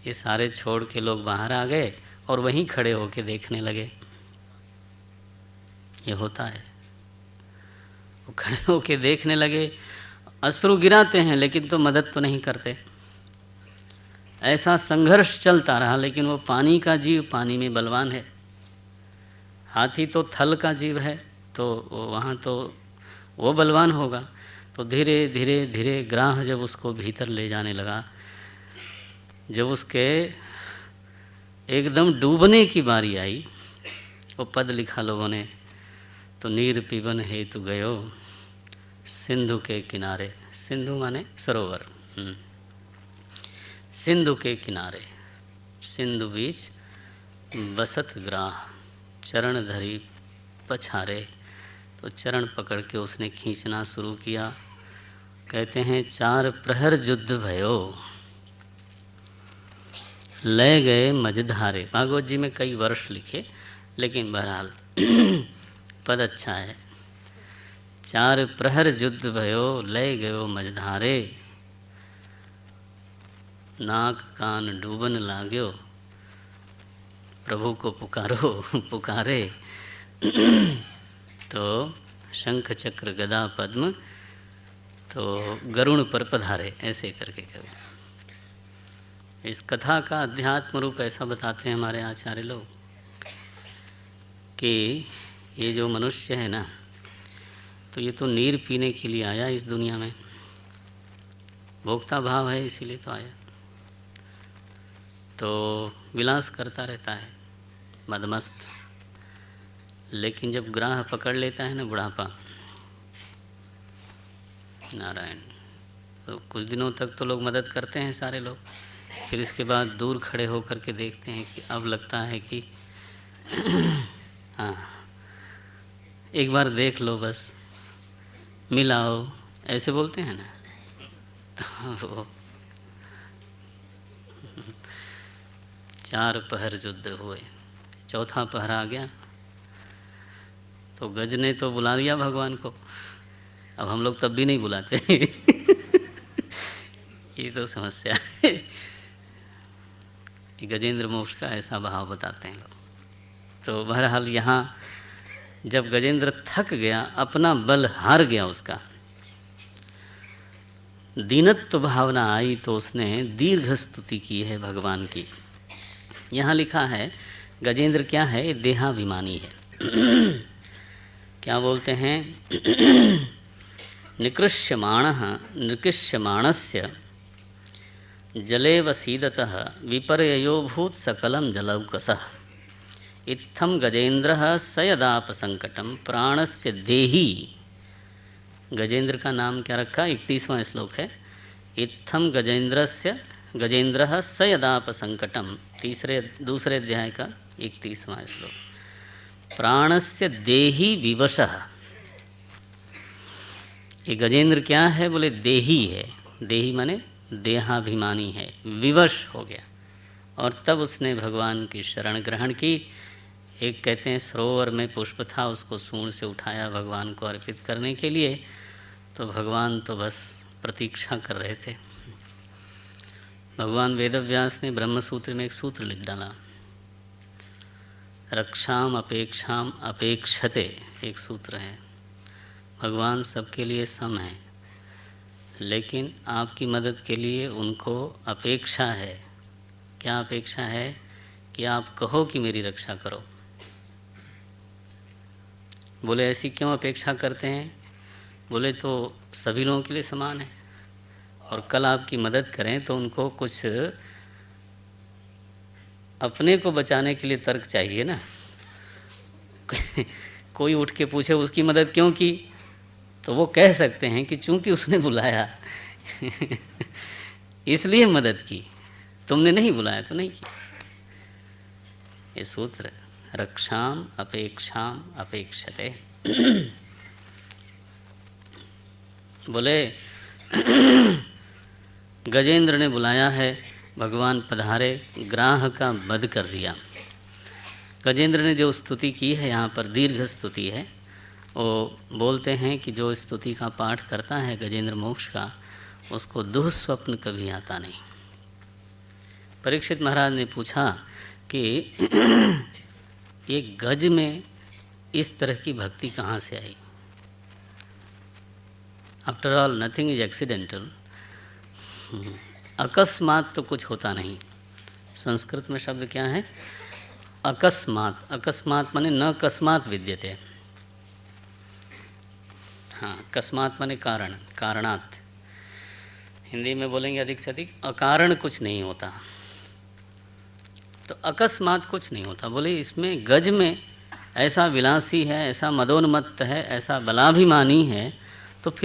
Speaker 1: ये सारे छोड़ के लोग बाहर आ गए और वहीं खड़े होके देखने लगे। ये होता है, वो खड़े होके देखने लगे, अश्रु गिराते हैं लेकिन तो मदद तो नहीं करते। ऐसा संघर्ष चलता रहा, लेकिन वो पानी का जीव पानी में बलवान है, हाथी तो थल का जीव है, तो वहाँ तो वो बलवान होगा। तो धीरे धीरे धीरे ग्राह जब उसको भीतर ले जाने लगा, जब उसके एकदम डूबने की बारी आई, वो पद लिखा लोगों ने, तो नीर पीबन हेतु गयो सिंधु के किनारे। सिंधु माने सरोवर, सिंधु के किनारे, सिंधु बीच बसत ग्राह चरण धरी पछारे। तो चरण पकड़ के उसने खींचना शुरू किया। कहते हैं 4 प्रहर युद्ध भयो ले गए मझधारे। भागवत जी में कई वर्ष लिखे, लेकिन बहरहाल पद अच्छा है। 4 प्रहर युद्ध भयो ले गयो मझधारे, नाक कान डूबन लाग्यो प्रभु को पुकारो पुकारे। तो शंख चक्र गदा पद्म तो गरुण पर पधारे, ऐसे करके कहते। इस कथा का अध्यात्म रूप ऐसा बताते हैं हमारे आचार्य लोग कि ये जो मनुष्य है ना, तो ये तो नीर पीने के लिए आया इस दुनिया में, भोक्ता भाव है इसीलिए तो आया। तो विलास करता रहता है मदमस्त, लेकिन जब ग्राह पकड़ लेता है ना बुढ़ापा, नारायण, तो कुछ दिनों तक तो लोग मदद करते हैं सारे लोग, फिर इसके बाद दूर खड़े होकर के देखते हैं कि अब लगता है कि हाँ एक बार देख लो, बस मिलाओ, ऐसे बोलते हैं ना। तो 4 पहर युद्ध हुए, चौथा पहर आ गया तो गज ने तो बुला लिया भगवान को। अब हम लोग तब भी नहीं बुलाते ये तो समस्या है। गजेंद्र मोक्ष का ऐसा भाव बताते हैं लोग। तो बहरहाल यहाँ जब गजेंद्र थक गया, अपना बल हार गया, उसका दीनत्व भावना आई, तो उसने दीर्घ स्तुति की है भगवान की। यहाँ लिखा है गजेंद्र क्या है, देहाभिमानी है। क्या बोलते हैं निकृष्यमाणस्य जले वसीदतः विपर्ययो भूत सकलम जलौकसः इत्थम गजेंद्र स यदाप संकटम प्राणस्य देही। गजेंद्र का नाम क्या रखा, 31वां श्लोक है। इत्थम गजेंद्र स यदाप संकटम, दूसरे अध्याय का 31वां श्लोक। प्राणस्य देही विवशः, ये गजेंद्र क्या है, बोले देही है। देही माने देहाभिमानी है, विवश हो गया। और तब उसने भगवान की शरण ग्रहण की। एक कहते हैं सरोवर में पुष्प था, उसको सूंड से उठाया भगवान को अर्पित करने के लिए, तो भगवान तो बस प्रतीक्षा कर रहे थे। भगवान वेदव्यास ने ब्रह्मसूत्र में एक सूत्र लिख डाला, रक्षाम अपेक्षाम अपेक्षते, एक सूत्र है। भगवान सबके लिए सम है, लेकिन आपकी मदद के लिए उनको अपेक्षा है। क्या अपेक्षा है, कि आप कहो कि मेरी रक्षा करो। बोले ऐसी क्यों अपेक्षा करते हैं? बोले तो सभी लोगों के लिए समान है, और कल आपकी मदद करें तो उनको कुछ अपने को बचाने के लिए तर्क चाहिए ना। कोई उठ के पूछे उसकी मदद क्यों की, तो वो कह सकते हैं कि चूंकि उसने बुलाया इसलिए मदद की, तुमने नहीं बुलाया तो नहीं की। ये सूत्र रक्षाम अपेक्षाम अपेक्षते। बोले गजेंद्र ने बुलाया है, भगवान पधारे, ग्राह का वध कर दिया। गजेंद्र ने जो स्तुति की है, यहाँ पर दीर्घ स्तुति है। वो बोलते हैं कि जो स्तुति का पाठ करता है गजेंद्र मोक्ष का, उसको दुःस्वप्न कभी आता नहीं। परीक्षित महाराज ने पूछा कि एक गज में इस तरह की भक्ति कहाँ से आई? After all nothing is accidental. अकस्मात तो कुछ होता नहीं। संस्कृत में शब्द क्या है? अकस्मात। अकस्मात माने न कस्मात विद्यते। हाँ, अकस्मात माने कारण, कारणात। हिंदी में बोलेंगे अधिक से अधिक, अकारण कुछ नहीं होता। तो अकस्मात कुछ नहीं होता। बोले इसमें गज में ऐसा विलासी है, ऐसा मदोन्मत्त है, ऐसा बलाभिमानी है, तो फिर